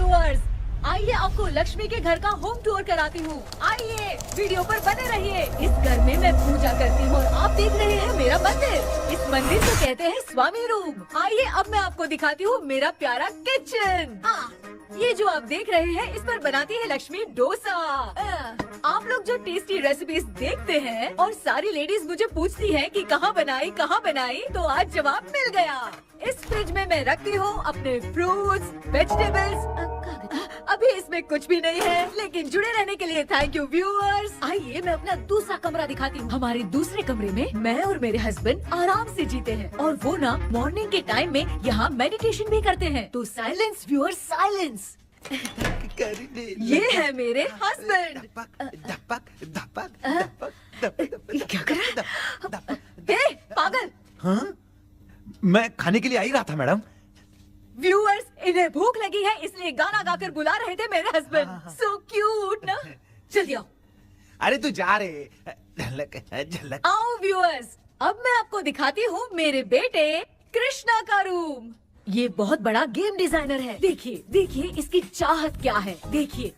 Viewers, आइए आपको लक्ष्मी के घर का होम टूर कराती हूँ। आइए वीडियो पर बने रहिए। इस घर में मैं पूजा करती हूँ और आप देख रहे हैं मेरा मंदिर। इस मंदिर को कहते हैं स्वामी रूम। आइए अब मैं आपको दिखाती हूँ मेरा प्यारा किचन। ये जो आप देख रहे हैं इस पर बनाती है लक्ष्मी डोसा। आप लोग जो टेस्टी रेसिपीज देखते हैं और सारी लेडीज मुझे पूछती हैं कि कहाँ बनाई, तो आज जवाब मिल गया। इस फ्रिज में मैं रखती हूँ अपने फ्रूट्स, वेजिटेबल्स। अभी इसमें कुछ भी नहीं है, लेकिन जुड़े रहने के लिए थैंक यू व्यूअर्स। आइए मैं अपना दूसरा कमरा दिखाती हूँ। हमारे दूसरे कमरे में मैं और मेरे हस्बैंड आराम से जीते हैं और वो ना मॉर्निंग के टाइम में यहाँ मेडिटेशन भी करते हैं। तो साइलेंस व्यूअर्स, साइलेंस। ये है मेरे हस्बैंड। क्या कर रहा है? पागल। हाँ? मैं खाने के लिए आ ही रहा था मैडम। व्यूअर्स, इन्हें भूख लगी है इसलिए गाना गाकर बुला रहे थे मेरे हस्बैंड। सो क्यूट ना। चलिए आओ। अरे तू जा रे। झलक। आओ व्यूअर्स, अब मैं आपको दिखाती हूँ मेरे बेटे कृष्णा का रूम। ये बहुत बड़ा गेम डिजाइनर है। देखिए देखिए इसकी चाहत क्या है। देखिए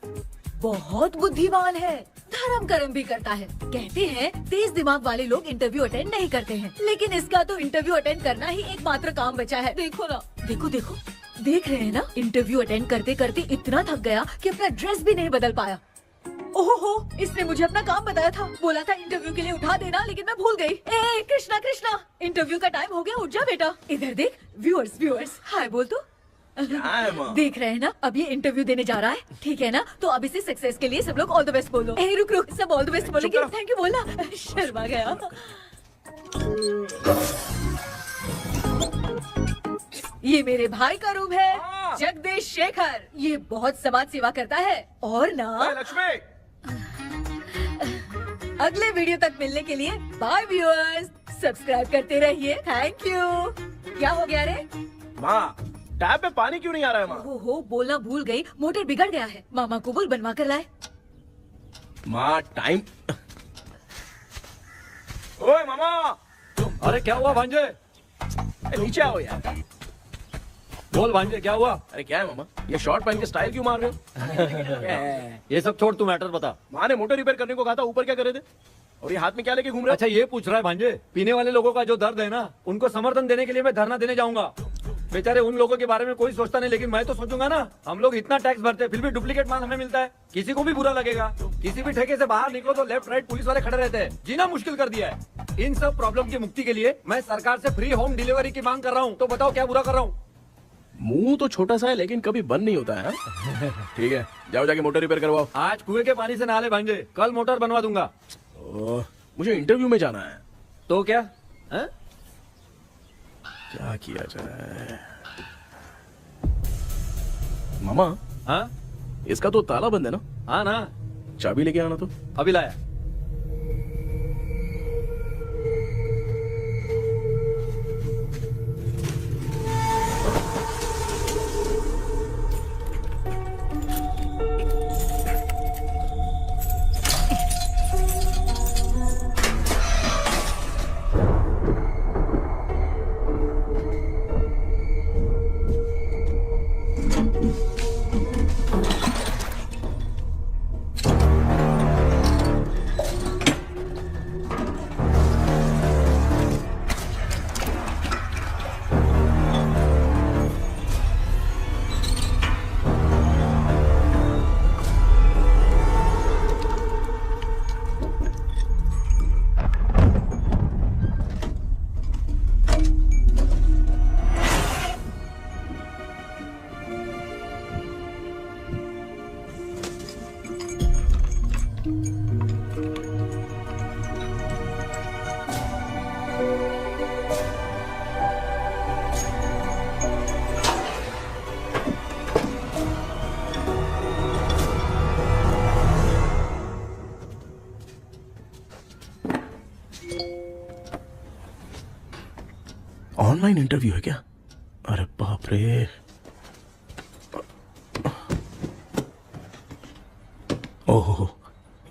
बहुत बुद्धिमान है, धर्म कर्म भी करता है। कहते हैं तेज दिमाग वाले लोग इंटरव्यू अटेंड नहीं करते हैं, लेकिन इसका तो इंटरव्यू अटेंड करना ही एकमात्र काम बचा है। देखो ना, देखो देखो, देख रहे हैं ना। इंटरव्यू अटेंड करते करते इतना थक गया कि अपना ड्रेस भी नहीं बदल पाया। ओहो, इसने मुझे अपना काम बताया था। बोला था इंटरव्यू के लिए उठा देना, लेकिन मैं भूल गई। ए कृष्णा कृष्णा, इंटरव्यू का टाइम हो गया, उठ जा बेटा। इधर देख। व्यूअर्स व्यूअर्स, हाय बोल तो। देख रहे हैं ना, अब ये इंटरव्यू देने जा रहा है, ठीक है ना। तो अब इसे सक्सेस के लिए सब लोग ऑल द बेस्ट बोलो। ए रुक रुक, सब ऑल द बेस्ट बोलेंगे। थैंक यू बोलना। शर्मा गया। ये मेरे भाई का रूम है, जगदीश शेखर। ये बहुत समाज सेवा करता है और ना लक्ष्मी। अगले वीडियो तक मिलने के लिए बाय व्यूअर्स। सब्सक्राइब करते रहिए। Thank you. क्या हो गया रे? माँ, टैप में पानी क्यों नहीं आ रहा है माँ? हो बोलना भूल गई, मोटर बिगड़ गया है। मामा को बोल बनवा कर लाए। माँ टाइम। ओए मामा। अरे क्या हुआ भांजे? नीचे आओ यार। बोल भांजे क्या हुआ? अरे क्या है मामा, ये शॉर्ट पहन के स्टाइल क्यों मार रहे हो? ये सब छोड़, तू मैटर बता। माँ ने मोटर रिपेयर करने को कहा था, ऊपर क्या कर रहे थे? और ये हाथ में क्या लेके घूम रहे हो? अच्छा ये पूछ रहा है भांजे, पीने वाले लोगों का जो दर्द है ना, उनको समर्थन देने के लिए मैं धरना देने जाऊंगा। बेचारे उन लोगों के बारे में कोई सोचता नहीं, लेकिन मैं तो सोचूंगा ना। हम लोग इतना टैक्स भरते हैं, फिर भी डुप्लीकेट माल हमें मिलता है। किसी को भी बुरा लगेगा। किसी भी ठेके से बाहर निकलो तो लेफ्ट राइट पुलिस वाले खड़े रहते हैं। जीना मुश्किल कर दिया है। इन सब प्रॉब्लम की मुक्ति के लिए मैं सरकार से फ्री होम डिलीवरी की मांग कर रहा हूँ। तो बताओ क्या बुरा कर रहा हूँ? मुंह तो छोटा सा है लेकिन कभी बंद नहीं होता है। ठीक है, जाओ जाके मोटर रिपेयर करवाओ। आज कुएं के पानी से नहा ले भांजे, कल मोटर बनवा दूंगा। मुझे इंटरव्यू में जाना है। तो क्या है? क्या किया जाए? मामा, हाँ इसका तो ताला बंद है ना? हाँ ना। चाबी लेके आना तो। अभी लाया। ऑनलाइन इंटरव्यू है क्या? अरे बाप रे। ओहो,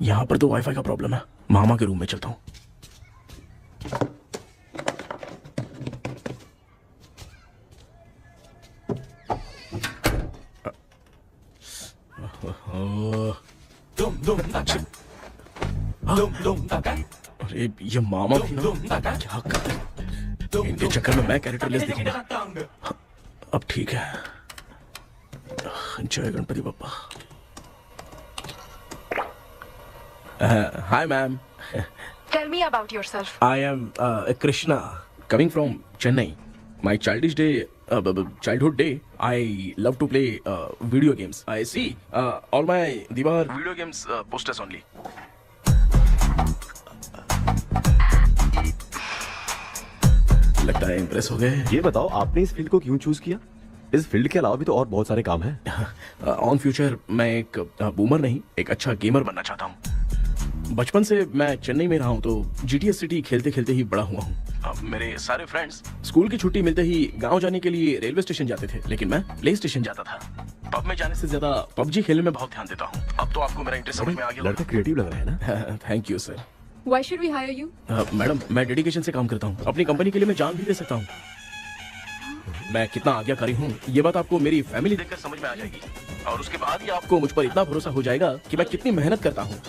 यहाँ पर तो वाईफाई का प्रॉब्लम है। मामा के रूम में चलता हूँ। अरे ये मामा भी ना क्या कर, इनके चक्कर में मैं कैरेक्टरलेस दिखूंगा। अब ठीक है। जय Ganpati Bappa. Hi ma'am. Tell me about yourself. I am Krishna, coming from Chennai. My childhood day, I love to play video games. I see all my Diwar video games posters only. लगता है impress हो गए। ये बताओ आपने इस field को क्यों चूज किया? इस फील्ड के अलावा भी तो और बहुत सारे काम हैं। ऑन फ्यूचर मैं एक बूमर नहीं, एक अच्छा गेमर बनना चाहता हूँ। बचपन से मैं चेन्नई में रहा हूँ तो जीटीएस सिटी खेलते खेलते ही बड़ा हुआ हूँ। मेरे सारे फ्रेंड्स स्कूल की छुट्टी मिलते ही गांव जाने के लिए रेलवे स्टेशन जाते थे, लेकिन मैं प्ले स्टेशन जाता था। पब में जाने से ज्यादा पबजी खेलने में बहुत ध्यान देता हूँ। अब तो आपको मेरा इंटरेस्ट समझ में आ गया। लड़का क्रिएटिव लग रहा है ना। Thank you sir. Why should we hire you? Madam मैं डेडिकेशन से काम करता हूँ, अपनी कंपनी के लिए मैं जान भी दे सकता हूँ। मैं कितना आज्ञाकारी हूँ ये बात आपको मेरी फैमिली देखकर समझ में आ जाएगी, और उसके बाद ही आपको मुझ पर इतना भरोसा हो जाएगा कि मैं कितनी मेहनत करता हूँ।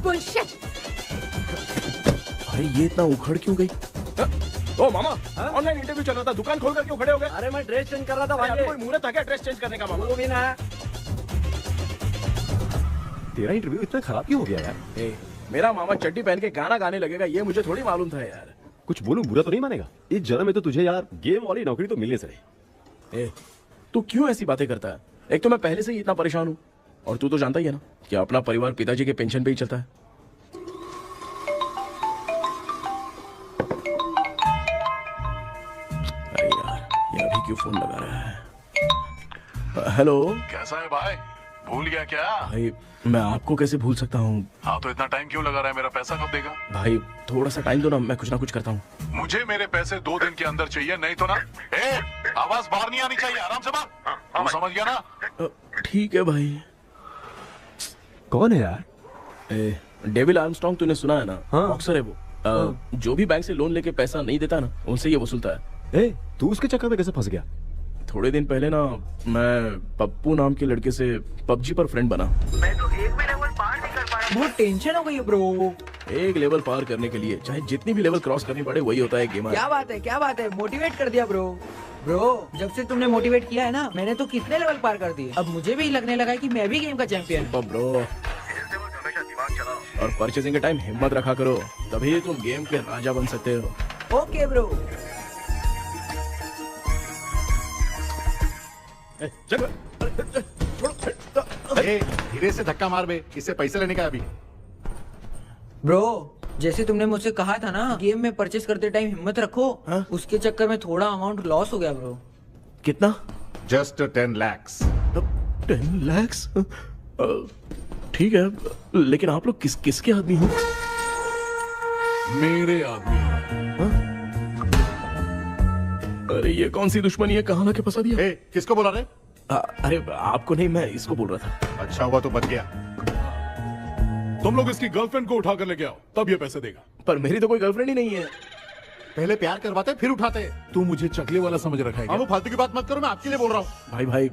Bullshit! अरे ये इतना उखड़ क्यों गई? ओ मामा, ऑनलाइन इंटरव्यू चल रहा था, दुकान खोलकर क्यों खड़े हो गए? अरे मैं ड्रेस चेंज कर रहा था भाई भाई। कोई मुहूर्त था क्या ड्रेस चेंज करने का मामा? वो भी ना। तेरा इंटरव्यू इतना खराब क्यों हो गया यार? ए, मेरा मामा चड्डी पहन के गाना गाने लगेगा ये मुझे थोड़ी मालूम था यार। कुछ बोलूं बुरा तो नहीं मानेगा? इस जन्म में तो तुझे यार गेम वाली नौकरी तो मिलने से रही। ए, तू क्यों ऐसी बातें करता है? एक तो मैं पहले से ही इतना परेशान हूँ, और तू तो जानता ही है ना कि अपना परिवार पिताजी के पेंशन पे ही चलता है। अरे यार ये अभी क्यों फोन लगा रहा है? हेलो कैसा है भाई? भूल गया क्या? भाई, मैं आपको कैसे भूल सकता हूँ? हाँ तो इतना टाइम क्यों लगा रहा है? मेरा पैसा कब देगा? भाई थोड़ा सा टाइम दो ना, मैं कुछ ना कुछ करता हूँ। मुझे मेरे पैसे 2 दिन के अंदर चाहिए, नहीं तो ना आवाज बाहर नहीं आनी चाहिए। आराम से बात, तू समझ गया ना? ठीक है भाई। कौन है यार? डेविल आर्मस्ट्रॉन्ग तूने सुना है ना? हाँ। बॉक्सर है वो। जो भी बैंक से लोन लेके पैसा नहीं देता ना, उनसे ये वसूलता है। तू उसके चक्कर में कैसे फंस गया? थोड़े दिन पहले ना मैं पप्पू नाम के लड़के से पबजी पर फ्रेंड बना। मैं तो एक भी लेवल पार नहीं कर पा रहा। बहुत टेंशन हो गई है ब्रो। एक लेवल पार करने के लिए चाहे जितनी भी लेवल क्रॉस करनी पड़े, वही होता है गेमर। क्या बात है, मोटिवेट कर दिया ब्रो। ब्रो जब से तुमने मोटिवेट किया है ना, मैंने तो कितने लेवल पार कर दिए। अब मुझे भी लगने लगा है कि मैं भी गेम का चैंपियन हूँ। ब्रो, और परचेजिंग के टाइम हिम्मत रखा करो, तभी तुम गेम के राजा बन सकते हो। Okay bro. धीरे से धक्का मार बे, इससे पैसे लेने का अभी। ब्रो जैसे तुमने मुझसे कहा था ना, गेम में परचेस करते टाइम हिम्मत रखो। हाँ? उसके चक्कर में थोड़ा अमाउंट लॉस हो गया ब्रो। कितना? Just 10 lakhs। 10 lakhs? ठीक है, लेकिन आप लोग किसके आदमी हो? मेरे आदमी। अरे ये कौन सी दुश्मनी है, कहाँ लाके फंसा दिया? किसको बोला रे? अरे आपको नहीं, मैं इसको बोल रहा था। अच्छा हुआ तो बच गया। तुम लोग इसकी गर्लफ्रेंड को उठा कर लेके आओ, तब ये पैसे देगा। पर मेरी तो कोई गर्लफ्रेंड ही नहीं है। पहले प्यार करवाते फिर उठाते। तू मुझे चकले वाला समझ रखा है क्या? वो फालतू की बात मत करो, मैं आपके लिए बोल रहा हूँ। भाई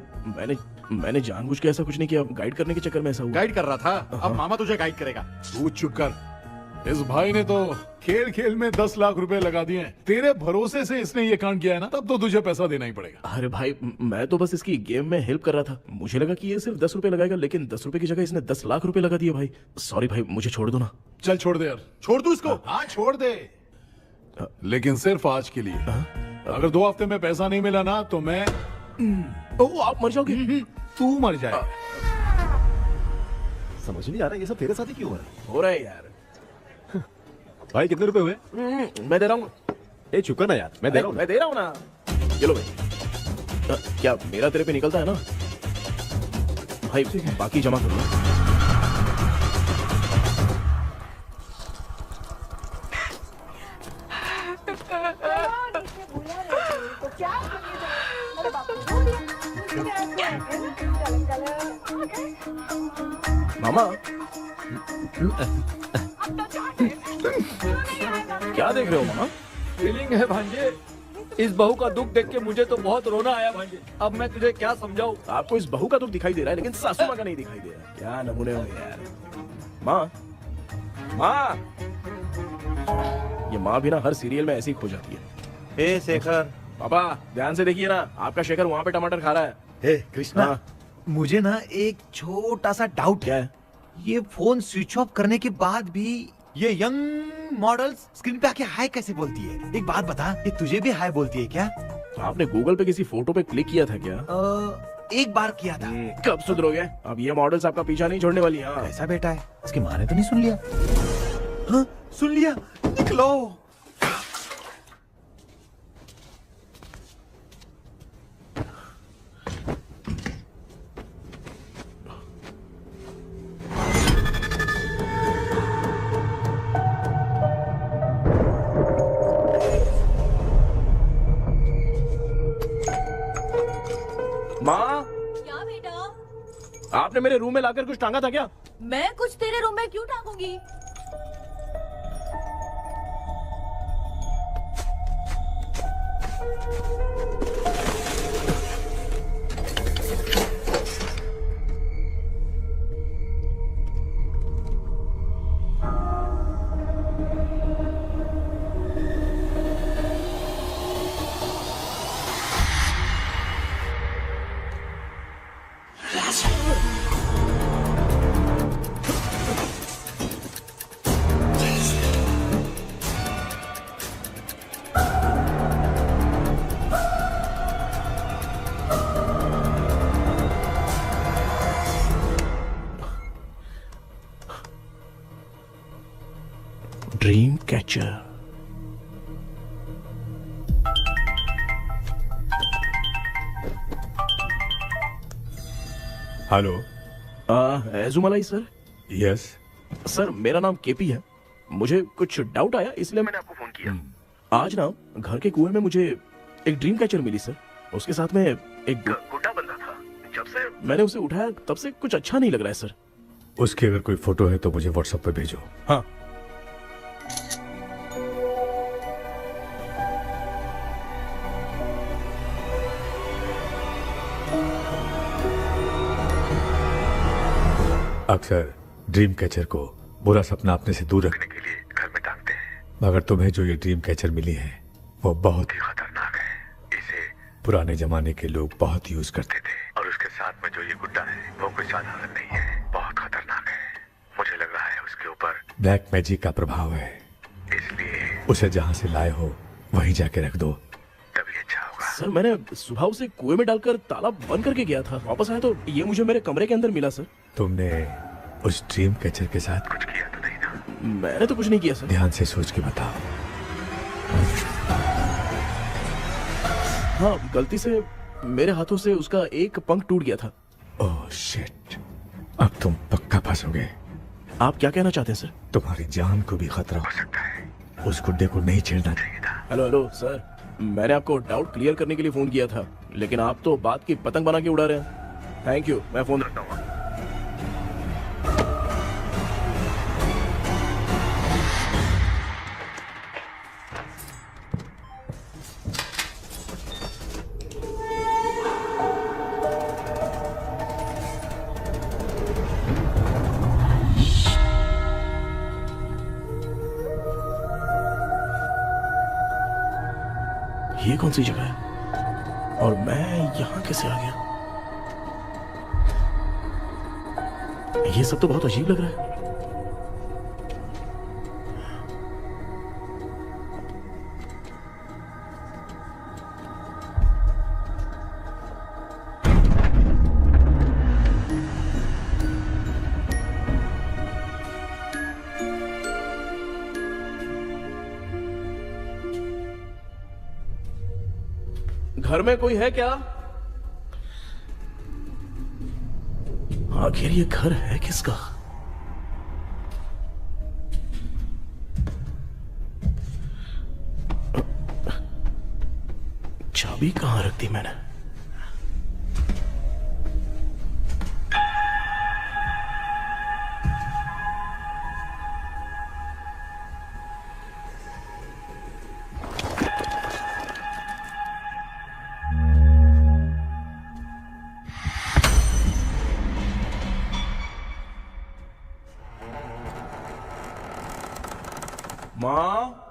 मैंने जानबूझ के ऐसा कुछ नहीं किया, गाइड करने के चक्कर में ऐसा हुआ। गाइड कर रहा था, अब मामा तुझे गाइड करेगा। तू चुप कर। इस भाई ने तो खेल खेल में 10 लाख रुपए लगा दिए हैं। तेरे भरोसे से इसने ये कांड किया है ना, तब तो तुझे पैसा देना ही पड़ेगा। अरे भाई, मैं तो बस इसकी गेम में हेल्प कर रहा था। मुझे लगा कि ये सिर्फ 10 रुपए लगाएगा, लेकिन 10 रुपए की जगह इसने 10 लाख रुपए लगा दिए। भाई सॉरी भाई, मुझे छोड़ दो ना। चल छोड़ दे यार। छोड़ दू इसको? हाँ छोड़ दे, लेकिन सिर्फ आज के लिए। अगर 2 हफ्ते में पैसा नहीं मिला ना तो मैं ओ आप मर जाओगे। तू मर जाए। समझ नहीं आ रहा ये सब तेरे साथ ही क्यों हो रहा है? हो रहा है यार। भाई कितने रुपए हुए? मैं दे रहा हूँ। ए चुका ना यार, मैं दे रहा हूँ। मैं दे रहा हूँ ना। चलो भाई, क्या मेरा तेरे पे निकलता है ना भाई? बाकी जमा कर लो। मामा क्या देख रहे हो मामा? फीलिंग है भांजे। इस बहू का दुख देख के मुझे तो बहुत रोना आया भाई। अब मैं तुझे क्या समझाऊं। आपको इस बहू का दुख दिखाई दे रहा है लेकिन सासू माँ का नहीं दिखाई दे रहा है। क्या नमूने हो यार। माँ, माँ, ये माँ भी ना हर सीरियल में ऐसी खो जाती है। ए शेखर। पापा ध्यान से देखिए ना, आपका शेखर वहाँ पे टमाटर खा रहा है। हे कृष्णा, हाँ। मुझे ना एक छोटा सा डाउट क्या है। है? ये फोन स्विच ऑफ करने के बाद भी ये यंग मॉडल्स स्क्रीन पे आके हाय कैसे बोलती है? एक बात बता, ये तुझे भी हाय बोलती है क्या? आपने गूगल पे किसी फोटो पे क्लिक किया था क्या? एक बार किया था। कब सुधरोगे? अब ये मॉडल्स आपका पीछा नहीं छोड़ने वाली। हाँ। कैसा बेटा है? इसकी माँ ने तो नहीं सुन लिया? हाँ, सुन लिया। निकलो। माँ, क्या बेटा? आपने मेरे रूम में लाकर कुछ टांगा था क्या? मैं कुछ तेरे रूम में क्यों टांगूंगी? Dream catcher. Hello. Ezhumalai sir. Yes. Sir मेरा नाम केपी है। मुझे कुछ डाउट आया इसलिए मैंने आपको फोन किया। आज ना घर के कुएं में मुझे एक ड्रीम कैचर मिली सर। उसके साथ में एक गुड्डा बंधा था। जब से मैंने उसे उठाया तब से कुछ अच्छा नहीं लग रहा है सर। उसकी अगर कोई फोटो है तो मुझे व्हाट्सएप पे भेजो। हाँ। अक्सर ड्रीम कैचर को बुरा सपना अपने से दूर रखने के लिए घर में टांगते हैं, मगर तुम्हें जो ये ड्रीम कैचर मिली है वो बहुत ही खतरनाक है। इसे पुराने जमाने के लोग बहुत यूज करते थे और उसके साथ में जो ये गुड्डा है वो कोई साधारण नहीं है, बहुत खतरनाक है। मुझे लग रहा है उसके ऊपर ब्लैक मैजिक का प्रभाव है, इसलिए उसे जहाँ से लाए हो वहीं जाके रख दो, तभी अच्छा होगा। सर मैंने सुबह उसे कुएं में डालकर ताला बंद करके गया था। वापस आया तो ये मुझे मेरे कमरे के अंदर मिला सर। तुमने उस ड्रीम कैचर के साथ कुछ किया तो नहीं ना? मैंने तो कुछ नहीं किया सर। ध्यान से सोच के बताओ। हाँ, गलती से मेरे हाथों से उसका एक पंख टूट गया था। ओह शिट, अब तुम पक्का फंसोगे। आप क्या कहना चाहते हैं सर? तुम्हारी जान को भी खतरा हो सकता है। उस गुड्डे को नहीं छेड़ना चाहिए था। हेलो हेलो सर, मैंने आपको डाउट क्लियर करने के लिए फोन किया था, लेकिन आप तो बात की पतंग बना के उड़ा रहे हैं। थैंक यू, मैं फोन रखता हूँ। ये कौन सी जगह है और मैं यहाँ कैसे आ गया? ये सब तो बहुत अजीब लग रहा है। घर में कोई है क्या? आखिर ये घर है किसका? चाबी कहां रख दी मैंने? माँ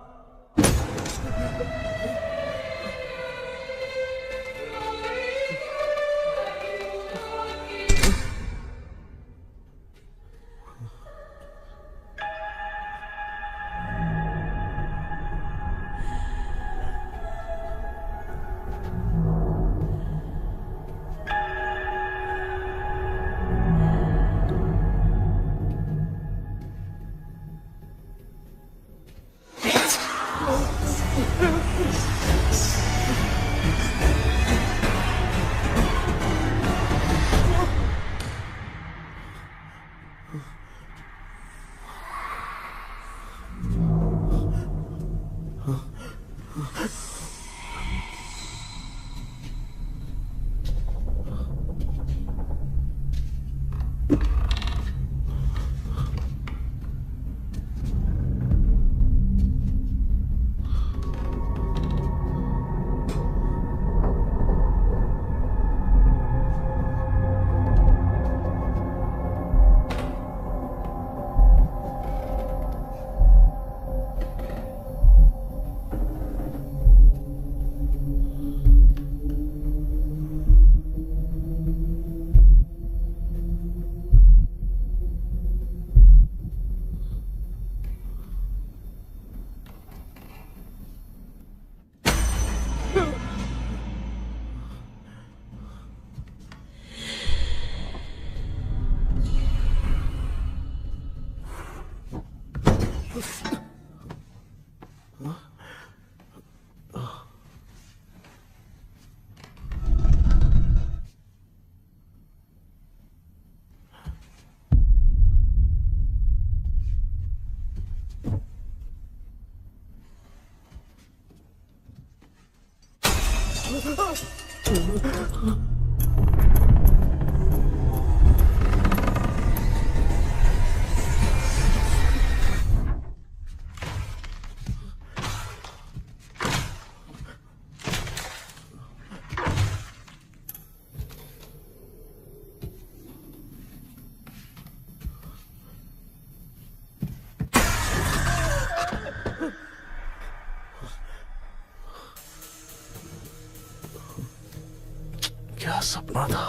क्या सपना था।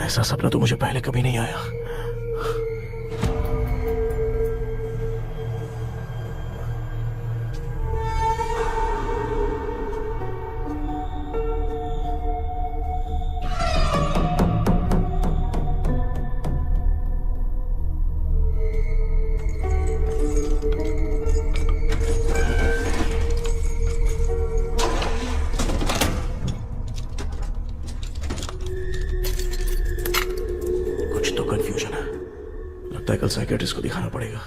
ऐसा सपना तो मुझे पहले कभी नहीं आया। कंफ्यूजन है, लगता है कल साइकियाट्रिस्ट को दिखाना पड़ेगा।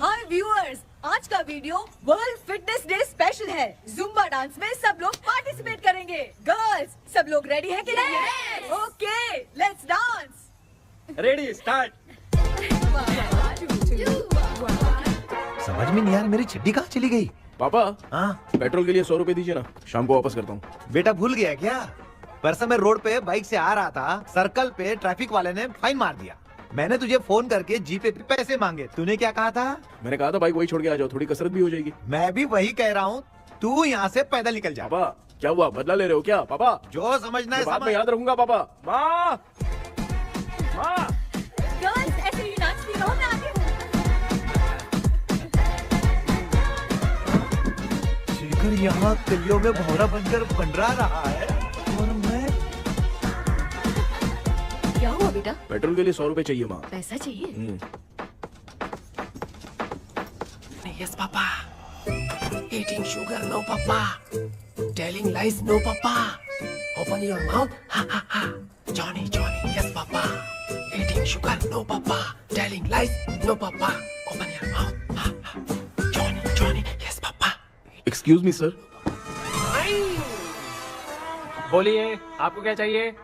हाय व्यूअर्स, आज का video world fitness day special है। जुम्बा डांस में सब लोग पार्टिसिपेट करेंगे। गर्ल्स, सब लोग रेडी हैं कि नहीं? Okay, let's dance. Ready, start. समझ में नहीं यार, मेरी चड्डी कहाँ चली गई? पापा, हाँ पेट्रोल के लिए 100 रुपए दीजिए ना, शाम को वापस करता हूँ। बेटा भूल गया क्या? परसों मैं रोड पे बाइक से आ रहा था, सर्कल पे ट्रैफिक वाले ने फाइन मार दिया। मैंने तुझे फोन करके जीपे पे पैसे मांगे, तूने क्या कहा था? मैंने कहा था बाइक वही छोड़ के आ जाओ, थोड़ी कसरत भी हो जाएगी। मैं भी वही कह रहा हूँ, तू यहाँ से पैदल निकल जा। पापा क्या हुआ, बदला ले रहे हो क्या? पापा जो समझना है बाद में समझ। याद रखूंगा। पापा, माँ माँ गर्ल्स, ऐसे ही नाचती रहो, मैं आती हूँ। शेखर यहाँ कलियों में भौरा बनकर बंडरा रहा है और मैं क्या हुआ बेटा? पेट्रोल के लिए 100 रुपए चाहिए माँ। पैसा चाहिए? Yes, Papa. Eating sugar, no, Papa. Telling lies, no, Papa. Open your mouth, ha ha ha. Johnny, Johnny, yes, Papa. Eating sugar, no, Papa. Telling lies, no, Papa. Open your mouth, ha ha. Johnny, Johnny, yes, Papa. Excuse me sir. बोलिए, आपको क्या चाहिए?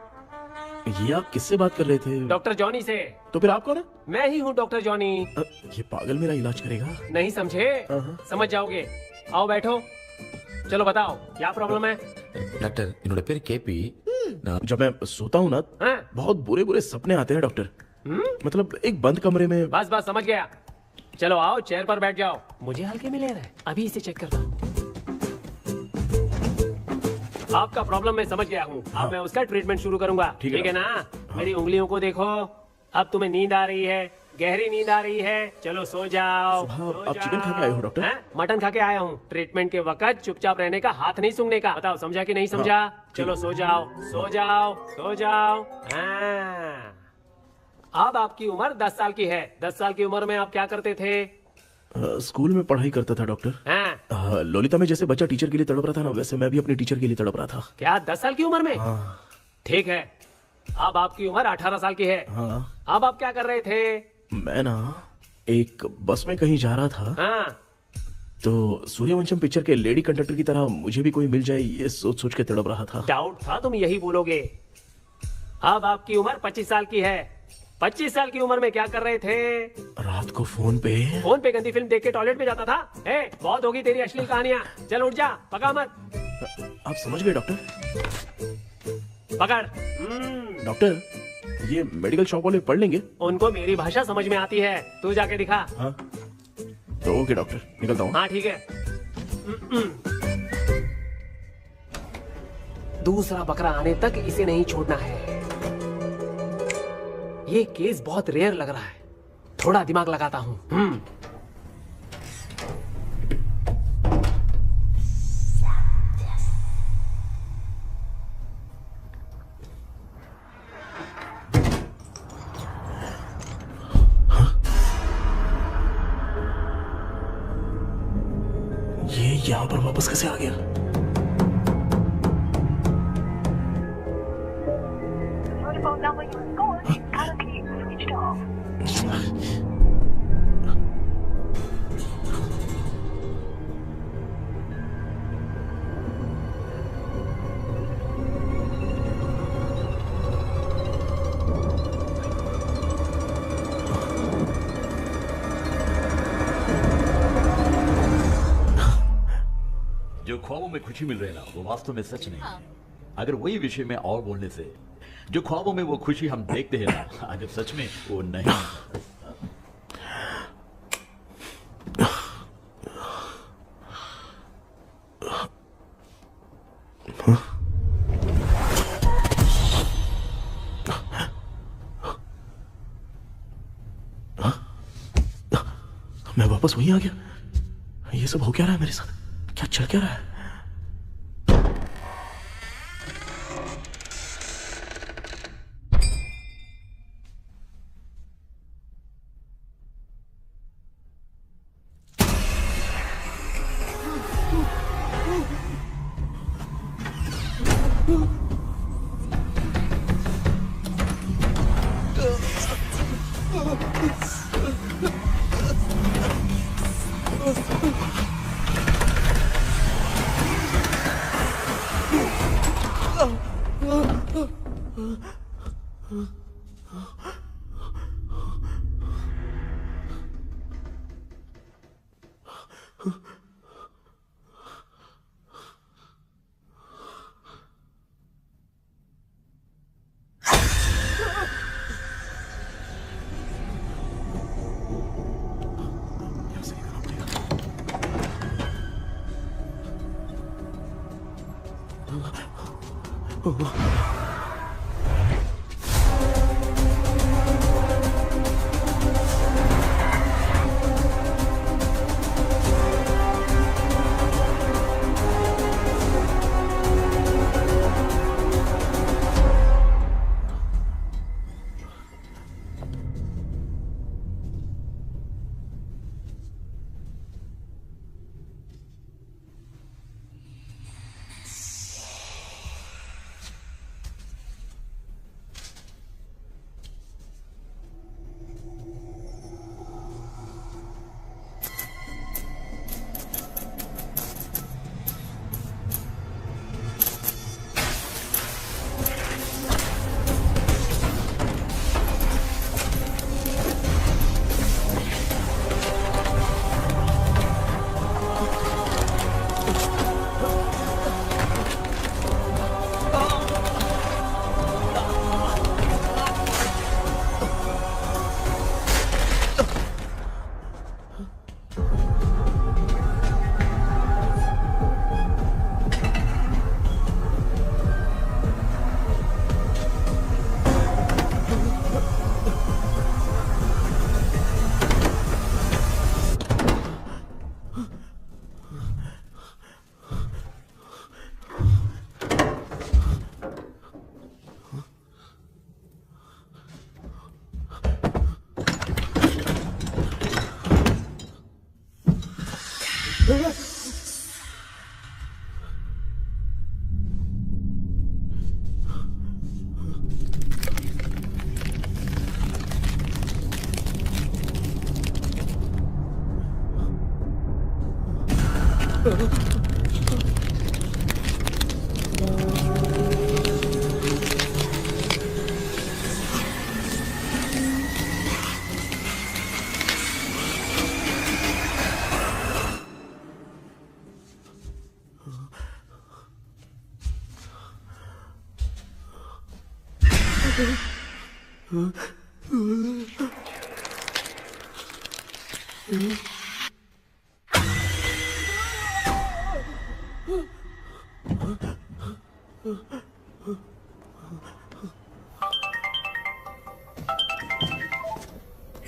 ये आप किससे बात कर रहे थे? डॉक्टर जॉनी से। तो फिर आप कौन है? मैं ही हूँ डॉक्टर जॉनी। ये पागल मेरा इलाज करेगा? नहीं समझे? समझ जाओगे। आओ बैठो। चलो बताओ क्या प्रॉब्लम है? டாக்டர் என்னோட பேர் கேபி जब मैं सोता हूँ ना, हाँ? बहुत बुरे बुरे सपने आते हैं डॉक्टर। मतलब एक बंद कमरे में। बस बस समझ गया। चलो आओ, चेयर पर बैठ जाओ। मुझे हल्के में ले रहा है, अभी इसे चेक करता हूँ। आपका प्रॉब्लम मैं समझ गया हूँ। अब मैं उसका ट्रीटमेंट शुरू करूंगा, ठीक है ना? मेरी उंगलियों को देखो, अब तुम्हें नींद आ रही है, गहरी नींद आ रही है। चलो सो जाओ। आप चिकन खा के आए हो डॉक्टर? मटन खा के आया हूँ। ट्रीटमेंट के वक्त चुपचाप रहने का, हाथ नहीं सूंघने का। बताओ समझा कि नहीं समझा? चलो सो जाओ, सो जाओ, सो जाओ। हाँ। अब आपकी उम्र 10 साल की है। 10 साल की उम्र में आप क्या करते थे? स्कूल में पढ़ाई करता था डॉक्टर। ललिता में जैसे बच्चा टीचर के लिए तड़प रहा था ना, वैसे मैं भी अपने टीचर के लिए तड़प रहा था। क्या 10 साल की उम्र में? ठीक है, अब आपकी उम्र 18 साल की है। अब आप क्या कर रहे थे? मैं ना एक बस में कहीं जा रहा था, तो सूर्यवंशम पिक्चर के लेडी कंडक्टर की तरह मुझे भी कोई मिल जाए, ये सोच सोच के तड़प रहा था। डाउट था तुम यही बोलोगे। अब आपकी उम्र 25 साल की है। 25 साल की उम्र में क्या कर रहे थे? रात को फोन पे गंदी फिल्म देख के टॉयलेट में जाता था। बहुत होगी तेरी अश्लील कहानियां। चल उठ जा, पका मत। आप समझ गए डॉक्टर? पकड़। डॉक्टर, ये मेडिकल शॉप वाले पढ़ लेंगे? उनको मेरी भाषा समझ में आती है, तू जाके दिखा। तो ओके डॉक्टर, निकलता हूँ। हाँ ठीक है। दूसरा बकरा आने तक इसे नहीं छोड़ना है। ये केस बहुत रेयर लग रहा है, थोड़ा दिमाग लगाता हूँ। ये यहाँ पर वापस कैसे आ गया? जो ख्वाबों में खुशी मिल रही है ना, वो वास्तव में सच नहीं है। अगर वही विषय में और बोलने से, जो ख्वाबों में वो खुशी हम देखते हैं ना, अगर सच में वो नहीं। मैं वापस वहीं आ गया। ये सब हो क्या रहा है मेरे साथ? क्या चल क्या रहा है?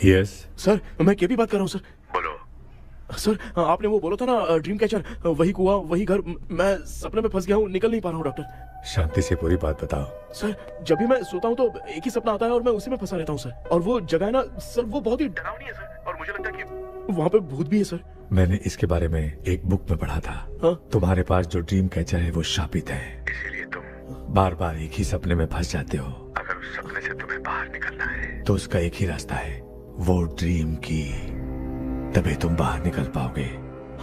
यस सर मैं केपी बात कर रहा हूँ सर। बोलो सर, आपने वो बोला था ना ड्रीम कैचर, वही कुआं वही घर, मैं सपने में फंस गया हूँ, निकल नहीं पा रहा हूँ डॉक्टर। शांति से पूरी बात बताओ। सर जब भी मैं सोता हूँ तो एक ही सपना आता है और मैं उसी में फंसा रहता हूँ सर। और वो जगह है ना सर, वो बहुत ही डरावनी है सर, और मुझे लगता है कि वहाँ पे भूत भी है सर। मैंने इसके बारे में एक बुक में पढ़ा था। हाँ? तुम्हारे पास जो ड्रीम कैचर है वो शापित है, इसीलिए तुम बार बार एक ही सपने में फंस जाते हो। अगर उस सपने से तुम्हें बाहर निकलना है तो उसका एक ही रास्ता है, वो ड्रीम की, तभी तुम बाहर निकल पाओगे।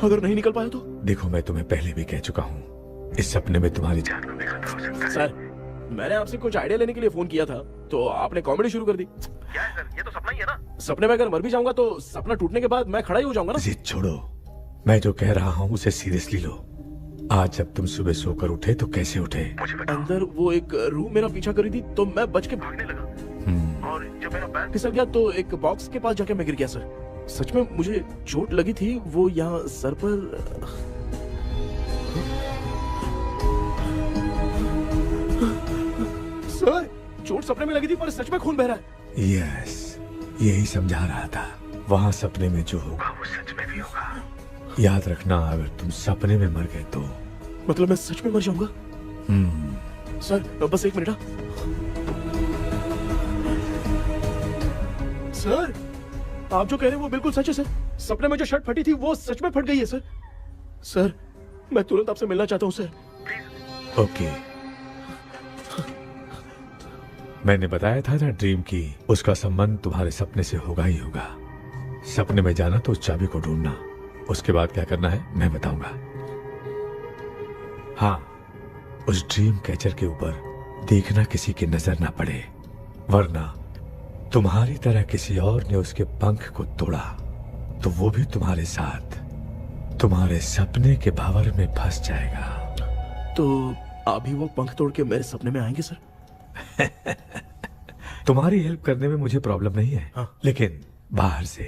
अगर नहीं निकल पाया तो? देखो मैं तुम्हें पहले भी कह चुका हूँ, इस सपने में तुम्हारी जान को भी खतरा हो सकता है। सर मैंने आपसे कुछ आइडिया लेने के लिए फोन किया था तो आपने कॉमेडी शुरू कर दी। क्या है सर, ये तो सपना ही है ना। सपने में अगर मर भी जाऊंगा तो सपना टूटने के बाद मैं खड़ा ही हो जाऊंगा ना। जिद छोड़ो, मैं जो कह रहा हूँ उसे सीरियसली लो। आज जब तुम सुबह सोकर उठे तो कैसे उठे? अंदर वो एक रूह मेरा पीछा करी थी तो मैं बच के भागने लगा, और जब मेरा पैर फिसल गया तो एक बॉक्स के पास जाके मैं गिर गया सर। सच में मुझे चोट लगी थी, वो यहाँ सर पर। सर चोट सपने में लगी थी पर सच में खून बह रहा है। यस, यही समझा रहा था, वहाँ सपने में जो होगा वो सच में भी होगा। याद रखना, अगर तुम सपने में मर गए तो मतलब मैं सच में मर जाऊंगा? सर बस एक मिनट। सर आप जो कह रहे हैं वो बिल्कुल सच है सर। सपने में जो शर्ट फटी थी वो सच में फट गई है सर। सर मैं तुरंत आपसे मिलना चाहता हूँ सर। ओके, मैंने बताया था ना ड्रीम की, उसका संबंध तुम्हारे सपने से होगा ही होगा। सपने में जाना तो उस चाबी को ढूंढना, उसके बाद क्या करना है मैं बताऊंगा। हाँ, उस ड्रीम कैचर के ऊपर देखना किसी की नजर ना पड़े, वरना तुम्हारी तरह किसी और ने उसके पंख को तोड़ा तो वो भी तुम्हारे साथ तुम्हारे सपने के भंवर में फंस जाएगा। तो अभी वो पंख तोड़ के मेरे सपने में आएंगे सर? तुम्हारी हेल्प करने में मुझे प्रॉब्लम नहीं है, हाँ। लेकिन बाहर से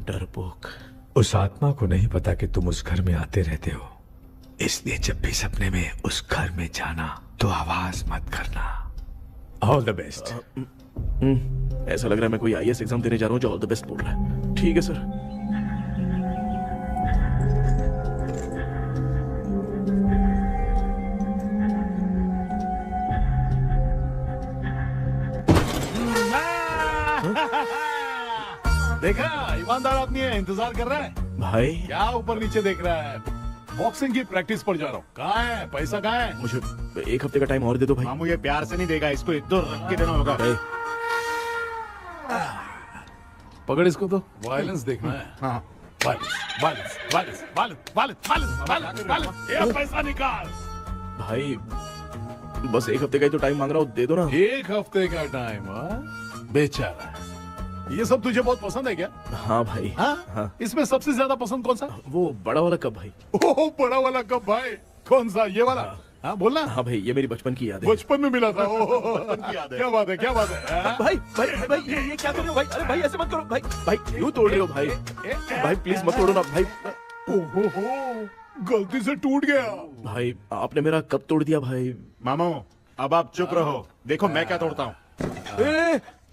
डरपोक। उस आत्मा को नहीं पता कि तुम उस घर में आते रहते हो, इसलिए जब भी सपने में उस घर में जाना तो आवाज मत करना। All the best. ऐसा लग रहा है मैं कोई आईएएस एग्जाम देने जा रहा हूँ जो ऑल द बेस्ट बोल रहा है। ठीक है सर। देखा, ईमानदार आदमी है, इंतजार कर रहा है। भाई क्या ऊपर नीचे देख रहा है? बॉक्सिंग की प्रैक्टिस पर जा रहा हूँ। कहाँ है पैसा, कहाँ है? मुझे एक हफ्ते का टाइम और दे दो भाई। मामू ये प्यार से नहीं देगा, इसको एक दो रख के देना होगा। पकड़ इसको तो। वायलेंस देखना है। हाँ, violence violence violence violence violence violence violence. ये पैसा निकाल। भाई बस एक हफ्ते का ही तो टाइम मांग रहा हूँ, दे दो ना। एक हफ्ते का टाइम? बेचारा, ये सब तुझे बहुत पसंद है क्या? हाँ भाई। हाँ? इसमें सबसे ज्यादा पसंद कौन सा? वो बड़ा वाला कप भाई। ओह, बड़ा वाला कप भाई। कौन सा, ये वाला? हाँ बोलना। हाँ भाई, ये मेरी बचपन की याद है। बचपन में मिला था। क्या बात है, क्या बात है। भाई भाई भाई ये क्या कर रहे हो भाई? अरे भाई ऐसे मत करो भाई। भाई क्यों तोड़ रहे हो भाई? भाई प्लीज मत तोड़ो ना भाई। ओहो, गलती से टूट गया। भाई आपने मेरा कप तोड़ दिया भाई। मामू अब आप चुप रहो, देखो मैं क्या तोड़ता हूँ।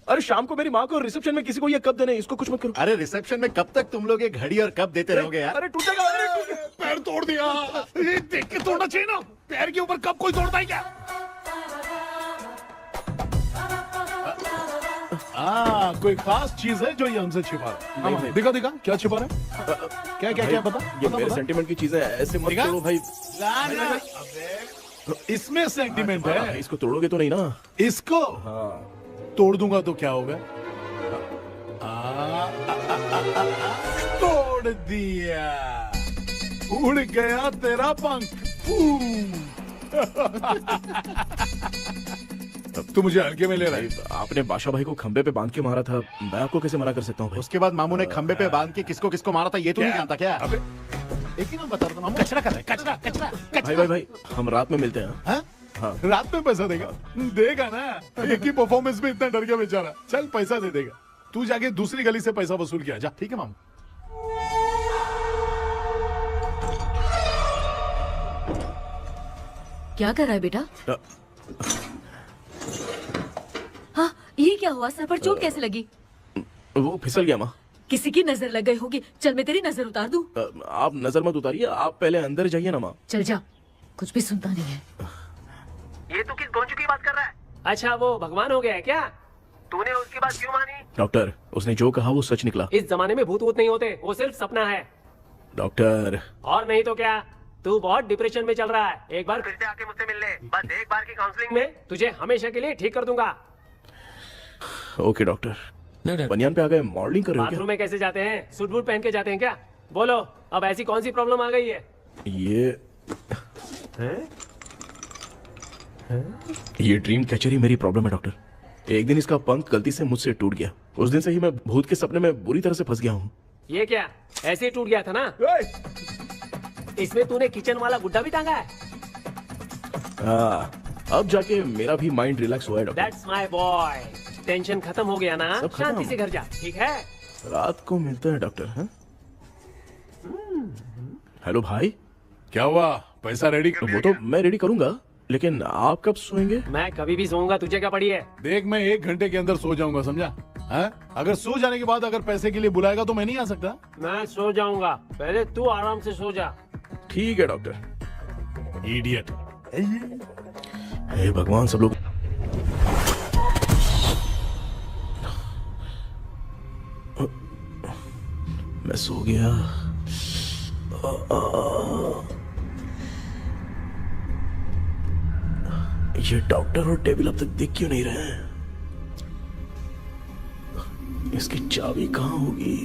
अरे शाम को मेरी माँ को रिसेप्शन में किसी को ये कप देने, इसको कुछ मत करो। अरे रिसेप्शन में कब तक तुम लोग ये घड़ी और कप देते रहोगे यार? अरे टूटेगा, अरे टूटेगा। पैर तोड़ दिया। ये देख के तोड़ना चाहिए ना, पैर के ऊपर कप कोई तोड़ता है क्या? कोई खास चीज है जो ये हमसे छिपा रहा है? दिखा दिखा, क्या छिपा रहा है? क्या क्या क्या बता? ये मेरे सेंटिमेंट की चीजें ऐसे मत करो भाई। इसमें सेंटिमेंट है। इसको तोड़ोगे तो नहीं ना? इसको तोड़ दूंगा तो क्या होगा? तोड़ दिया। उड़ गया तेरा पंख। तू मुझे हल्के में ले रहा है। आपने बादशाह भाई को खंबे पे बांध के मारा था, मैं आपको कैसे मना कर सकता हूँ भाई? उसके बाद मामू ने खंबे पे बांध के किसको किसको मारा था ये तो नहीं जानता क्या? अबे एक ही नाम बता रहा था मामू। कचरा कर रहा है, कचरा कचरा भाई भाई भाई, हम रात में मिलते हैं। हाँ? रात में पैसा देगा? देगा ना, एक ही परफॉर्मेंस में इतना डर गया बेचारा। चल पैसा दे देगा, तू जाके दूसरी गली से पैसा वसूल किया जा। ठीक है मामू। क्या कर रहा है बेटा? हाँ, ये क्या हुआ? सर पर चोट कैसे लगी? वो फिसल गया माँ। किसी की नजर लग गई होगी। चल मैं तेरी नजर उतार दूं। आप नजर मत उतारिए, आप पहले अंदर जाइए ना माँ। चल जा, कुछ भी सुनता नहीं है। ये तू किस गोंचू की बात कर रहा है? अच्छा वो भगवान हो गया है क्या? तूने उसकी बात क्यों मानी? डॉक्टर, उसने जो कहा वो सच निकला। इस जमाने में भूत वूत नहीं होते, वो सिर्फ सपना है। डॉक्टर, और नहीं तो क्या, तू बहुत डिप्रेशन में चल रहा है। एक बार फिर से आके मुझसे मिल ले, बस एक बार की काउंसलिंग में तुझे हमेशा के लिए ठीक कर दूंगा। Okay doctor. बनियान पे आ गए, मॉडलिंग कर रहे हो बाथरूम में कैसे जाते हैं? सूट बूट पहन के जाते हैं क्या? बोलो, अब ऐसी कौन सी प्रॉब्लम आ गई है? ये ड्रीम कैचर ही मेरी प्रॉब्लम है डॉक्टर। एक दिन इसका पंख गलती से मुझसे टूट गया। उस दिन से ही मैं भूत के सपने में बुरी तरह से फंस गया हूँ। ये क्या ऐसे ही टूट गया था ना? इसमें तूने किचन वाला गुड्डा भी टांगा है? अब जाके मेरा भी माइंड रिलैक्स हुआ है doctor. That's my boy. Tension खत्म हो गया ना? सब खत्म। शांति से घर जा, ठीक है? रात को मिलते हैं डॉक्टर। हाँ? हेलो भाई, क्या हुआ? पैसा रेडी कर वो तो मैं रेडी करूंगा, लेकिन आप कब सोएंगे? मैं कभी भी सोऊंगा, तुझे क्या पड़ी है? देख, मैं 1 घंटे के अंदर सो जाऊंगा, समझा? अगर सो जाने के बाद अगर पैसे के लिए बुलाएगा तो मैं नहीं आ सकता। मैं सो जाऊंगा, पहले तू आराम से सो जा। ठीक है डॉक्टर। इडियट। हे भगवान, सब लोग मैं सो गया। ये डॉक्टर और टेबल अब तक दिख क्यों नहीं रहे हैं? इसकी चाबी कहाँ होगी?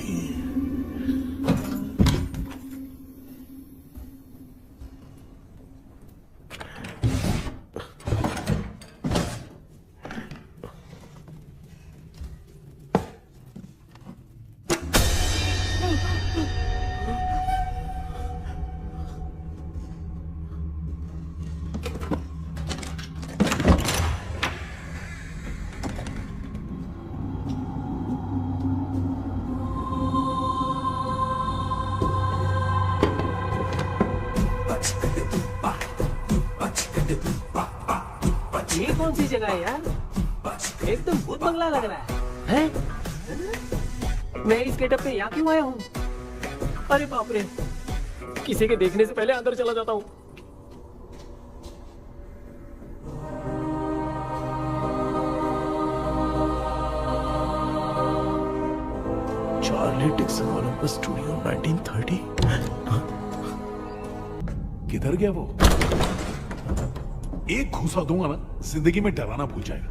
ये कौन सी जगह है यार? एकदम भूत बंगला लग रहा है। मैं इस गेटअप पे यहाँ क्यों आया हूँ? अरे बाप रे, किसी के देखने से पहले अंदर चला जाता हूँ। Charlie Dixon Olympus studio 1930। किधर गया वो? एक घूसा दूंगा ना, जिंदगी में डराना भूल जाएगा।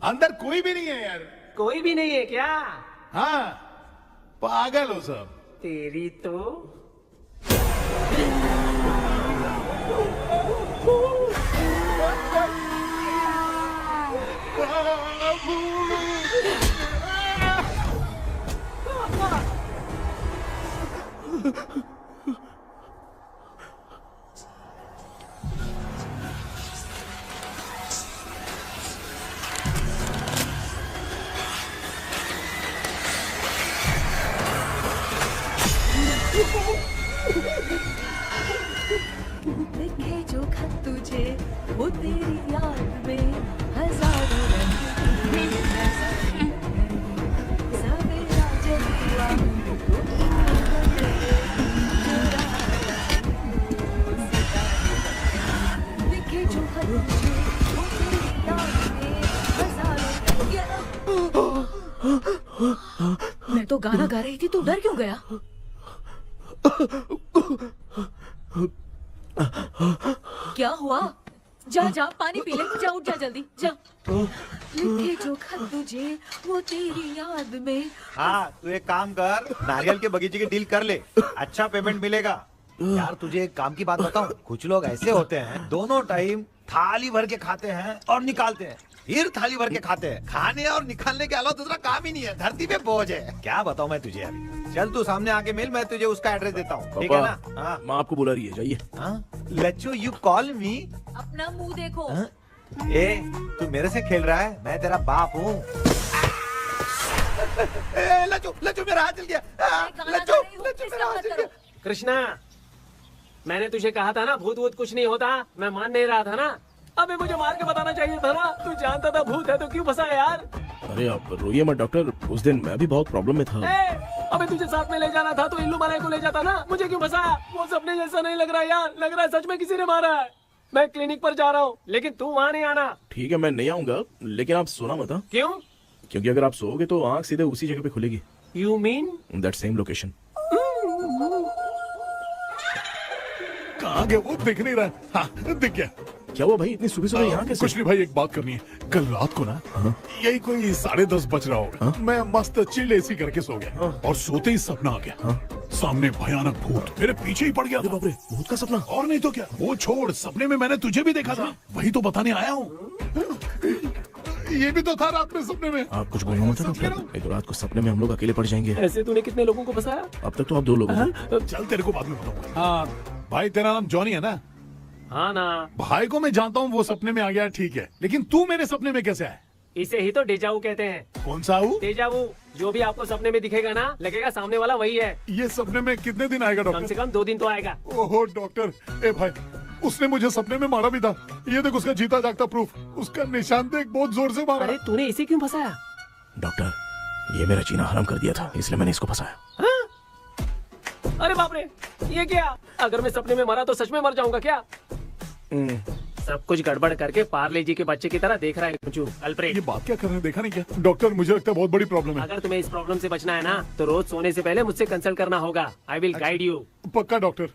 अंदर कोई भी नहीं है यार। कोई भी नहीं है क्या? हाँ, पागल हो सब। तेरी तो लिखे जो खत तुझे वो तेरी याद में हजारों रंग की सवेरा जब हुआ लिखे जो खत तुझे वो तेरी याद में हजारों मैं तो गाना गा रही थी, तू डर क्यों गया? क्या हुआ? जा जा पानी पी ले, जा उठ जा जल्दी जा। लिखे जो खत तुझे वो तेरी याद में। हाँ तू एक काम कर, नारियल के बगीचे की डील कर ले, अच्छा पेमेंट मिलेगा। यार तुझे एक काम की बात बताऊं, कुछ लोग ऐसे होते हैं दोनों टाइम थाली भर के खाते हैं और निकालते हैं, फिर थाली भर के खाते हैं। खाने और निकालने के अलावा दूसरा काम ही नहीं है, धरती पे बोझ है। क्या बताऊं मैं तुझे अभी। चल तू सामने आके मिल, मैं तुझे उसका एड्रेस देता हूँ, ठीक है ना? हाँ माँ आपको बुला रही है, जाइए। लच्चू यू कॉल मी। अपना मुंह देखो। ए तू मेरे से खेल रहा है, मैं तेरा बाप हूँ। लच्चू लच्चू मेरा हाथ जल गया। लच्चू लच्चू मेरा हाथ जल गया। कृष्णा, मैंने तुझे कहा था ना भूत वूत कुछ नहीं होता, मैं मान नहीं रहा था ना। अबे मुझे मार के बताना चाहिए था ना, तू जानता था भूत है तो क्यों फंसा यार। अरे आप रोइए मत डॉक्टर, उस दिन मैं भी बहुत प्रॉब्लम में था। अबे तुझे साथ में ले जाना था तो इल्लू मलाई को ले जाता ना, मुझे क्यों फंसाया? वो सपने जैसा नहीं लग रहा यार, लग रहा है सच में किसी ने मारा है। मैं क्लिनिक पर जा रहा हूँ, लेकिन तू वहाँ नहीं आना। ठीक है मैं नहीं आऊंगा, लेकिन आप सोना मत। क्यों? क्योंकि अगर आप सोओगे तो आंख सीधे उसी जगह पे खुलेगी। You mean that same location. कहाँ गया वो, दिख नहीं रहा। हाँ दिख गया। क्या हुआ भाई, इतनी सुबह सुबह यहाँ कैसे? कुछ नहीं भाई, एक बात करनी है। कल रात को ना यही कोई 10:30 बज रहा होगा, मैं मस्त चिल एसी करके सो गया और सोते ही सपना आ गया। सामने भयानक भूत मेरे पीछे ही पड़ गया। बाप रे, भूत का सपना? और नहीं तो क्या, वो छोड़, सपने में मैंने तुझे भी देखा था, वही तो बताने आया हूँ। ये भी तो था रात में सपने में। आप कुछ बोलना मत डॉक्टर, एक रात को सपने में हम लोग अकेले पड़ जाएंगे। ऐसे तूने कितने लोगों को फंसाया? अब तक तो आप 2 लोग हो। चल तेरे को बाद में बताऊंगा। हाँ भाई, तेरा नाम जॉनी है ना? हाँ ना। भाई को मैं जानता हूँ, वो सपने में आ गया, ठीक है, लेकिन तू मेरे सपने में कैसे आया? इसे ही तो डेजावू कहते हैं। कौन सा हूँ? डेजावू, जो भी आपको सपने में दिखेगा ना, लगेगा सामने वाला वही है। ये सपने में कितने दिन आएगा डॉक्टर? कम से कम 2 दिन तो आएगा। ओहो डॉक्टर, ए भाई, उसने मुझे सपने में मारा भी था। ये देख उसका जीता जागता प्रूफ, उसका निशान देख, बहुत जोर से मारा। अरे तूने इसे क्यों फंसाया? डॉक्टर, ये मेरा जीना हराम कर दिया था, इसलिए मैंने इसको फंसाया। अरे बाप रे, ये क्या? अगर मैं सपने में मरा तो सच में मर जाऊंगा क्या? सब कुछ गड़बड़ करके पार्ले जी के बच्चे की तरह देख रहा है कुचू अल्फ्रेड। ये बात क्या कर रहे हैं, देखा नहीं क्या? डॉक्टर मुझे लगता है बहुत बड़ी प्रॉब्लम है। अगर तुम्हें इस प्रॉब्लम से बचना है ना, तो रोज सोने से पहले मुझसे कंसल्ट करना होगा। I will guide you. पक्का डॉक्टर,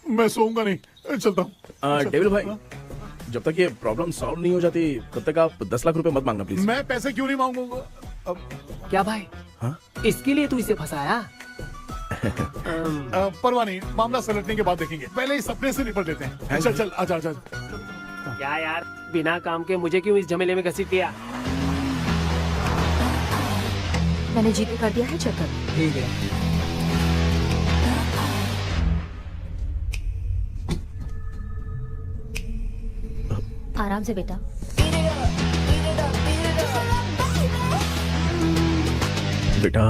मैं सोऊंगा नहीं, चलता हूँ। डेविल भाई, जब तक ये प्रॉब्लम सॉल्व नहीं हो जाती तब तक आप 10 लाख रुपए मत मांगना प्लीज। मैं पैसे क्यों नहीं मांगूंगा? क्या भाई? हाँ? इसके लिए तू इसे फंसाया? परवाह नहीं, मामला सलटने के बाद देखेंगे, पहले इस सपने से निपट लेते हैं। चल चल, आजा आजा। क्या यार, बिना काम के मुझे क्यों इस झमेले में घसीट दिया? मैंने जीपे कर दिया है, चेक कर। ठीक है। आराम से बेटा। बेटा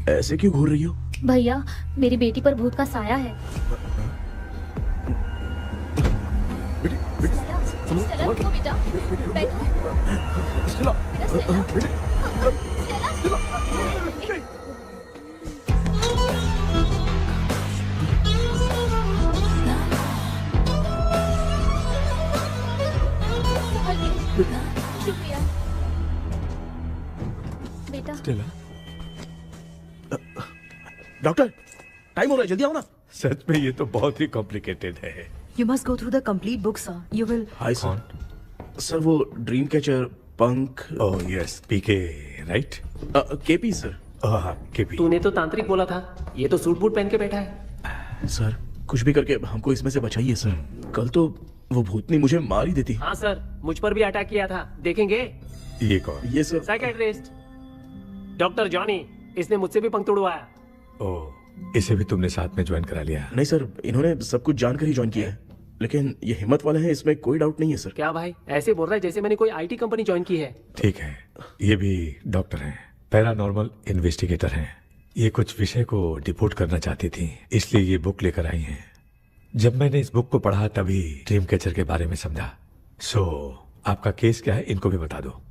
ऐसे क्यों घूर रही हो? भैया, मेरी बेटी पर भूत का साया है। स्टेला, उठो बेटा, बैठो। स्टेला। शुक्रिया बेटा। डॉक्टर, टाइम हो रहा है, जल्दी आओ ना। सच में ये तो बहुत ही कॉम्प्लिकेटेड है। You must go through the complete book, sir. You will. Hi sir. Sir वो ड्रीम कैचर, पंख। ओह यस, पीके राइट? KP sir. हाँ केपी। तूने तो तांत्रिक बोला था, ये तो सूट बूट पहन के बैठा है। सर कुछ भी करके हमको इसमें से बचाइए सर, कल तो वो भूतनी मुझे मार ही देती। हाँ सर, मुझ पर भी अटैक किया था, देखेंगे? ये कौन? ये सर साइकियाट्रिस्ट डॉक्टर जॉनी, इसने मुझसे भी पंख तोड़वाया। ओह, इसे भी तुमने साथ में ज्वाइन करा लिया? नहीं सर, इन्होंने सब कुछ जानकर ही ज्वाइन किया है, लेकिन ये हिम्मत वाले हैं, इसमें कोई डाउट नहीं है सर। क्या भाई, ऐसे बोल रहा है जैसे मैंने कोई आईटी कंपनी ज्वाइन की है। ठीक है, ये भी डॉक्टर हैं, पैरानॉर्मल इन्वेस्टिगेटर हैं। ये कुछ विषय को डिपोर्ट करना चाहती थी, इसलिए ये बुक लेकर आई हैं। जब मैंने इस बुक को पढ़ा तभी ड्रीम कैचर के बारे में समझा। सो आपका केस क्या है, इनको भी बता दो।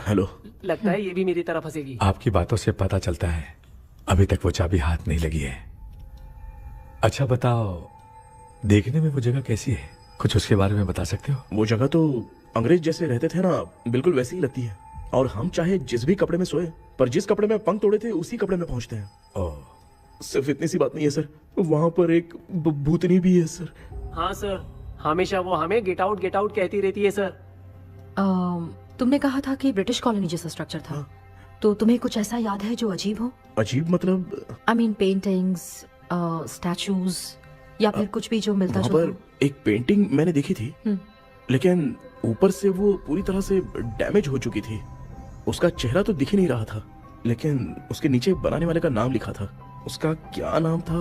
हेलो। लगता है ये भी मेरी तरह फंसेगी। आपकी बातों से पता चलता है अभी तक वो चाबी हाथ नहीं लगी है। अच्छा बताओ, देखने में वो जगह कैसी है, कुछ उसके बारे में बता सकते हो? वो जगह तो अंग्रेज जैसे रहते थे ना, बिल्कुल वैसी ही लगती है। और हम चाहे जिस भी कपड़े में सोए, पर जिस कपड़े में पंख तोड़े थे उसी कपड़े में पहुंचते हैं। ओह, सिर्फ इतनी सी बात नहीं है सर, वहां पर एक भूतनी भी है सर। हाँ सर, हमेशा वो हमें गेट आउट कहती रहती है सर। तुमने कहा था कि ब्रिटिश कॉलोनी जैसा स्ट्रक्चर था, तो तुम्हें कुछ ऐसा याद है जो अजीब हो? अजीब मतलब? आई मीन पेंटिंग्स, स्टैचूज या फिर कुछ भी जो मिलता वहाँ जुलता पर एक पेंटिंग मैंने देखी थी, लेकिन ऊपर से वो पूरी तरह से डैमेज हो चुकी थी। उसका चेहरा तो दिख ही नहीं रहा था, लेकिन उसके नीचे बनाने वाले का नाम लिखा था। उसका क्या नाम था?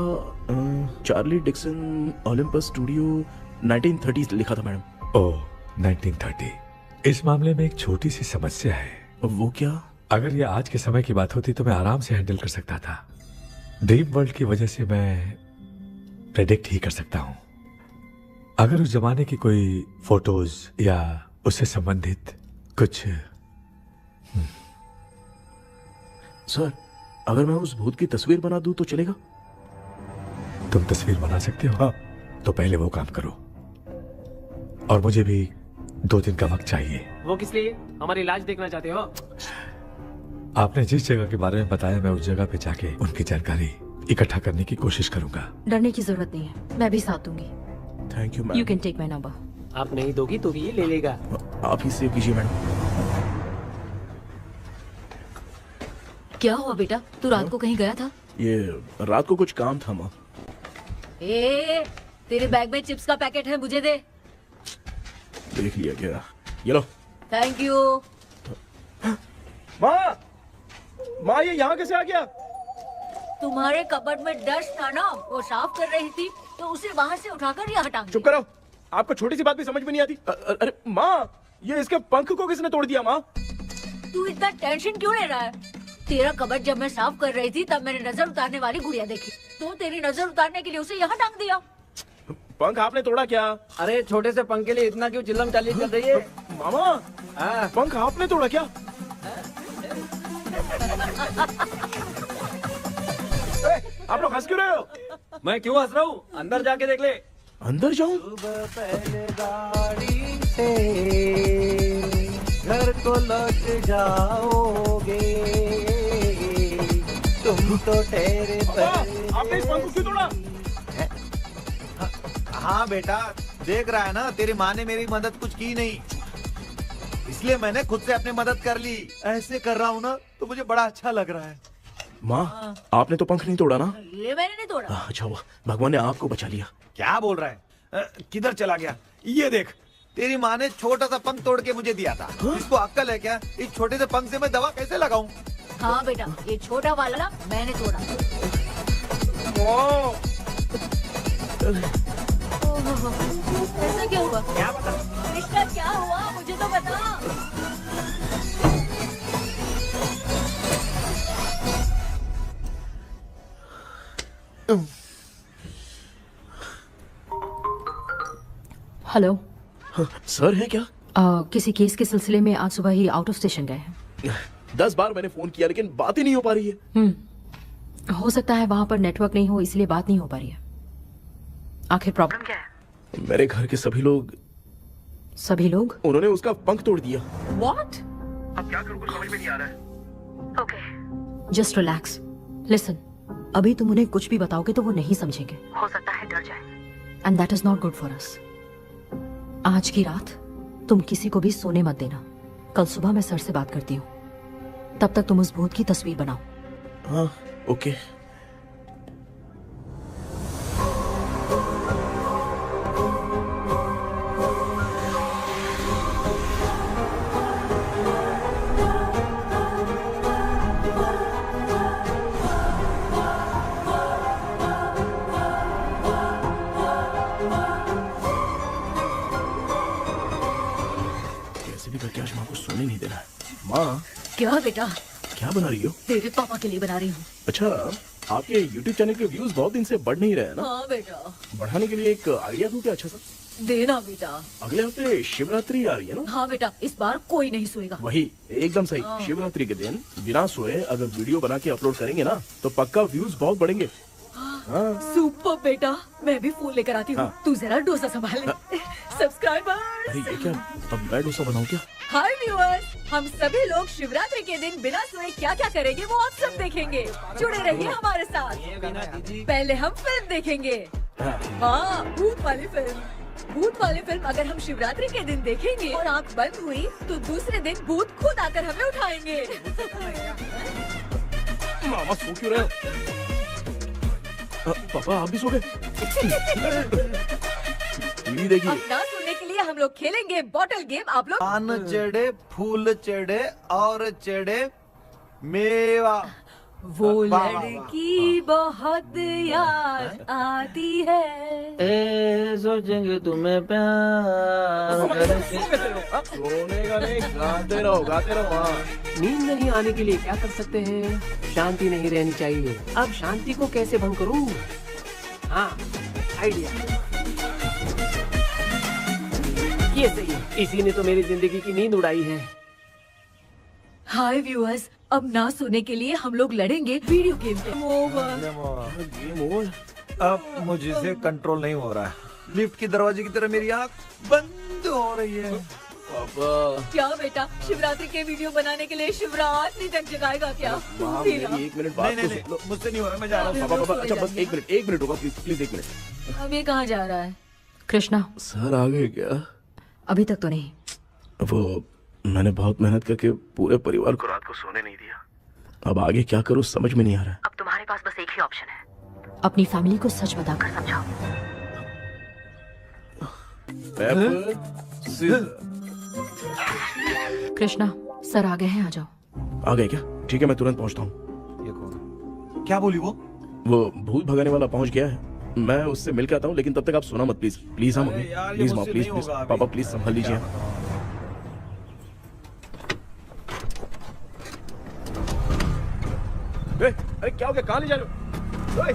चार्ली डिक्सन ओलंपस स्टूडियो 1930 लिखा था मैडम। ओह 1930। इस मामले में एक छोटी सी समस्या है। वो क्या? अगर ये आज के समय की बात होती तो मैं आराम से हैंडल कर सकता था। ड्रीम वर्ल्ड की वजह से मैं प्रेडिक्ट ही कर सकता हूँ। अगर उस जमाने की कोई फोटोज या उससे संबंधित कुछ। सर, अगर मैं उस भूत की तस्वीर बना दूं तो चलेगा? तुम तस्वीर बना सकते हो? हाँ। तो पहले वो काम करो, और मुझे भी 2 दिन का वक्त चाहिए। वो किस लिए? हमारी इलाज देखना चाहते हो? आपने जिस जगह के बारे में बताया, मैं उस जगह पे जाके उनकी जानकारी इकट्ठा करने की कोशिश करूंगा। डरने की जरूरत नहीं है, मैं भी साथ दूंगी। Thank you ma'am. You can take my number. आप नहीं दोगी तो भी ये ले लेगा। आप ही सेव कीजिए मैडम। क्या हुआ बेटा, तू रात को कहीं गया था? ये रात को कुछ काम था माँ। ए, तेरे बैग में चिप्स का पैकेट है, मुझे दे। देख लिया क्या? ये लो। Thank you. माँ, माँ ये यहाँ कैसे आ गया? तुम्हारे कबर्ड में डस्ट था ना, वो साफ कर रही थी तो उसे वहाँ से उठाकर यहाँ टांग चुप करो, आपको छोटी सी बात भी समझ में नहीं आती। अरे माँ, ये इसके पंख को किसने तोड़ दिया? माँ तू इतना टेंशन क्यों ले रहा है? तेरा कबर्ड जब मैं साफ कर रही थी तब मैंने नजर उतारने वाली गुड़िया देखी, तो तेरी नजर उतारने के लिए उसे यहाँ टांग दिया। पंख आपने तोड़ा क्या? अरे छोटे से पंख के लिए इतना क्यों चिल्लम चाली कर रही है? मामा, पंख आपने तोड़ा क्या? आप लोग हंस क्यों रहे हो? मैं क्यों हंस रहा हूँ? अंदर जाके देख ले। अंदर जाऊं? घर को लौट जाओगे तुम तो ठहरे। आपने इस पंख को क्यों तोड़ा? हाँ बेटा, देख रहा है ना, तेरी माँ ने मेरी मदद कुछ की नहीं, इसलिए मैंने खुद से अपनी मदद कर ली। ऐसे कर रहा हूँ ना तो मुझे बड़ा अच्छा लग रहा है। माँ, आपने तो पंख नहीं तोड़ा ना? ये मैंने नहीं तोड़ा। अच्छा हुआ, भगवान ने आपको बचा लिया। क्या बोल रहा है? किधर चला गया? ये देख, तेरी माँ ने छोटा सा पंख तोड़ के मुझे दिया था। इसको अक्ल है क्या? इस छोटे से पंख से मैं दवा कैसे लगाऊं? हाँ बेटा, ये छोटा वाला मैंने तोड़ा। ऐसा क्या हुआ? क्या बता? रिश्ता क्या हुआ, मुझे तो बता। हेलो सर है क्या? किसी केस के सिलसिले में आज सुबह ही आउट ऑफ स्टेशन गए हैं। 10 बार मैंने फोन किया लेकिन बात ही नहीं हो पा रही है। हो सकता है वहाँ पर नेटवर्क नहीं हो, इसलिए बात नहीं हो पा रही है। आखिर प्रॉब्लम क्या है? मेरे घर के सभी लोग उन्होंने उसका पंख तोड़ दिया। What? अब क्या करूँ, कुछ समझ में नहीं आ रहा है। Okay. Just relax. Listen. अभी तुम उन्हें कुछ भी बताओगे तो वो नहीं समझेंगे। हो सकता है डर जाए। And that is not good for us. आज की रात तुम किसी को भी सोने मत देना। कल सुबह मैं सर से बात करती हूँ। तब तक तुम उस भूत की तस्वीर बनाओ। हाँ, ओके। करके आज माँ को सोने नहीं देना है। माँ, क्या बेटा? क्या बना रही हो? तेरे पापा के लिए बना रही हूँ। अच्छा, आपके YouTube चैनल के व्यूज बहुत दिन से बढ़ नहीं रहे हैं ना? हाँ बेटा। बढ़ाने के लिए एक आइडिया दूं क्या अच्छा सा? देना बेटा। अगले हफ्ते शिवरात्रि आ रही है ना? हाँ बेटा, इस बार कोई नहीं सोएगा। वही, एकदम सही। शिवरात्रि के दिन बिना सोए अगर वीडियो बना के अपलोड करेंगे ना तो पक्का व्यूज बहुत बढ़ेंगे। सुपर बेटा, मैं भी फोन लेकर आती हूँ। तू जरा डोसा संभाल ले। सब्सक्राइबर्स। अरे ये क्या, अब मैं डोसा बनाऊं क्या? हाय व्यूअर्स, हम सभी लोग शिवरात्रि के दिन बिना सोए क्या क्या करेंगे वो आप सब देखेंगे। जुड़े रहिए हमारे साथ। पहले हम फिल्म देखेंगे। हाँ, भूत वाली फिल्म। भूत वाली फिल्म अगर हम शिवरात्रि के दिन देखेंगे और आँख बंद हुई तो दूसरे दिन भूत खुद आकर हमें उठाएंगे। मामा सो क्यों रहे हो? पापा आप भी सो गए? टीवी देखिए। अब ना सुनने के लिए हम लोग खेलेंगे बॉटल गेम। आप लोग पान चढ़े, फूल चढ़े और चढ़े मेवा। वो वाह, वाह, वाह। लड़की बहुत याद आती है। ए सोचेंगे तुम्हें प्यार सोने का नहीं, गाते रहो हाँ। नींद नहीं आने के लिए क्या कर सकते हैं? शांति नहीं रहनी चाहिए। अब शांति को कैसे भंग करूं? हाँ, आइडिया। ये सही है। इसी ने तो मेरी जिंदगी की नींद उड़ाई है। हाय व्यूअर्स, अब ना सोने के लिए हम लोग लड़ेंगे वीडियो गेम पे। Game over. अब मुझसे कंट्रोल नहीं हो रहा है। लिफ्ट की दरवाजे की तरह मेरी आँख बंद हो रही है। पापा क्या बेटा, शिवरात्रि के वीडियो बनाने के लिए शिवरात्रि तक जगाएगा क्या? माँ, फिर मेरी 1 मिनट बात नहीं तो नहीं सुन लो। मुझसे नहीं हो रहा, मैं जा रहा हूँ। पापा अच्छा बस 1 मिनट होगा प्लीज 1 मिनट। अब ये कहाँ जा रहा है? कृष्णा, सर आ गए क्या? अभी तक तो नहीं। वो मैंने बहुत मेहनत करके पूरे परिवार को रात को सोने नहीं दिया। अब आगे क्या करूँ समझ में नहीं आ रहा है। अब तुम्हारे पास बस एक ही ऑप्शन है, अपनी फैमिली को सच बताकर समझाओ। कृष्णा, सर आ गए हैं, आ जाओ। आ गए क्या? ठीक है मैं तुरंत पहुंचता हूँ। ये कौन? क्या बोली वो? वो भूत भगाने वाला पहुंच गया है, मैं उससे मिल के आता हूँ, लेकिन तब तक आप सोना मत प्लीज। प्लीज हाँ मम्मी, यार, ये प्लीज माँ, मुझसे प्लीज नहीं प्लीज होगा अभी। पापा प्लीज संभाल लीजिए। अरे क्या हो गया, कहाँ ले जा रहे हो? ओए,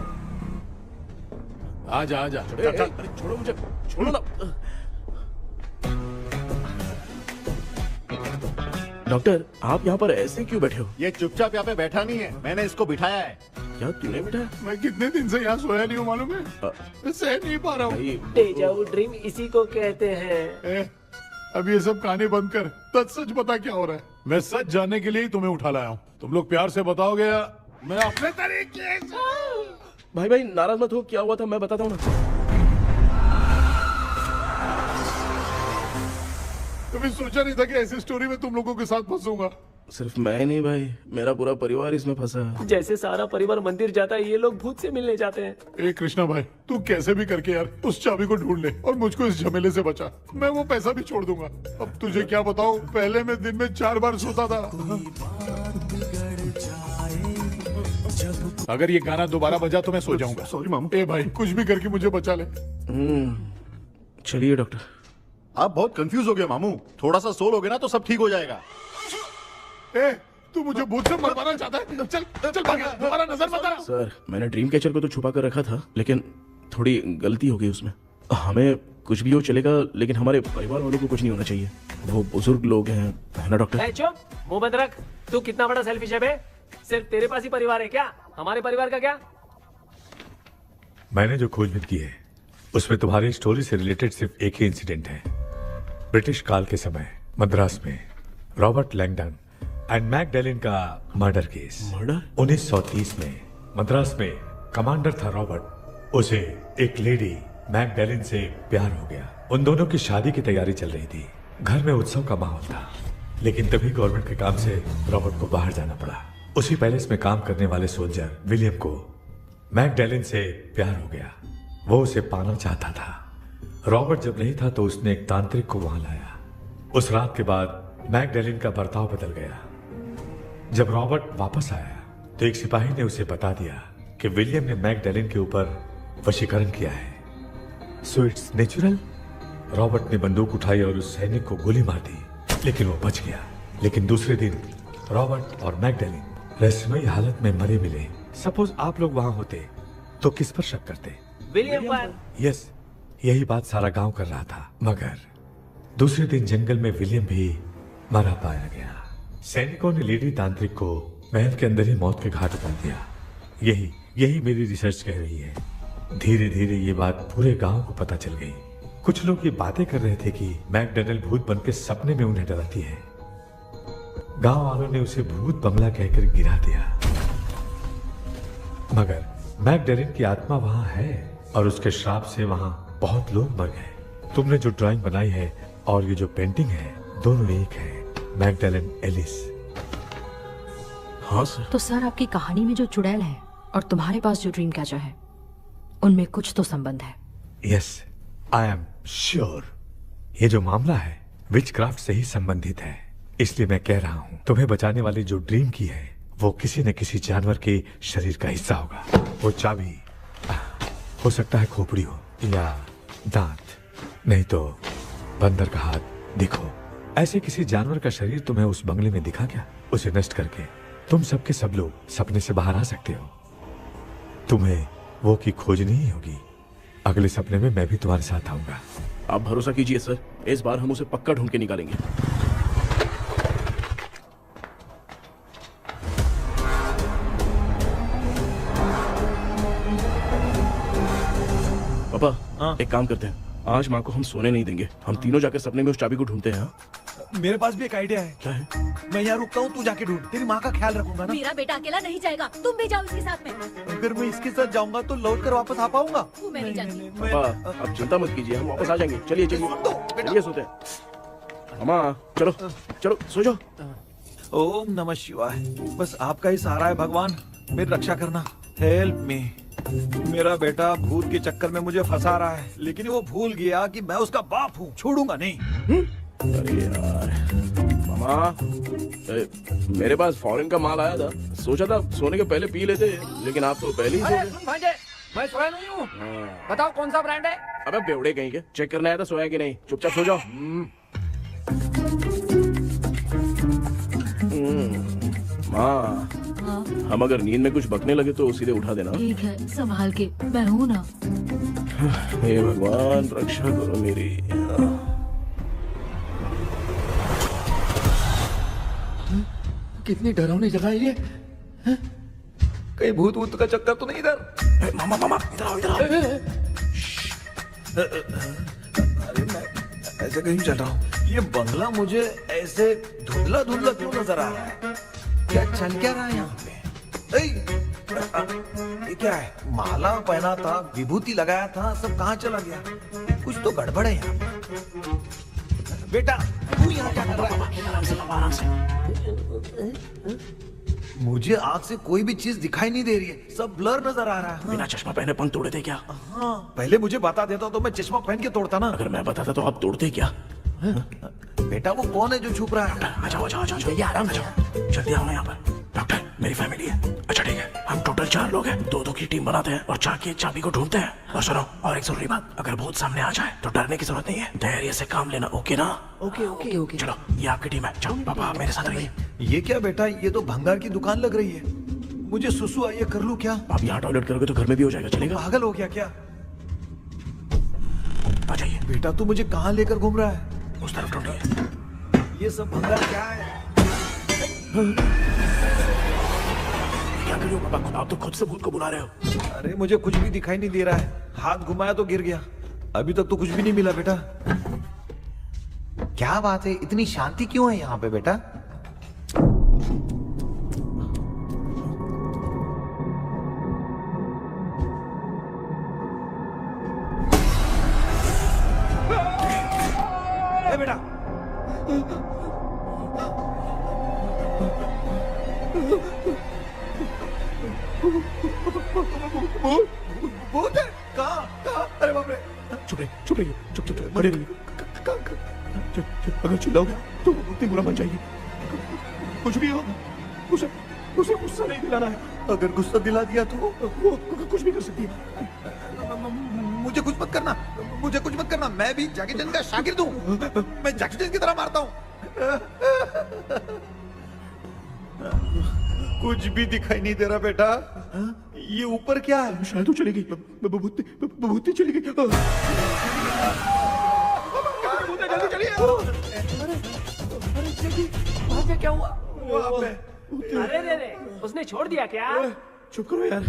आजा आजा ए, ए, अरे छोड़ो मुझे, छोड़ो ना। डॉक्टर आप यहाँ पर ऐसे क्यों बैठे हो? ये चुपचाप यहाँ पे बैठा नहीं है, मैंने इसको बिठाया है। क्या तूने बैठा? मैं कितने दिन से यहाँ सोया नहीं हूँ मालूम है, मैं सह नहीं पा रहा हूँ। डेजाऊ ड्रीम इसी को कहते हैं। अब ये सब कहानी बंद कर, सच बता क्या हो रहा है। मैं सच जानने के लिए ही तुम्हें उठा लाया हूँ। तुम लोग प्यार से बताओगे या मैं अपने तरीके से। भाई नाराज मत हो, क्या हुआ था मैं बताता हूँ ना। कभी सोचा नहीं था कि ऐसी स्टोरी में तुम लोगों के साथ फंसूंगा। सिर्फ मैं नहीं भाई, मेरा पूरा परिवार इसमें फंसा है। जैसे सारा परिवार मंदिर जाता है, ये लोग भूत से मिलने जाते हैं। ए कृष्णा भाई, तू कैसे भी करके यार उस चाबी को ढूंढ ले और मुझको इस झमेले से बचा। मैं वो पैसा भी छोड़ दूंगा। अब तुझे क्या बताऊं, पहले मैं दिन में 4 बार सोता था। अगर ये गाना दोबारा बजा तो मैं सो जाऊंगा। सॉरी मामू। ए भाई कुछ भी करके मुझे बचा ले। चलिए डॉक्टर। आप बहुत कंफ्यूज हो गए मामू, थोड़ा सा सो लोगे ना तो सब ठीक हो जाएगा। ए तू मुझे भूत से मरवाना चाहता है? चल चल भाग, दोबारा नजर मत आना। सर मैंने ड्रीम कैचर को तो छुपा कर रखा था, लेकिन थोड़ी गलती हो गई उसमें। हमें कुछ भी हो चलेगा, लेकिन हमारे परिवार वालों को कुछ नहीं होना चाहिए। वो बुजुर्ग लोग हैं, है ना डॉक्टर? चुप, मुंह बंद रख। तू कितना बड़ा सेल्फिश है बे? सिर्फ तेरे पास ही परिवार है क्या? हमारे परिवार का क्या? मैंने जो खोजबीन की है उसमें तुम्हारी स्टोरी से रिलेटेड सिर्फ एक ही इंसिडेंट है। ब्रिटिश काल के समय मद्रास में रॉबर्ट लैंगडन एंड मैकडैलिन का मर्डर केस। मर्डर? 1930 में मद्रास में कमांडर था रॉबर्ट, उसे एक लेडी मैकडैलिन से प्यार हो गया। उन दोनों की शादी की तैयारी चल रही थी, घर में उत्सव का माहौल था, लेकिन तभी गवर्नमेंट के काम से रॉबर्ट को बाहर जाना पड़ा। उसी पैलेस में काम करने वाले सोल्जर विलियम को मैकडैलिन से प्यार हो गया, वो उसे पाना चाहता था। रॉबर्ट जब नहीं था तो उसने एक तांत्रिक को वहां लाया। उस रात के बाद मैकडैलिन का बर्ताव बदल गया। जब रॉबर्ट वापस आया तो एक सिपाही ने उसे बता दिया कि विलियम ने मैकडैलिन के ऊपर वशीकरण किया है। So it's natural. रॉबर्ट ने बंदूक उठाई और उस सैनिक को गोली मार दी, लेकिन वो बच गया। लेकिन दूसरे दिन रॉबर्ट और मैकडैलिन रहस्यमयी हालत में मरे मिले। सपोज आप लोग वहां होते तो किस पर शक करते? विलियम पर। यस, यही बात सारा गांव कर रहा था। मगर दूसरे दिन जंगल में विलियम भी मरा पाया गया। सैनिकों ने लेडी तांत्रिक को महल के अंदर ही मौत के घाट उतार दिया। यही मेरी रिसर्च कह रही है। धीरे धीरे ये बात पूरे गांव को पता चल गई। कुछ लोग ये बातें कर रहे थे कि मैकडैलिन भूत बनकर सपने में उन्हें डराती है। गांव वालों ने उसे भूत बंगला कहकर गिरा दिया। मगर मैकडैलिन की आत्मा वहां है और उसके श्राप से वहां बहुत लोग मर गए। तुमने जो ड्राइंग बनाई है और ये जो पेंटिंग है दोनों एक है, मैगडेलन एलिस। हाँ सर। तो सर आपकी कहानी में जो चुड़ैल है और तुम्हारे पास जो ड्रीम कैचर है उनमें कुछ तो संबंध है। यस, आई एम श्योर ये जो मामला है विचक्राफ्ट से ही संबंधित है। इसलिए मैं कह रहा हूँ तुम्हें बचाने वाली जो ड्रीम की है वो किसी न किसी जानवर के शरीर का हिस्सा होगा। वो चाबी हो सकता है खोपड़ी हो या दांत, नहीं तो बंदर का हाथ। देखो, ऐसे किसी जानवर का शरीर तुम्हें उस बंगले में दिखा क्या? उसे नष्ट करके तुम सबके सब लोग सपने से बाहर आ सकते हो। तुम्हें वो की खोजनी ही होगी। अगले सपने में मैं भी तुम्हारे साथ आऊंगा। आप भरोसा कीजिए सर, इस बार हम उसे पक्का ढूंढ के निकालेंगे। पापा, एक काम करते हैं, आज माँ को हम सोने नहीं देंगे। हम तीनों जाकर सपने में उस चाबी को ढूंढते हैं। मेरे पास भी एक आइडिया है। क्या है? मैं यहाँ रुकता हूँ, तू जाके ढूंढ। तेरी माँ का ख्याल रखूंगा ना। मेरा बेटा अकेला नहीं जाएगा, तुम भी जाओ इसके साथ में। अगर मैं इसके साथ जाऊंगा तो लौट कर वापस आ पाऊंगा? वो मैं नहीं जानती। पापा, आप चिंता मत कीजिए, हम वापस आ जाएंगे। चलिए चलिए चलिए, सोते हैं। मामा चलो चलो सो जाओ। ओम नमः शिवाय। बस आपका ही सहारा है भगवान, मेरी रक्षा करना। Help me. मेरा बेटा भूत के चक्कर में मुझे फंसा रहा है, लेकिन वो भूल गया कि मैं उसका बाप हूँ। छोड़ूंगा नहीं। अरे यार मामा, मेरे पास फॉरेन का माल आया था, सोचा था सोने के पहले पी लेते, लेकिन आप तो पहले ही सो अरे गए। सुन भांजे, मैं सोया नहीं हूँ। बताओ कौन सा ब्रांड है? अबे बेवड़े कहीं के, चेक करना है तो सोया कि नहीं। चुपचाप सो जाओ। माँ, हम अगर नींद में कुछ बकने लगे तो सीधे उठा देना। ठीक है, संभाल के, मैं हूँ ना। हे भगवान रक्षा करो मेरी। कितनी डरावनी जगह है ये। हैं? कहीं भूत भूत का चक्कर तो नहीं इधर? मामा मामा इधर आओ, इधर आओ। अरे मैं ऐसे कहीं चल रहा हूँ। ये बंगला मुझे ऐसे धुंधला धुंधला क्यों नजर आ रहा है? क्या चल क्या रहा है यहाँ पे? ये क्या है? माला पहना था, विभूति लगाया था, सब कहाँ चला गया? कुछ तो गड़बड़ है यहाँ पे। बेटा तू यहाँ क्या कर रहा है? आराम से। मुझे आँख से कोई भी चीज दिखाई नहीं दे रही है, सब ब्लर नजर आ रहा है। बिना चश्मा पहने पंख तोड़े थे क्या? हाँ, पहले मुझे बता देता तो मैं चश्मा पहन के तोड़ता ना। अगर मैं बताता तो आप तोड़ते क्या? बेटा वो कौन है जो छुप रहा है? आ जाओ आ जाओ आ जाओ, ये आराम से जल्दी आओ ना यहाँ पर। डॉक्टर, मेरी फैमिली है। अच्छा ठीक है, हम टोटल 4 लोग हैं, 2-2 की टीम बनाते हैं और जाके चाबी को ढूंढते हैं। और सुनो, और एक जरूरी बात, अगर भूत सामने आ जाए तो डरने की जरूरत नहीं है, धैर्य से काम लेना। ओके ना? Okay okay okay. चलो, ये आपकी टीम है। जाओ पापा, मेरे साथ रहिए। ये क्या बेटा, ये तो भंगार की दुकान लग रही है। मुझे सुसु आई है, कर लूं क्या? आप यहाँ टॉयलेट करोगे तो घर में भी हो जाएगा, चलेगा? पागल हो गया क्या? आ जाइए। बेटा तू मुझे कहाँ लेकर घूम रहा है? उस तरफ ढूंढिए। ये सब भंगार क्या है? क्या कर रहे हो पापा? आप तो खुद से भूत को बुला रहे हो। अरे मुझे कुछ भी दिखाई नहीं दे रहा है, हाथ घुमाया तो गिर गया। अभी तक तो कुछ भी नहीं मिला बेटा। क्या बात है, इतनी शांति क्यों है यहाँ पे बेटा? ए बेटा, भूत है? कहाँ? अरे बाप रे! चुप रहिए, चुप रहिए, चुप चुप चुप खड़े रहिए। अगर चिल्लाओगे तो वो इतनी बुरा बन जाएगी। कुछ भी हो, उसे उसे गुस्सा नहीं दिलाना है। अगर गुस्सा दिला दिया तो वो कुछ भी कर सकती है। मुझे कुछ मत करना, मुझे कुछ मत करना। मैं भी जैकी चैन का शागिर्द हूँ, मैं जैकी चैन की तरह मारता हूँ। कुछ भी दिखाई नहीं दे रहा बेटा। ये ऊपर क्या है? शायद वो चली गई, भूती चली गई। जल्दी चलिए। भांजे क्या हुआ? वहाँ पे अरे रे रे, उसने छोड़ दिया क्या? चुप करो यार।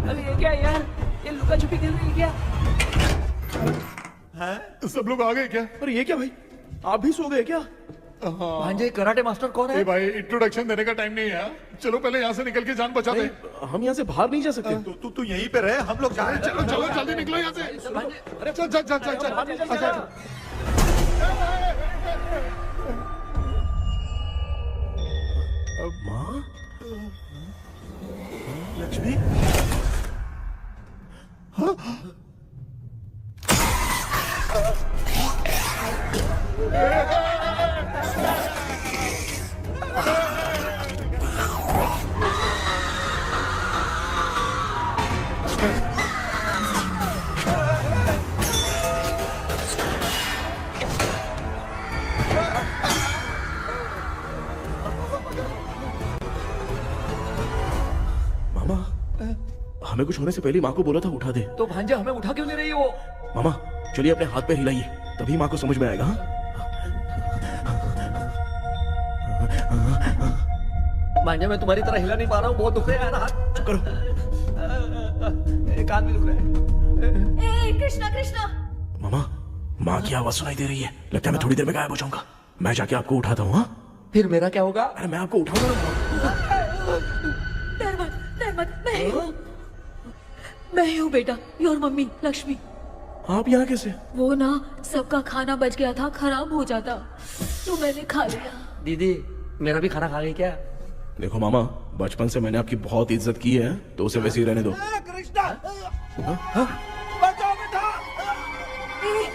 अरे ये क्या यार, ये लुका छुपी खेल रही है क्या? हैं? सब लोग आ गए क्या? अरे ये क्या भाई, आप भी सो गए क्या? भांजे कराटे मास्टर कौन ए है? भाई इंट्रोडक्शन देने का टाइम नहीं है यार। चलो पहले यहाँ से निकल के जान बचा दे। हम यहाँ से बाहर नहीं जा सकते। तू यहीं पे रहे, हम लोग जा रहे हैं। चलो चलो जल्दी निकलो यहाँ से। चल चल चल चल चल। अच्छा। माँ, लक्ष्मी, मामा, हमें कुछ होने से पहले माँ को बोला था उठा दे। तो भांजे हमें उठा क्यों ले रही हो? मामा चलिए अपने हाथ पैर हिलाइए, तभी माँ को समझ में आएगा। हाँ? भांजे मैं तुम्हारी तरह हिला नहीं पा रहा हूँ, बहुत दुख रहा है ना हाथ। चुप करो। कान भी दुख रहा है। ए कृष्णा कृष्णा, मामा, माँ की आवाज सुनाई दे रही है, लगता है मैं थोड़ी देर में गायब हो जाऊंगा। मैं जाके आपको उठाता हूँ। हाँ? फिर मेरा क्या होगा? अरे मैं आपको उठाऊंगा। डर मत, मैं ही हूँ बेटा, योर मम्मी लक्ष्मी। आप यहाँ कैसे? वो ना सबका खाना बच गया था, खराब हो जाता तो मैंने खा लिया। दीदी मेरा भी खाना खा गई क्या? देखो मामा, बचपन से मैंने आपकी बहुत इज्जत की है, तो उसे वैसे ही रहने दो।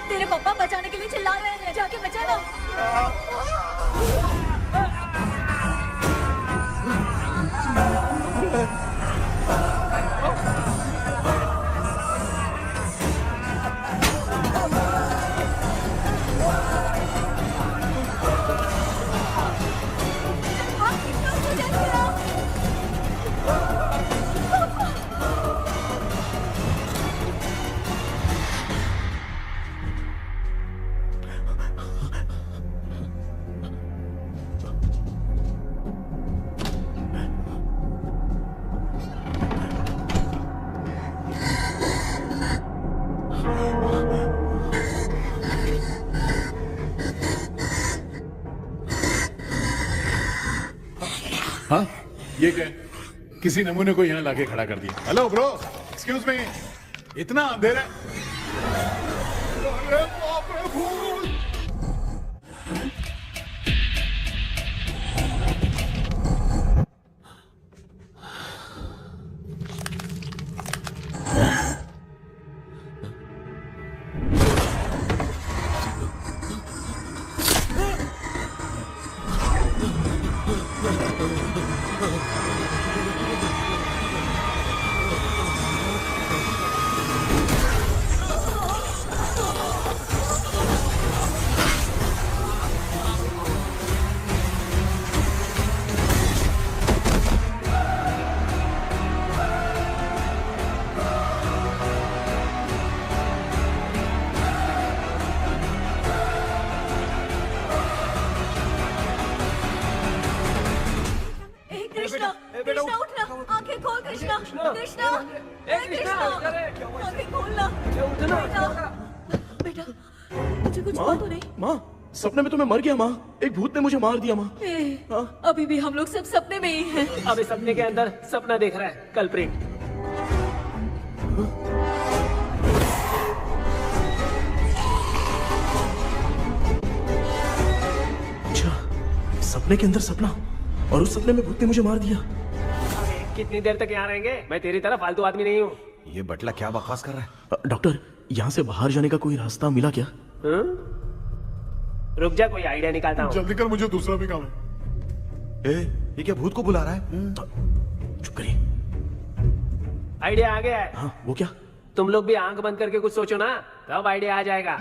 तेरे पापा बचाने के लिए चिल्ला रहे हैं, जाके बचा ना। हाँ ये क्या? किसी नमूने को यहाँ लाके खड़ा कर दिया। हेलो ब्रो, एक्सक्यूज मी, इतना अंधेरा है। अरे बाप रे, भूत! कृष्णा उठना, आंखें खोल कृष्णा, कृष्णा, आंखें खोलना। बेटा मुझे कुछ हुआ तो नहीं? माँ, सपने में तो मैं मर गया माँ, एक भूत ने मुझे मार दिया माँ। अभी भी हम लोग सब सपने में ही हैं। अबे सपने के अंदर सपना देख रहा है कल्प्रिट। अच्छा, सपने के अंदर सपना, और उस सपने में भूत ने मुझे मार दिया। कितनी देर तक यहाँ रहेंगे? मैं तेरी तरह फालतू आदमी नहीं हूँ। ये बटला क्या बकवास कर रहा है? डॉक्टर, यहाँ से बाहर जाने का कोई रास्ता मिला क्या? रुक जा, कोई आइडिया निकालता हूँ। जल्दी कर, मुझे दूसरा भी काम है। ये क्या भूत को बुला रहा है? चुप करिए। आइडिया आ गया है। हाँ, वो क्या? तुम लोग भी आंख बंद करके कुछ सोचो ना, तब आइडिया आ जाएगा।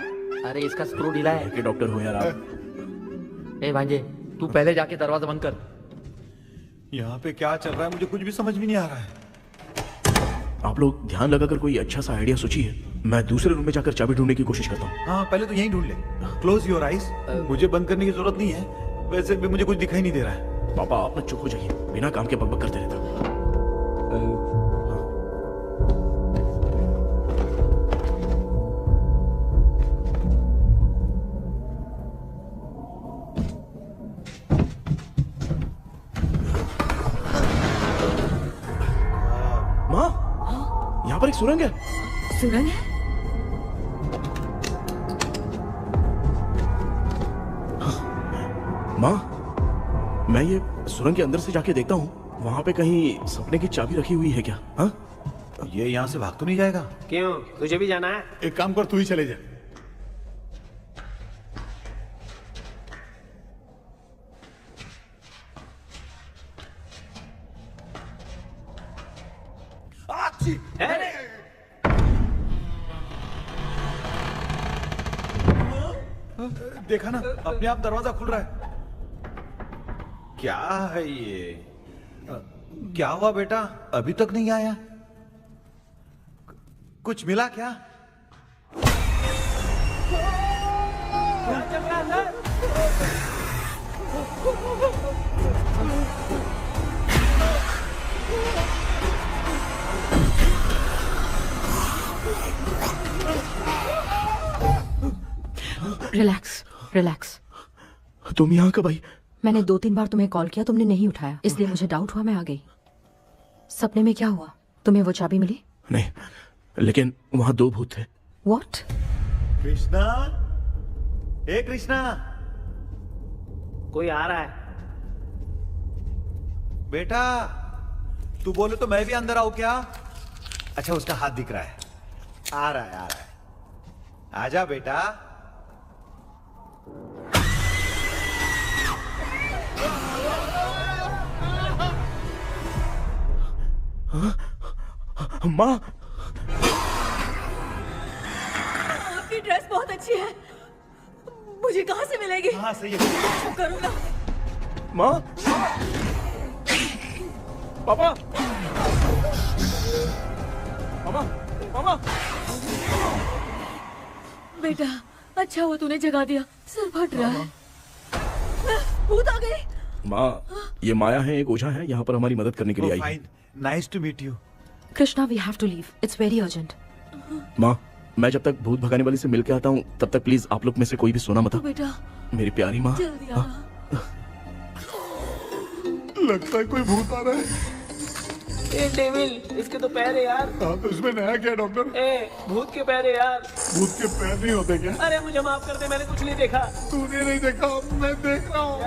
अरे इसका स्क्रू ढीला है। के डॉक्टर हो यार आप। ए भांजे, तू पहले जाके दरवाजा बंद कर। यहाँ पे क्या चल रहा है मुझे कुछ भी समझ में नहीं आ रहा है। आप लोग ध्यान लगाकर कोई अच्छा सा आइडिया सोचिए, मैं दूसरे रूम में जाकर चाबी ढूंढने की कोशिश करता हूँ। हाँ, पहले तो यहीं ढूंढ ले। Close your eyes. मुझे बंद करने की जरूरत नहीं है, वैसे भी मुझे कुछ दिखाई नहीं दे रहा है। पापा आप ना चुप हो जाइए, बिना काम के बकबक करते रहते हो। पर एक सुरंग है। सुरंग है? माँ, मैं ये सुरंग के अंदर से जाके देखता हूँ, वहाँ पे कहीं सपने की चाबी रखी हुई है क्या? हाँ? ये यहाँ से भाग तो नहीं जाएगा? क्यों, तुझे भी जाना है? एक काम कर, तू ही चले जा। देखा ना, अपने आप दरवाजा खुल रहा है। क्या है ये? क्या हुआ बेटा, अभी तक नहीं आया? कुछ मिला क्या? Relax relax. तुम यहाँ कब आई? मैंने 2-3 बार तुम्हें कॉल किया, तुमने नहीं उठाया, इसलिए मुझे डाउट हुआ, मैं आ गई। सपने में क्या हुआ? तुम्हें वो चाबी मिली? नहीं, लेकिन वहाँ 2 भूत थे। व्हाट? कृष्णा, हे कृष्णा, कोई आ रहा है। बेटा तू बोले तो मैं भी अंदर आऊं क्या? अच्छा, उसका हाथ दिख रहा है, आ रहा है, आ रहा है। आजा बेटा। माँ, आपकी ड्रेस बहुत अच्छी है, मुझे कहाँ से मिलेगी? हाँ सही है। करूँगा। माँ, पापा, मामा, मामा। बेटा अच्छा हुआ तूने जगा दिया, सर फट रहा है। भूत आ गई। माँ, ये माया है, एक ओझा है, यहाँ पर हमारी मदद करने के लिए आई है। Fine, nice to meet you. Krishna, we have to leave, it's very urgent. माँ, मैं जब तक भूत भगाने वाली से मिल के आता हूँ तब तक प्लीज आप लोग में से कोई भी सोना मत। तो बेटा मेरी प्यारी माँ। जल्दी आना। लगता है कोई भूत आ रहा है। ए डेविल, इसके तो पैर है यार। हाँ, तो इसमें नया क्या डॉक्टर? ए, भूत के पैर है यार। भूत के पैर नहीं होते क्या? अरे मुझे माफ कर दे, मैंने कुछ नहीं देखा। तूने नहीं देखा, मैं देख रहा हूँ।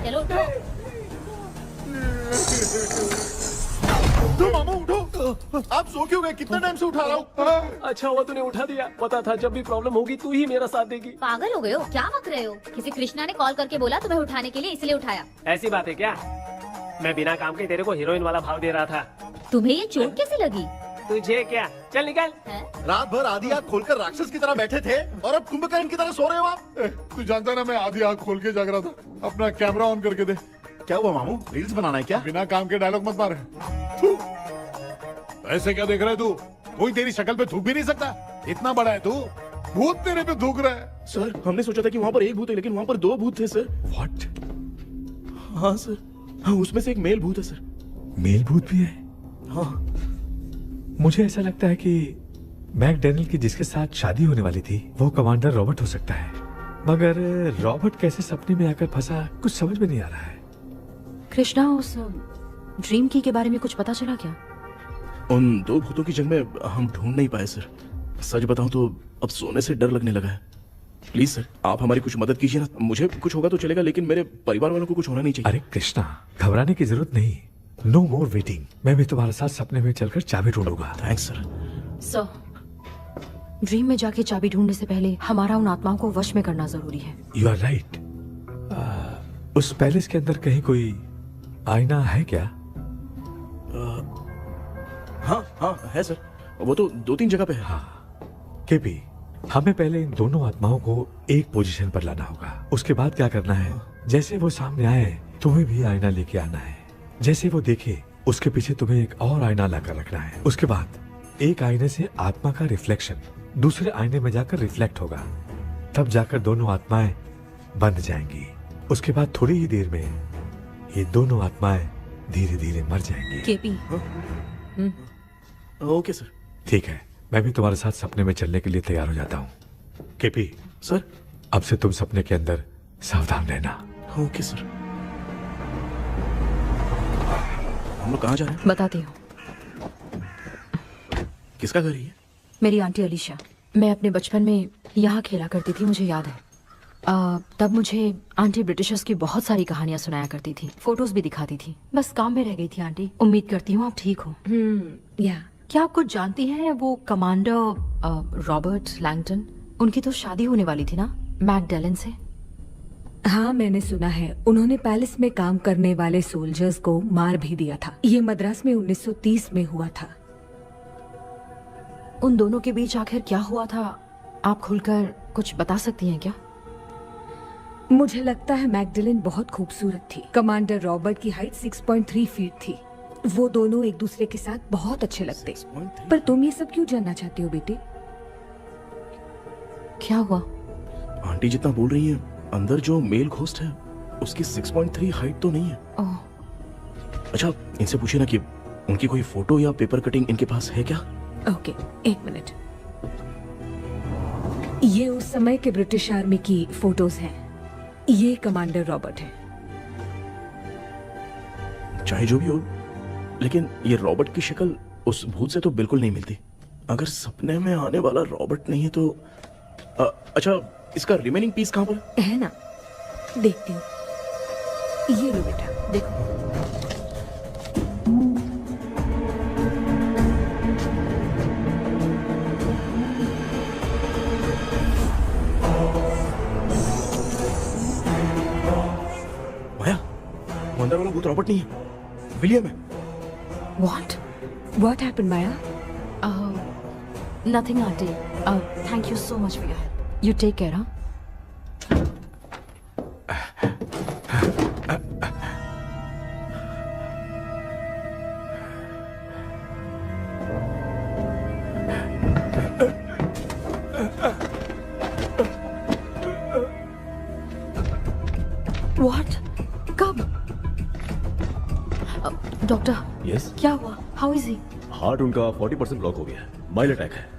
चलो उठो। तो मामा उठो, आप सो क्यों गए? कितना टाइम से उठा रहा हूँ। अच्छा हुआ तूने उठा दिया, पता था जब भी प्रॉब्लम होगी तू ही मेरा साथ देगी। पागल हो गए हो क्या? बक रहे हो? किसी कृष्णा ने कॉल करके बोला तुम्हें उठाने के लिए, इसलिए उठाया। ऐसी बात है क्या? मैं बिना काम के तेरे को हीरोइन वाला भाव दे रहा था। तुम्हें ये चोट कैसे लगी? तुझे क्या, चल निकल। रात भर आधी आंख खोलकर राक्षस की तरह बैठे थे और अब कुंभकर्ण की तरह सो रहे हो आप। तू जानता है ना, मैं आधी आंख खोल के जाग रहा था। अपना कैमरा ऑन करके दे। क्या हुआ मामू, रील्स बनाना है क्या? बिना काम के डायलॉग मत मार। ऐसे क्या देख रहा है तू? कोई तेरी शक्ल पे थूक भी नहीं सकता, इतना बड़ा है तू। भूत तेरे पे थूक रहा है। सर, हमने सोचा था कि वहाँ पर एक भूत है, लेकिन वहाँ पर 2 भूत थे सर। व्हाट? हाँ सर, हाँ, उसमें से एक मेल भूत है सर। मेल भूत भी है? हाँ। मुझे ऐसा लगता है कि मैकडैनियल की जिसके साथ शादी होने वाली थी वो कमांडर रॉबर्ट हो सकता है, मगर रॉबर्ट कैसे सपने में आकर फंसा कुछ समझ में नहीं आ रहा है। कृष्णा, उस ड्रीम की के बारे में कुछ पता चला क्या? उन 2 भूतों की जंग में हम ढूंढ नहीं पाए सर। सच बताऊं तो अब सोने से डर लगने लगा है। प्लीज सर, आप हमारी कुछ मदद कीजिए ना। मुझे कुछ होगा तो चलेगा, लेकिन मेरे परिवार वालों को कुछ होना नहीं चाहिए। अरे कृष्णा, घबराने की जरूरत नहीं, नो मोर वेटिंग। मैं भी तुम्हारे साथ सपने में चलकर चाबी ढूंढूंगा। Thanks sir. सर, ड्रीम में जाके चाबी ढूंढने से पहले हमारा उन आत्माओं को वश में करना जरूरी है। You are right. उस पैलेस के अंदर कहीं कोई आईना है क्या? हाँ हाँ है सर, वो तो 2-3 जगह पे है। हाँ केपी, हमें पहले इन दोनों आत्माओं को एक पोजीशन पर लाना होगा। उसके बाद क्या करना है, जैसे वो सामने आए तुम्हें भी आईना लेके आना है। जैसे वो देखे उसके पीछे तुम्हें एक और आईना लाकर रखना है। उसके बाद एक आईने से आत्मा का रिफ्लेक्शन दूसरे आईने में जाकर रिफ्लेक्ट होगा, तब जाकर दोनों आत्माएं बंध जाएंगी। उसके बाद थोड़ी ही देर में ये दोनों आत्माएं धीरे धीरे मर जाएंगी। KP, okay sir. ठीक है, मैं भी तुम्हारे साथ सपने में चलने के लिए तैयार हो जाता हूँ। केपी सर, अब से तुम सपने के अंदर सावधान रहना। Okay sir. हम लोग कहाँ जा रहे हैं? बताती हूँ। किसका घर है ये? मेरी आंटी अलीशा। मैं अपने बचपन में यहाँ खेला करती थी, मुझे याद है। तब मुझे आंटी ब्रिटिशर्स की बहुत सारी कहानियां सुनाया करती थी, फोटोज भी दिखाती थी। बस काम में रह गई थी आंटी। उम्मीद करती हूँ आप ठीक हो। या क्या आप कुछ जानती हैं वो कमांडर रॉबर्ट लैंगटन? उनकी तो शादी होने वाली थी ना मैकडेलन से। हाँ, मैंने सुना है उन्होंने पैलेस में काम करने वाले सोल्जर्स को मार भी दिया था। ये मद्रास में 1930 में हुआ था। उन दोनों के बीच आखिर क्या हुआ था, आप खुलकर कुछ बता सकती हैं क्या? मुझे लगता है मैकडेलन बहुत खूबसूरत थी। कमांडर रॉबर्ट की हाइट 6.3 फीट थी। वो दोनों एक दूसरे के साथ बहुत अच्छे लगते। पर तुम ये सब क्यों जानना चाहती हो बेटे? क्या हुआ? आंटी जितना बोल रही है, अंदर जो मेल घोस्ट है उसकी 6.3 हाइट तो नहीं है। ओह, अच्छा, इनसे पूछिए ना कि उनकी कोई फोटो या पेपर कटिंग इनके पास है क्या? ओके, एक मिनट। ये उस समय के ब्रिटिश आर्मी की फोटोज हैं। ये कमांडर रॉबर्ट है। चाहे जो भी हो, लेकिन ये रॉबर्ट की शक्ल उस भूत से तो बिल्कुल नहीं मिलती। अगर सपने में आने वाला रॉबर्ट नहीं है तो अच्छा, इसका रिमेनिंग पीस कहाँ पर है ना? देखती हूँ। ये लो बेटा, देखो। माया, वो अंदर वाला भूत रॉबर्ट नहीं है, विलियम है। What happened, Maya? Nothing, auntie. Thank you so much for your help. You take care, huh? What? कब? डॉक्टर, यस, क्या हुआ? How is he? हार्ट उनका 40% ब्लॉक हो गया है। माइल्ड अटैक है।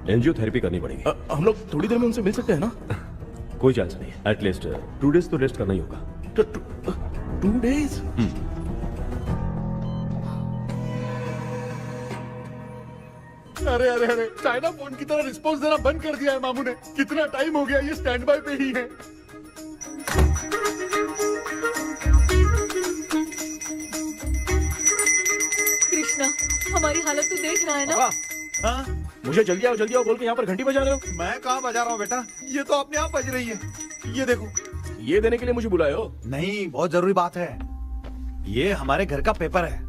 एंजियोथेरेपी करनी पड़ेगी। हम लोग थोड़ी देर में उनसे मिल सकते हैं ना? कोई चांस नहीं। एटलीस्ट 2 डेज तो रेस्ट करना ही होगा। 2 days? अरे अरे अरे, चाइना फोन की तरह रिस्पॉन्स देना बंद कर दिया है मामू ने। कितना टाइम हो गया ये स्टैंड बाय पे ही है। कृष्णा, हमारी हालत तो देख रहा है ना। हाँ? मुझे जल्दी आओ बोल के यहाँ पर घंटी बजा रहे हो। मैं कहाँ बजा रहा हूँ बेटा, ये तो अपने आप बज रही है। ये देखो। ये देने के लिए मुझे बुलाए हो? नहीं, बहुत जरूरी बात है। ये हमारे घर का पेपर है।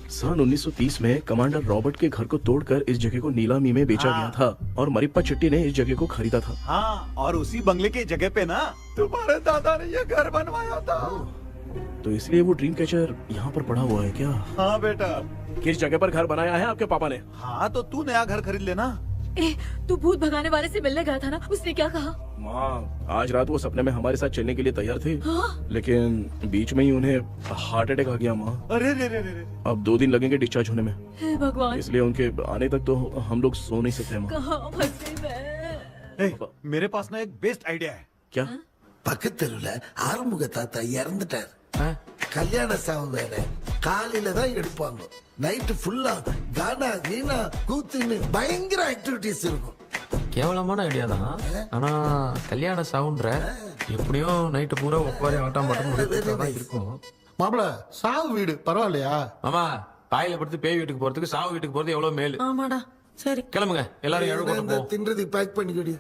सन 1930 में कमांडर रॉबर्ट के घर को तोड़कर इस जगह को नीलामी में बेचा गया था और मरिप्पा चिट्टी ने इस जगह को खरीदा था। हाँ, और उसी बंगले की जगह पे ना तुम्हारे दादा ने ये घर बनवाया था। तो इसलिए वो ड्रीम कैचर यहाँ पर पड़ा हुआ है क्या? हाँ बेटा। किस जगह पर घर बनाया है आपके पापा ने? हाँ, तो तू नया घर खरीद लेना। तू भूत भगाने वाले से मिलने गया था ना, उसने क्या कहा? माँ, आज रात वो सपने में हमारे साथ चलने के लिए तैयार थे। हाँ? लेकिन बीच में ही उन्हें हार्ट अटैक आ गया माँ। अरे रे रे रे रे। अब 2 दिन लगेंगे डिस्चार्ज होने में। हे भगवान, इसलिए उनके आने तक तो हम लोग सो नहीं सकते माँ। कहाँ फंसे मैं? मेरे पास ना एक बेस्ट आइडिया है। क्या? பக்கத்தெருவுல ஆறுமுக தாத்தா இறந்துட்டார். கல்யாண சாவு வேற. காலையில தான் எடுப்பாங்க. நைட் ஃபுல்லா கானா கீனா கூத்துன்னு பயங்கர ஆக்டிவிட்டிஸ் இருக்கும். கேவலமான ஐடியா தான். ஆனா கல்யாண சவுண்ட்ற எப்படியும் நைட்டு பூரா உட்காரி ஆட்டம் பாட்டம் இருக்கும். மாப்பிள, சாவு வீடு பரவாயில்லையா? மாமா, பாயில படுத்து பேய் வீட்டுக்கு போறதுக்கு சாவு வீட்டுக்கு போறது எவ்வளவு மேல். ஆமாடா, சரி கிளம்புங்க, எல்லாரும் எழு கொண்டு போ. தின்றதுக்கு பேக் பண்ணிக்கடி.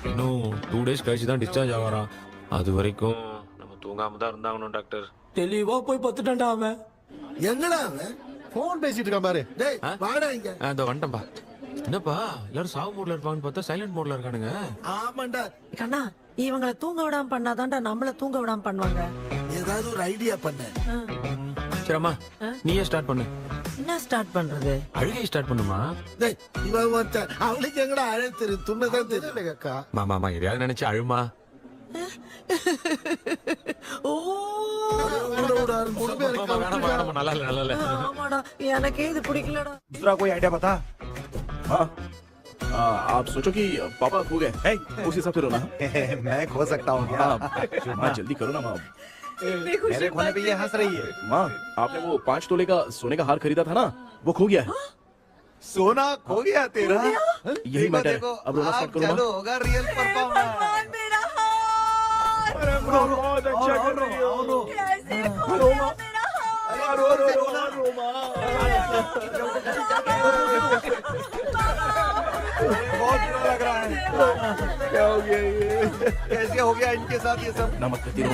இன்னும் 2 டேஸ் கழிச்சு தான் டிஸ்சார்ஜ் ஆவாராம். அது வரைக்கும் நம்ம தூங்காம தான் இருந்தாகணும் டாக்டர். தெளிவா போய் பத்துட்டான்டா அவன். எங்கடா அவன்? फोन பேசிட்டு இருக்கான் பாரு. டேய், வாடா இங்க. இதோ வந்துட்டேன்பா. என்னப்பா எல்லாரும் சாவு மோட்ல இருப்பாங்கன்னு பார்த்தா சைலண்ட் மோட்ல இருக்கானுங்க. ஆமாண்டா. கண்ணா, இவங்களை தூங்க விடாம பண்ணாதான்டா நம்மள தூங்க விடாம பண்ணுவாங்க. ஏதாவது ஒரு ஐடியா பண்ணு. சரிம்மா, நீயே ஸ்டார்ட் பண்ணு. என்ன ஸ்டார்ட் பண்றது? அழுகை ஸ்டார்ட் பண்ணுமா? டேய், இவன் ஒருத்தன். அவளுக்கு எங்கடா அழ தெரியும்? துண்ணதான் தெரியல அக்கா. மாமா எதையாவது நினைச்சு அழுமா. ஓ, வேணாம், நல்லா இல்ல. ஆமாடா, எனக்கே இது பிடிக்கலடா. दूसरा कोई आइडिया बता। हाँ, आप सोचो कि पापा खो गए, उस हिसाब से रोना। मैं खो सकता हूँ क्या? हाँ, जल्दी करो ना माँ। इतनी खुशी मेरे खोने पे ये हंस रही है। माँ, आपने वो 5 तोले का सोने का हार खरीदा था ना, वो खो गया है। सोना खो गया तेरा? यही मैटर है। अब रोना स्टार्ट करो चलो माँ। होगा रियल परफॉर्मेंस। मेरा हाथ बहुत अच्छा कर रही हो। कैसे खो गया मेरा हाथ? बहुत बुरा लग रहा है। क्या हो गया ये? कैसे हो गया इनके साथ ये सब? ना मत करती रो।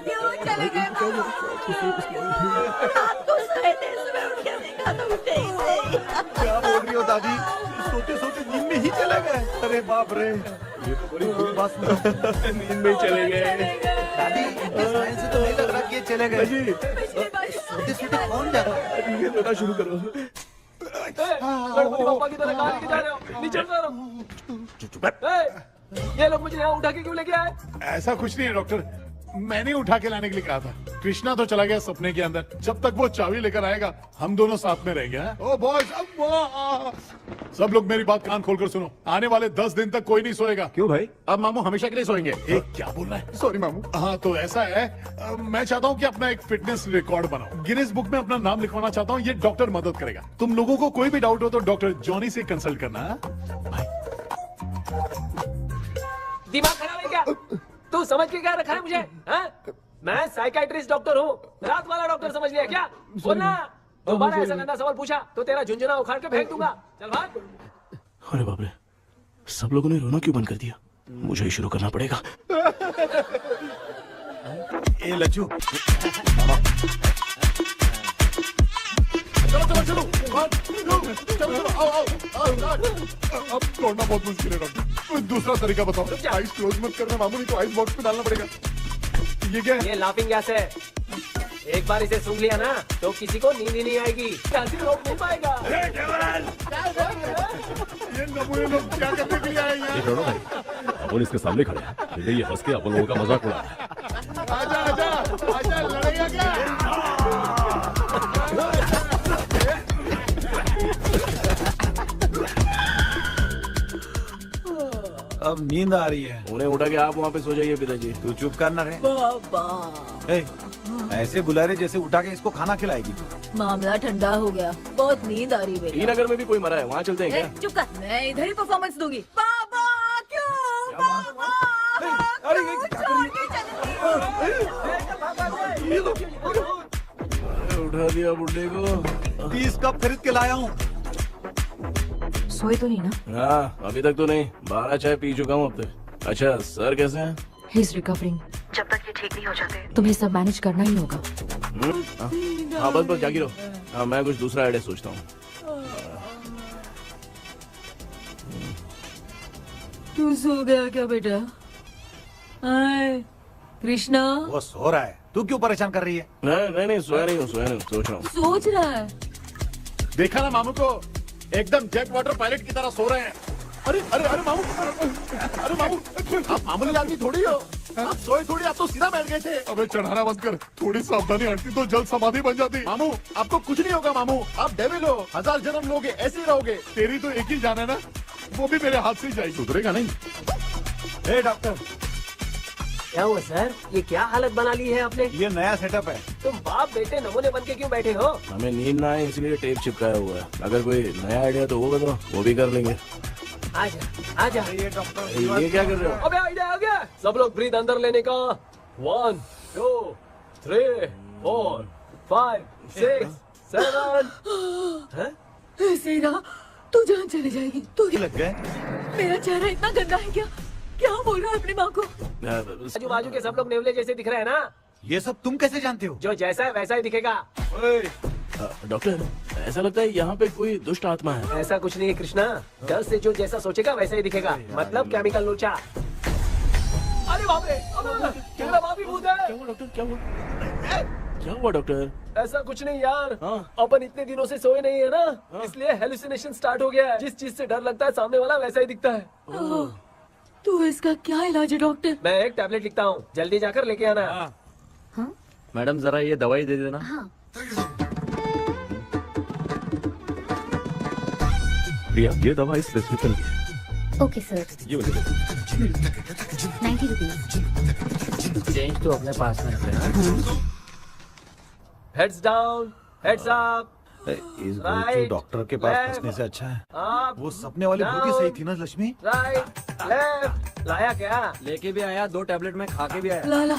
क्यों चले गए रात को सोए थे, सुबह उठ के देखा तो उठे ही नहीं। क्या बोल रही हो दादी? सोते सोते नींद में ही चले गए? अरे बाप रे, ये तो बड़ी बुरी बात सुना। नींद में ही चले गए। दादी इस लाइन से तो नहीं लग रहा कि ये चले गए। सोते सोते कौन जाता है? ठीक है, रोना शुरू करो। गणपति बापा की तरह कहाँ लेके जा रहे हो? नीचे उतारो। ये लोग मुझे यहाँ उठा के क्यों लेके आए? ऐसा कुछ नहीं है डॉक्टर, मैंने उठा के लाने के लिए कहा था। कृष्णा तो चला गया सपने के अंदर, जब तक वो चाबी लेकर आएगा हम दोनों साथ में रहेंगे। ओ बॉयज, सब लोग मेरी बात कान खोलकर सुनो, आने वाले 10 दिन तक कोई नहीं सोएगा। क्यों भाई? अब मामू हमेशा के लिए सोएंगे। एक क्या बोल रहा है? सॉरी मामू। हाँ तो ऐसा है, मैं चाहता हूँ कि अपना एक फिटनेस रिकॉर्ड बनाओ, गिनीज बुक में अपना नाम लिखवाना चाहता हूँ। ये डॉक्टर मदद करेगा। तुम लोगों को कोई भी डाउट हो तो डॉक्टर जॉनी से कंसल्ट करना। दिमाग खराब है क्या? तू समझ के क्या रखा है मुझे? हाँ? मैं साइकाइट्रिस्ट डॉक्टर हूँ, रात वाला डॉक्टर समझ लिया क्या? बोलना, दोबारा ऐसा गंदा सवाल पूछा तो तेरा झुंझुना उखाड़ के फेंक दूंगा। चल भाग। अरे बाप रे, सब लोगों ने रोना क्यों बंद कर दिया? मुझे ही शुरू करना पड़ेगा। ए लज्जू, चलो चलो चलो, आओ। अब तोड़ना बहुत मुश्किल है डॉक्टर, दूसरा तरीका बताओ। आइस क्लोज मत करना मामू, नहीं तो आइस बॉक्स में डालना पड़ेगा। ये क्या है? ये लाफिंग गैस है। एक बार इसे सूंघ लिया ना तो किसी को नींद ही नहीं आएगी, हंसी रोक नहीं पाएगा। ये नमूने लोग क्या करने के लिए आए हैं? ये छोड़ो भाई, अपन इसके सामने खड़े हैं, फिर ये हंस के अपन लोगों का मजाक उड़ा रहा है। आजा, लड़ेगा क्या? अब नींद आ रही है। उन्हें उठा के आप वहाँ पे सो जाइए पिताजी। तू चुप करना रे। ए, ऐसे बुला रहे जैसे उठा के इसको खाना खिलाएगी। मामला ठंडा हो गया, बहुत नींद आ रही है। नगर में भी कोई मरा है, वहाँ चलते हैं क्या? चुप कर, मैं इधर ही परफॉर्मेंस दूंगी। बाबा क्यों? बाबा अरे ये क्या उठा दिया बुड्ढे को। 20 कप खरीद के लाया हूँ। सोए तो नहीं ना? हाँ, अभी तक तो नहीं, 12 चाय पी चुका हूँ अब तक। अच्छा, सर कैसे हैं? He is recovering. जब तक ये ठीक नहीं हो जाते तुम्हें सब मैनेज करना ही होगा। हाँ बस जागी रहो। हाँ, मैं कुछ दूसरा आइडिया सोचता हूँ। तू सो गया क्या बेटा? आए, कृष्णा वो सो रहा है, तू क्यों परेशान कर रही है? नहीं, सोया नहीं हूँ, सोच रहा हूँ। सोच रहा है। देखा ना मामू को, एकदम जेट वाटर पायलट की तरह सो रहे हैं। अरे मामू, अरे मामू, आप मामूली आदमी थोड़ी हो, आप सोए थोड़ी, आप तो सीधा बैठ गए थे। अबे चढ़ाना बंद कर, थोड़ी सावधानी हटती तो जल्द समाधि बन जाती। मामू आपको कुछ नहीं होगा मामू, आप डेविल हो, 1000 जन्म लोगे ऐसे ही रहोगे। तेरी तो एक ही जान है ना, वो भी मेरे हाथ से ही जाएगी। सुधरेगा नहीं। ए डॉक्टर, क्या हुआ सर? ये क्या हालत बना ली है आपने? ये नया सेटअप है। तुम बाप बेटे नमूने बन के क्यों बैठे हो? हमें नींद ना आए इसलिए टेप चिपकाया हुआ है। अगर कोई नया आइडिया तो वो बताओ, वो भी कर लेंगे। आजा। ये डॉक्टर ये क्या कर रहे हो? अबे आइडिया आ गया। सब लोग ब्रीथ अंदर लेने का। 1 2 3 4 5 6 7। ऐसे ना तू जान चली जाएगी। तू लग गए। मेरा चेहरा इतना गंदा है क्या? क्या बोल रहा है अपनी माँ को? आजू बाजू के सब लोग नेवले जैसे दिख रहे हैं ना? ये सब तुम कैसे जानते हो? जो जैसा है वैसा ही दिखेगा। डॉक्टर, ऐसा लगता है यहाँ पे कोई दुष्ट आत्मा है। ऐसा कुछ नहीं है कृष्णा, डर से जो जैसा सोचेगा वैसा ही दिखेगा, मतलब केमिकल लोचा। अरे बाप रे, मेरा बाप ही भूत है। क्या हुआ डॉक्टर? क्या हुआ डॉक्टर? ऐसा कुछ नहीं यार, हाँ। अपन इतने दिनों से सोए नहीं है ना, इसलिए हेलुसिनेशन स्टार्ट हो गया है। जिस चीज से डर लगता है सामने वाला वैसा ही दिखता है। तो इसका क्या इलाज है डॉक्टर? मैं एक टैबलेट लिखता हूँ, जल्दी जाकर लेके आना। मैडम जरा ये दवाई दे देना। प्रिया, ये दवा इस प्रिस्क्रिप्शन की है। ओके सर, ये वाली 90 रुपीज। चेंज तो अपने पास में रखना। Heads down, heads up. इस Right, डॉक्टर के पास left, फंसने से अच्छा है up, वो सपने वाली बूटी down, सही थी ना लक्ष्मी। Right, left. लाया क्या? लेके भी आया, 2 टैबलेट में खा के भी आया। लाला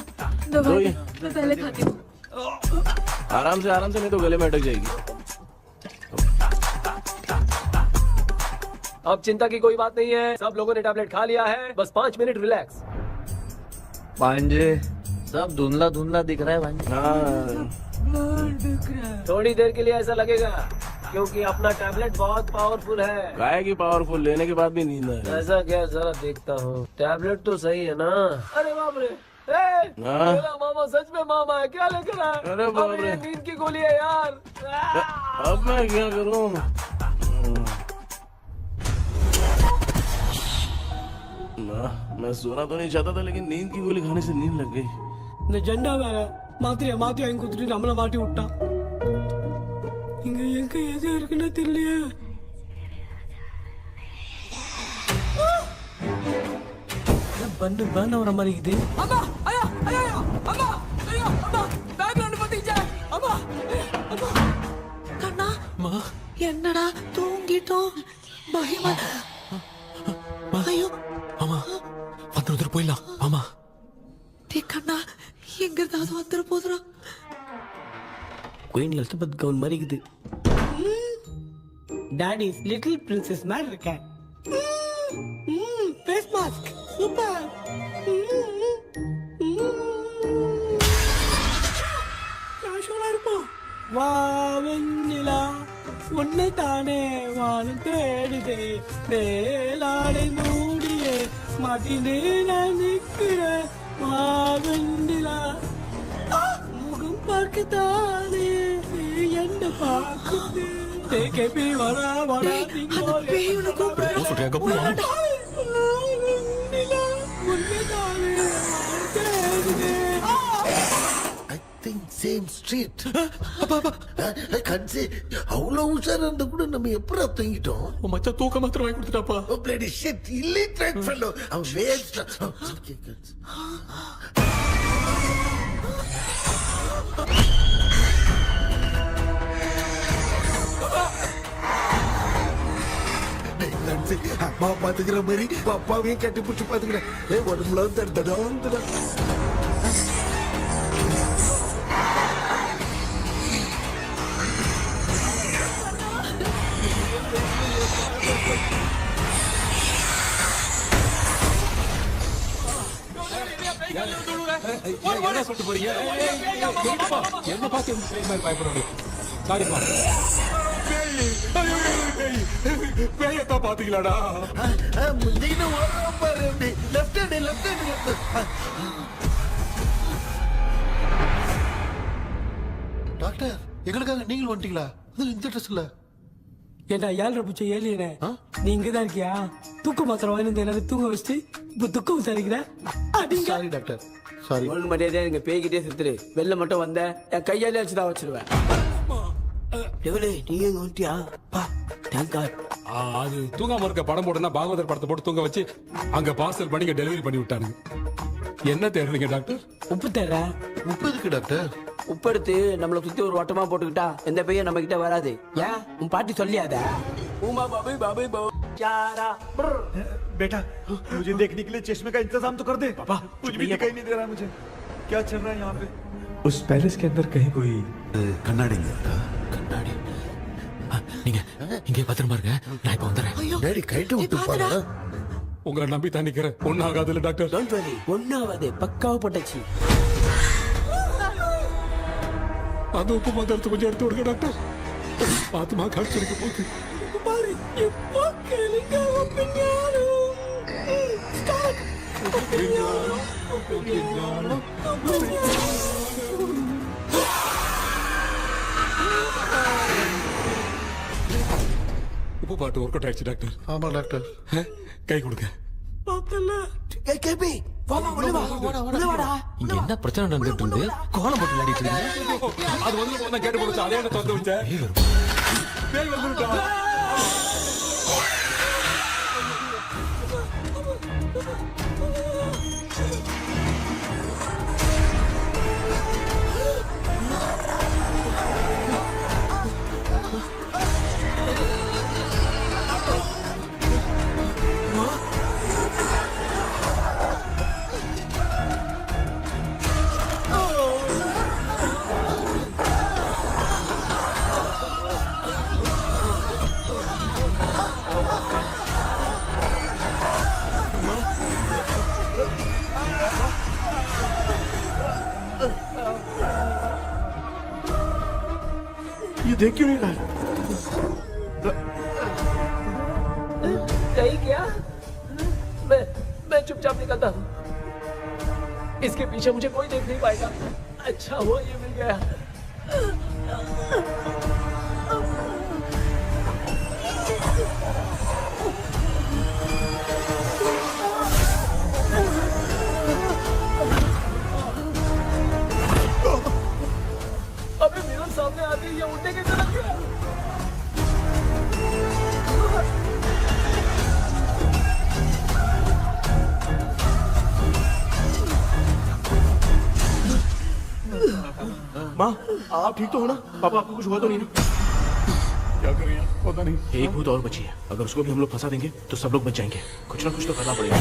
दवाई मैं पहले खाती हूँ। आराम से नहीं तो गले में अटक जाएगी। अब चिंता की कोई बात नहीं है, सब लोगों ने टैबलेट खा लिया है, बस 5 मिनट रिलैक्स। भांजे सब धुंधला धुंधला दिख रहा है भांजे। हाँ थोड़ी देर के लिए ऐसा लगेगा क्योंकि अपना टैबलेट बहुत पावरफुल है। गाय की पावरफुल लेने के बाद भी नींद है। ऐसा क्या, जरा देखता हूँ। टैबलेट तो सही है ना? अरे बाप रे, ए, हाँ। मेरा मामा सच में मामा है, क्या लेकर आया? अरे बाप अब रे। ये नींद की गोली है यार। अब मैं क्या करूँ? मैं सोना तो नहीं चाहता था, लेकिन नींद की गोली खाने से नींद लग गई। நிஜண்டா வேற மாத்திரையா மாத்தி வாங்கி கொடுத்துட்டு நம்மள மாட்டி விட்டான். இங்க எங்க எது இருக்குன்னு தெரியலையே. பண்ண வர மாதிரி இருக்குது. அம்மா ஐயா ஐயா அம்மா ஐயா அம்மா பேக்ரவுண்ட் பத்திச்சே அம்மா அம்மா கண்ணா அம்மா என்னடா தூங்கிட்டோம் பயமா ஐயோ அம்மா வந்துரு போயிடலாம் அம்மா கண்ணா எங்க இருந்தாவது வந்துட போதுரா குயின் எலிசபெத் கவுன் மாதிரி இருக்குது டாடி லிட்டில் பிரின்சஸ் மாதிரி இருக்கேன் ஃபேஸ் மாஸ்க் சூப்பர் கேஷுவலா இருப்போம் வா வெண்ணிலா உன்னை தானே வானம் தேடுதே மேலாடை மூடியே மாட்டினே நான் நிற்கிறேன் மாவெண்டிலா முகம் பார்க்கத்தானே என்ன பார்க்குது தேக்கபி வரா வரா பேயுன கூப்பிடுறேன் சொல்றியா cup I think same street. I can't say அவ்வளவு உஷாரா இருந்தா கூட நம்ம எப்படா தூங்கிட்டோம் மச்சான் தூக்க மாத்திரம் வாங்கி கொடுத்துட்டாப்பா Oh bloody shit, illiterate fellow. I'm waste. அம்மா பாத்துக்கிற மாதிரி அப்பாவையும் கட்டி பிடிச்சி பாத்துக்கிறேன் உடம்புல தடா என்ன சொல்லிட்டு போறீங்க என்ன பார்த்து பயப்படணும் சாரிப்பா பேயத்தான் பாத்தீங்களாடா முந்தின ஓடுறோம் பாரு அப்படி லெஃப்ட் ஹேண்ட் லெஃப்ட் டாக்டர் எங்களுக்காக நீங்கள் வந்துட்டீங்களா அது இந்த ட்ரெஸ் இல்ல ஏண்டா 7:30 பூச்ச ஏலியனே நீ இங்கதான் இருக்கியா தூக்க மாத்திரம் வாங்கி எல்லாரும் தூங்க வச்சுட்டு இப்ப துக்கம் விசாரிக்கிற சாரி டாக்டர் சாரி ஒழுங்கு மரியாதையா நீங்க பேய்கிட்டே செத்துரு வெளில மட்டும் வந்த என் கையாலே வச்சுதான் வச்சிருவேன் எவ்வளவு நீங்க எங்க வந்துட்டியா பா தேங்க் காட் அது தூங்காம இருக்க படம் போடுனா பாகவதர் படத்தை போட்டு தூங்க வச்சு அங்க பார்சல் பண்ணி டெலிவரி பண்ணி விட்டானுங்க என்ன தேடுறீங்க டாக்டர் உப்பு தேடுற உப்பு இருக்கு டாக்டர் உப்பு எடுத்து நம்மள சுத்தி ஒரு வட்டமா போட்டுக்கிட்டா எந்த பையன் நம்ம கிட்ட வராது ஏன் உன் பாட்டி சொல்லியாத உமா பாபு பாபு பாபு चारा बेटा मुझे देखने के लिए चश्मे का इंतजाम तो कर दे पापा कुछ भी दिखाई नहीं दे रहा है मुझे क्या चल रहा है यहाँ पे उस पैलेस के अंदर कहीं कोई கண்ணாடி கண்ணாடி நீங்க இங்கே பத்திரமா இருங்க நான் இப்ப வந்துடுறேன் டேடி கைட்டு விட்டு பாரு உங்களை நம்பி தான் நிக்கிறேன் ஒன்னும் ஆகாதுல்ல டாக்டர் டோன்ட் வரி ஒன்னாவது பக்காவா போட்டாச்சு அது உப்பு மாத்திரத்தை கொஞ்சம் எடுத்து விடுங்க டாக்டர் பாத்துமா கடிச்சிருக்க போகுது பாரு இப்போ கேளுங்க உப்பு பாட்டு ஒர்க் அவுட் ஆயிடுச்சு டாக்டர் ஆமா டாக்டர் கை கொடுங்க கேபி வாமா உள்ள வா உள்ள வாடா இங்க என்ன பிரச்சனை நடந்துட்டு இருந்து கோலம் போட்டு விளையாடிட்டு இருக்கீங்க அது வந்து போனா கேட்டு போச்சு அதே என்ன தந்து வச்சேன் பேய் வந்துட்டா ये देख क्यों नहीं रहा है? कहीं क्या? मैं चुपचाप निकलता हूँ। इसके पीछे मुझे कोई देख नहीं पाएगा। अच्छा हुआ ये मिल गया। अबे मिरर सामने आते ही ये उड़ने की तरफ गया। माँ, आप ठीक तो हो ना? पापा आपको कुछ हुआ तो नहीं ना? क्या करें पता नहीं। एक भूत और बची है, अगर उसको भी हम लोग फंसा देंगे तो सब लोग बच जाएंगे। कुछ ना कुछ तो करना पड़ेगा।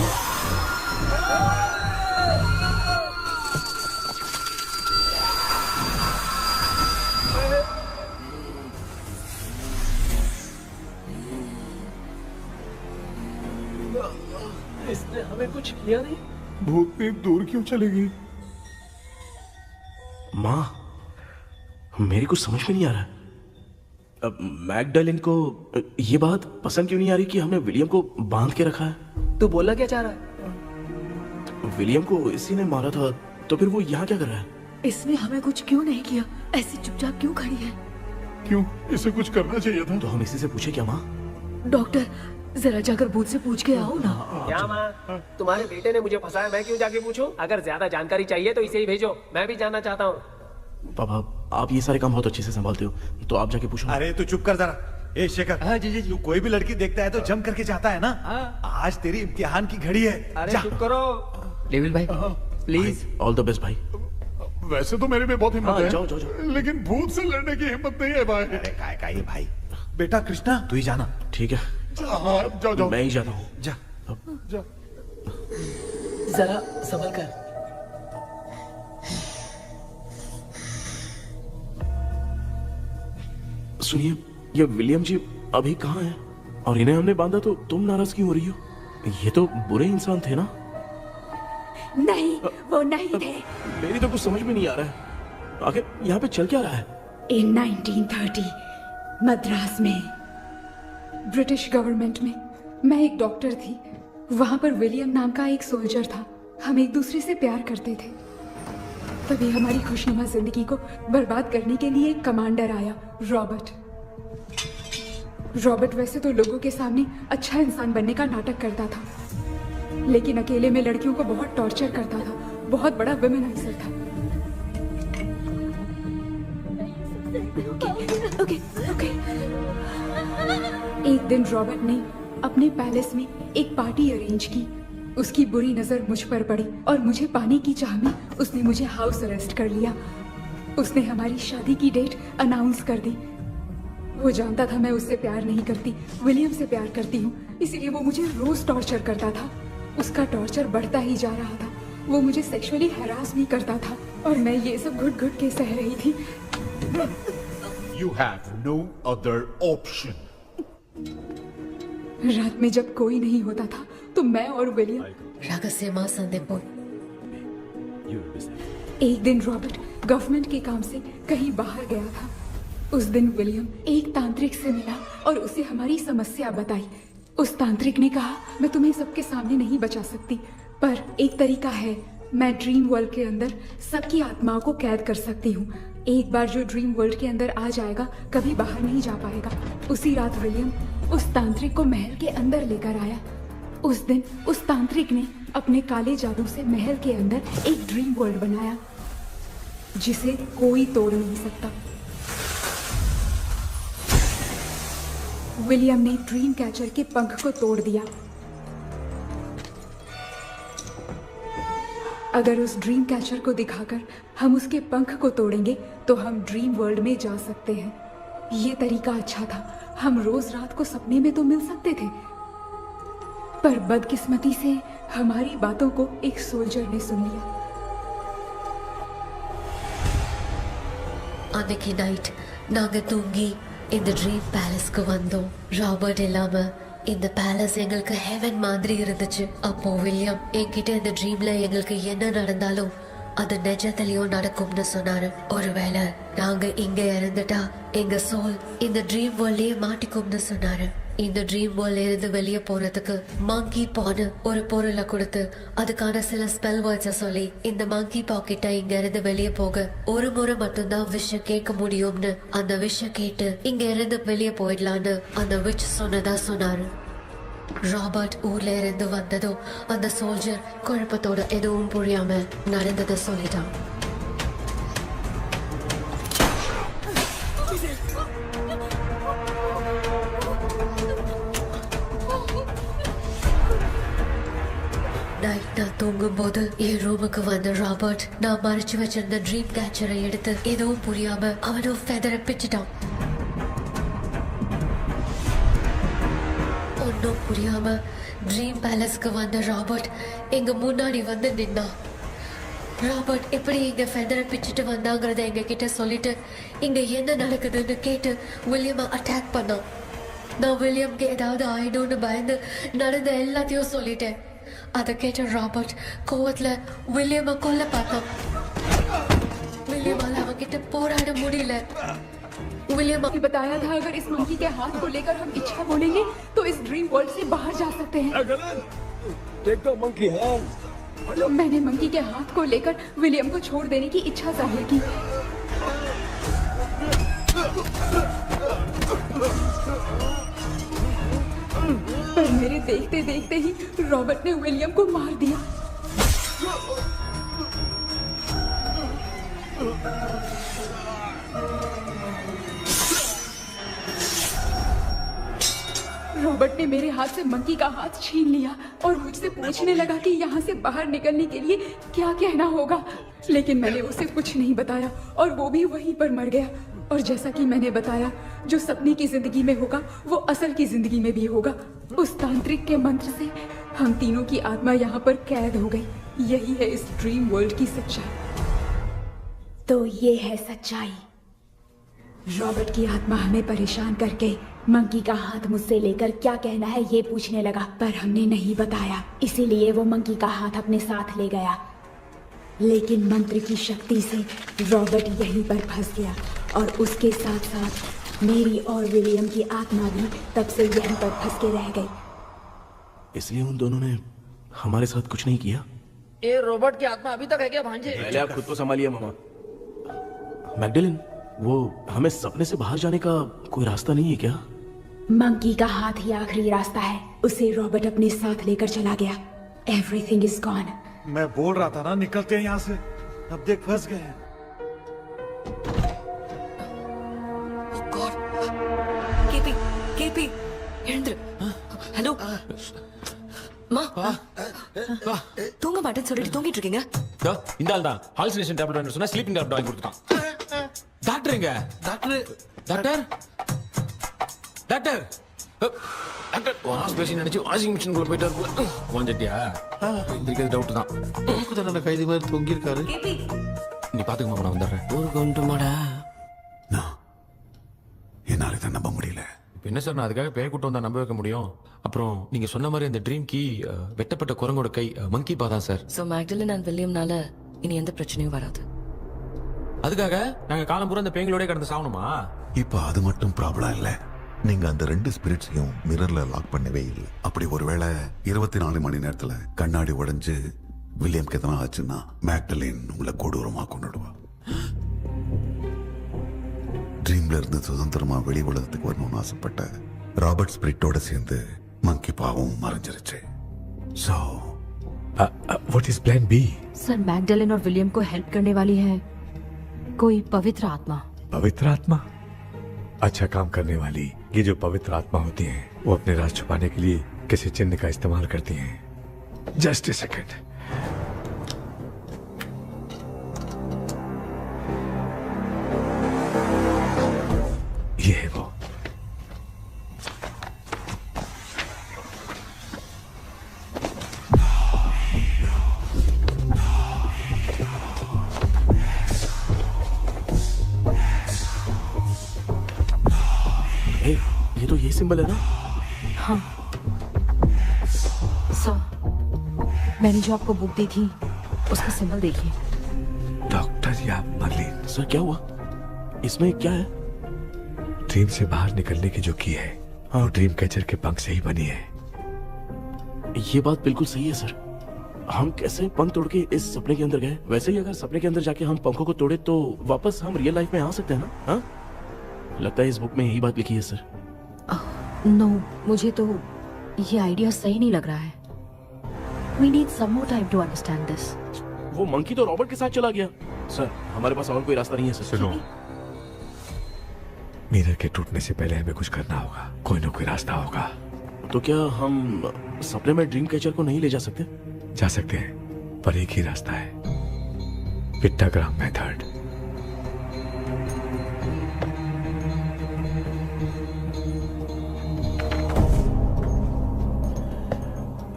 इसने हमें कुछ किया नहीं। भूतनी दूर क्यों चली गई? माँ, मेरी कुछ समझ में नहीं आ रहा। अब मैगडालिन को ये बात पसंद क्यों नहीं आ रही कि हमने विलियम को बांध के रखा है? तू बोलना क्या चाह रहा है? विलियम को इसी ने मारा था, तो फिर वो यहाँ क्या कर रहा है? इसने हमें कुछ क्यों नहीं किया? ऐसी चुपचाप क्यों खड़ी है? क्यों? इसे कुछ करना चाहिए था। तो हम इसी से पूछे क्या माँ? डॉक्टर, जरा जाकर भूत से पूछ के आओ ना। क्या माँ? तुम्हारे बेटे ने मुझे फंसाया, मैं क्यों जाके पूछूं? अगर ज्यादा जानकारी चाहिए तो इसे ही भेजो, मैं भी जानना चाहता हूँ। पापा, आप ये सारे काम बहुत अच्छे से संभालते हो, तो आप जाके पूछो। अरे तू चुप कर जरा। ए शेखर, हाँ जी जी जी। तू कोई भी लड़की देखता है तो जम करके जाता है ना? आज तेरी इम्तिहान की घड़ी है। अरे जा। चुप करो। डेविल भाई प्लीज। ऑल द बेस्ट भाई। वैसे तो मेरे में बहुत हिम्मत हाँ, है, जाओ, जाओ, जाओ। लेकिन भूत से लड़ने की हिम्मत नहीं है भाई। अरे काय का ये भाई। बेटा कृष्णा, तू ही जाना। ठीक है, हाँ, जाओ जाओ। मैं ही जाता हूँ। जा। जा। जरा संभल कर। सुनिए, ये विलियम जी अभी कहाँ है? और इन्हें हमने बांधा तो तुम नाराज क्यों हो रही हो? ये तो बुरे इंसान थे ना? नहीं, वो नहीं थे। मेरी तो कुछ समझ में नहीं आ रहा है। आखिर यहाँ पे चल क्या रहा है? इन 1930 मद्रास में ब्रिटिश गवर्नमेंट में मैं एक डॉक्टर थी। वहां पर विलियम नाम का एक सोल्जर था। हम एक दूसरे से प्यार करते थे। तभी हमारी खुशनुमा जिंदगी को बर्बाद करने के लिए एक कमांडर आया, रॉबर्ट। रॉबर्ट वैसे तो लोगों के सामने अच्छा इंसान बनने का नाटक करता था, लेकिन अकेले में लड़कियों को बहुत टॉर्चर करता था। बहुत बड़ा वुमेनाइजर था। Okay, okay. एक दिन रॉबर्ट ने अपने पैलेस में एक पार्टी अरेंज की। उसकी बुरी नजर मुझ पर पड़ी और मुझे पाने की चाह में उसने मुझे हाउस अरेस्ट कर लिया। उसने हमारी शादी की डेट अनाउंस कर दी। वो जानता था मैं उससे प्यार नहीं करती, विलियम से प्यार करती हूँ, इसीलिए वो मुझे रोज टॉर्चर करता था। उसका टॉर्चर बढ़ता ही जा रहा था। वो मुझे सेक्सुअली हैरास भी करता था और मैं ये सब घुट घुट के सह रही थी। You have no other option. रात में जब कोई नहीं होता था तो मैं और विलियम रहस्यमा संदेपुर। एक दिन रॉबर्ट गवर्नमेंट के काम से कहीं बाहर गया था। उस दिन विलियम एक तांत्रिक से मिला और उसे हमारी समस्या बताई। उस तांत्रिक ने कहा, मैं तुम्हें सबके सामने नहीं बचा सकती, पर एक तरीका है। मैं ड्रीम वर्ल्ड के अंदर सबकी आत्माओं को कैद कर सकती हूँ। एक बार जो ड्रीम वर्ल्ड के अंदर आ जाएगा कभी बाहर नहीं जा पाएगा। उसी रात विलियम उस तांत्रिक को महल के अंदर लेकर आया। उस दिन उस तांत्रिक ने अपने काले जादू से महल के अंदर एक ड्रीम वर्ल्ड बनाया जिसे कोई तोड़ नहीं सकता। विलियम ने ड्रीम कैचर के पंख को तोड़ दिया। अगर उस ड्रीम कैचर को दिखाकर हम उसके पंख को तोड़ेंगे तो हम ड्रीम वर्ल्ड में जा सकते हैं। ये तरीका अच्छा था, हम रोज रात को सपने में तो मिल सकते थे, पर बदकिस्मती से हमारी बातों को एक सोल्जर ने सुन लिया। அன்னைக்கு நைட் நாங்க தூங்கி இந்த ட்ரீம் பேலஸ்க்கு வந்தோம். ராபர்ட் இல்லாம இந்த பேலஸ் எங்களுக்கு ஹெவன் மாதிரி இருந்துச்சு. அப்போ வில்லியம் என்கிட்ட இந்த ட்ரீம்ல எங்களுக்கு என்ன நடந்தாலும் அது நிஜத்திலயும் நடக்கும்னு சொன்னாரு. ஒருவேளை நாங்க இங்க இறந்துட்டா எங்க சோல் இந்த ட்ரீம் வேர்ல்ட்லயே மாட்டிக்கும்னு சொன்னாரு. இந்த ட்ரீம் வேர்ல்ட்ல இருந்து வெளியே போறதுக்கு மங்கி பான்னு ஒரு பொருளை கொடுத்து அதுக்கான சில ஸ்பெல் வேர்ட்ஸை சொல்லி இந்த மங்கி பாக்கெட்டை இங்க இருந்து வெளியே போக ஒரு முறை மட்டும்தான் விஷயம் கேட்க முடியும்னு அந்த விஷயம் கேட்டு இங்க இருந்து வெளியே போயிடலான்னு அந்த விச் சொன்னதா சொன்னாரு. ராபர்ட் ஊர்ல இருந்து வந்ததும் அந்த சோல்ஜர் குழப்பத்தோட எதுவும் புரியாம நடந்ததை சொல்லிட்டான். நைட் நான் தூங்கும் போது என் ரூமுக்கு வந்த ராபர்ட் நான் மறைச்சு வச்சிருந்த ட்ரீம் கேச்சரை எடுத்து எதுவும் புரியாம அவனும் ஃபெதரை பிச்சுட்டான். ஒன்னும் புரியாம ட்ரீம் பேலஸ்க்கு வந்த ராபர்ட் எங்க முன்னாடி வந்து நின்னான். ராபர்ட் எப்படி இங்க ஃபெதரை பிச்சுட்டு வந்தாங்கிறத எங்க கிட்ட சொல்லிட்டு இங்க என்ன நடக்குதுன்னு கேட்டு வில்லியமை அட்டாக் பண்ணான். நான் வில்லியம்க்கு ஏதாவது ஆயிடும்னு பயந்து நடந்த எல்லாத்தையும் சொல்லிட்டேன். அதை கேட்ட ராபர்ட் கோவத்துல வில்லியமை கொல்ல பார்த்தான். विलियम किटे पोराड़ मुड़ीले विलियम ने बताया था अगर इस मंकी के हाथ को लेकर हम इच्छा बोलेंगे तो इस ड्रीम वर्ल्ड से बाहर जा सकते हैं। मैंने मंकी के हाथ को लेकर विलियम को छोड़ देने की इच्छा जाहिर की। पर मेरे देखते देखते ही रॉबर्ट ने विलियम को मार दिया। रॉबर्ट ने मेरे हाथ से मंकी का हाथ छीन लिया और मुझसे पूछने लगा कि यहाँ से बाहर निकलने के लिए क्या कहना होगा, लेकिन मैंने उसे कुछ नहीं बताया और वो भी वहीं पर मर गया। और जैसा कि मैंने बताया, जो सपने की जिंदगी में होगा वो असल की जिंदगी में भी होगा। उस तांत्रिक के मंत्र से हम तीनों की आत्मा यहाँ पर कैद हो गई। यही है इस ड्रीम वर्ल्ड की सच्चाई। तो ये है सच्चाई। रॉबर्ट की आत्मा हमें परेशान करके मंकी का हाथ मुझसे लेकर क्या कहना है ये पूछने लगा, पर हमने नहीं बताया, इसीलिए वो मंकी का हाथ अपने साथ ले गया। लेकिन मंत्र की शक्ति से रॉबर्ट यहीं पर फंस गया और उसके साथ साथ मेरी और विलियम की आत्मा भी तब से यहीं पर फंस के रह गई। इसलिए उन दोनों ने हमारे साथ कुछ नहीं किया। ये रॉबर्ट की आत्मा अभी तक है क्या भांजे? पहले आप खुद को संभालिए मामा। मैगडेलिन, वो हमें सपने से बाहर जाने का कोई रास्ता नहीं है क्या? मंकी का हाथ ही आखिरी रास्ता है। उसे रॉबर्ट अपने साथ लेकर चला गया। Everything is gone. मैं बोल रहा था ना, निकलते हैं यहाँ से। अब देख फंस गए हैं। केपी हेलो மா தூங்க மாட்டேன்னு சொல்லிட்டு தூங்கிட்டு இருக்கீங்க? இந்த ஆள் தான் ஹாலுசினேஷன் டேப்லெட் வேணும் சொன்னா ஸ்லீப்பிங் டேப்லெட் வாங்கி கொடுத்துட்டான். டாக்டர் எங்க? Doctor doctor doctor doctor wash basin நினைச்சு வாஷிங் மிஷின் குள்ள போயிட்டாரு. வாஞ்சிட்டியா? இந்த டவுட் தான். தான் கைதி மாதிரி தொங்கி இருக்காரு. நீ பாத்துக்க மாமா, நான் வந்துடுறேன். ஊருக்கு வந்துட்டுமாடா? என்னால இதை நம்ப முடியல. இப்போ என்ன சார், நான் அதுக்காக பேய் கூட்டம் வந்தா நம்ப வைக்க முடியும்? அப்புறம் நீங்க சொன்ன மாதிரி அந்த ட்ரீம் கீ வெட்டப்பட்ட குரங்கோட கை மங்கி பா தான் சார். சோ மேக்டலின் அண்ட் வில்லியம்னால இனி எந்த பிரச்சனையும் வராது. அதுக்காக நாங்க காலம் பூரா அந்த பேய்களோட கடந்து சாவணுமா? இப்ப அது மட்டும் ப்ராப்ளம் இல்ல, நீங்க அந்த ரெண்டு ஸ்பிரிட்ஸையும் மிரர்ல லாக் பண்ணவே இல்லை. அப்படி ஒருவேளை 24 மணி நேரத்துல கண்ணாடி உடைஞ்சு வில்லியம்க்கு எதனா ஆச்சுன்னா மேக்டலின் உங்களை கொடூரமா கொண்டுடுவா. ட்ரீம்ல இருந்து சுதந்திரமா வெளி உலகத்துக்கு வரணும்னு ஆசைப்பட்ட ராபர்ட் ஸ்பிரிட்டோட சேர்ந்து மங்கி பாவும் மறைஞ்சிருச்சு. So what is plan B? Sir Magdalene और विलियम को हेल्प करने वाली है कोई पवित्र आत्मा। पवित्र आत्मा? अच्छा काम करने वाली ये जो पवित्र आत्मा होती हैं वो अपने राज छुपाने के लिए किसी चिन्ह का इस्तेमाल करती हैं। Just a second. सिंबल है ना? हाँ सर, मैंने जो आपको बुक दी थी उसका सिंबल देखिए। डॉक्टर या मर्लिन, सर क्या हुआ? इसमें क्या है? ड्रीम से बाहर निकलने की जो की है वो ड्रीम कैचर के पंख से ही बनी है। ये बात बिल्कुल सही है सर। हम कैसे पंख तोड़ के इस सपने के अंदर गए, वैसे ही अगर सपने के अंदर जाके हम पंखों को तोड़े तो वापस हम रियल लाइफ में आ सकते हैं ना? हाँ, लगता है इस बुक में यही बात लिखी है सर। नो, मुझे तो ये आइडिया सही नहीं लग रहा है। We need some more time to understand this. वो मंकी तो रॉबर्ट के साथ चला गया। सर हमारे पास और कोई रास्ता नहीं है सर। सुनो, मिरर के टूटने से पहले हमें कुछ करना होगा। कोई ना कोई रास्ता होगा। तो क्या हम सपने में ड्रीम कैचर को नहीं ले जा सकते? जा सकते हैं, पर एक ही रास्ता है, पिट्टाग्राम मेथड।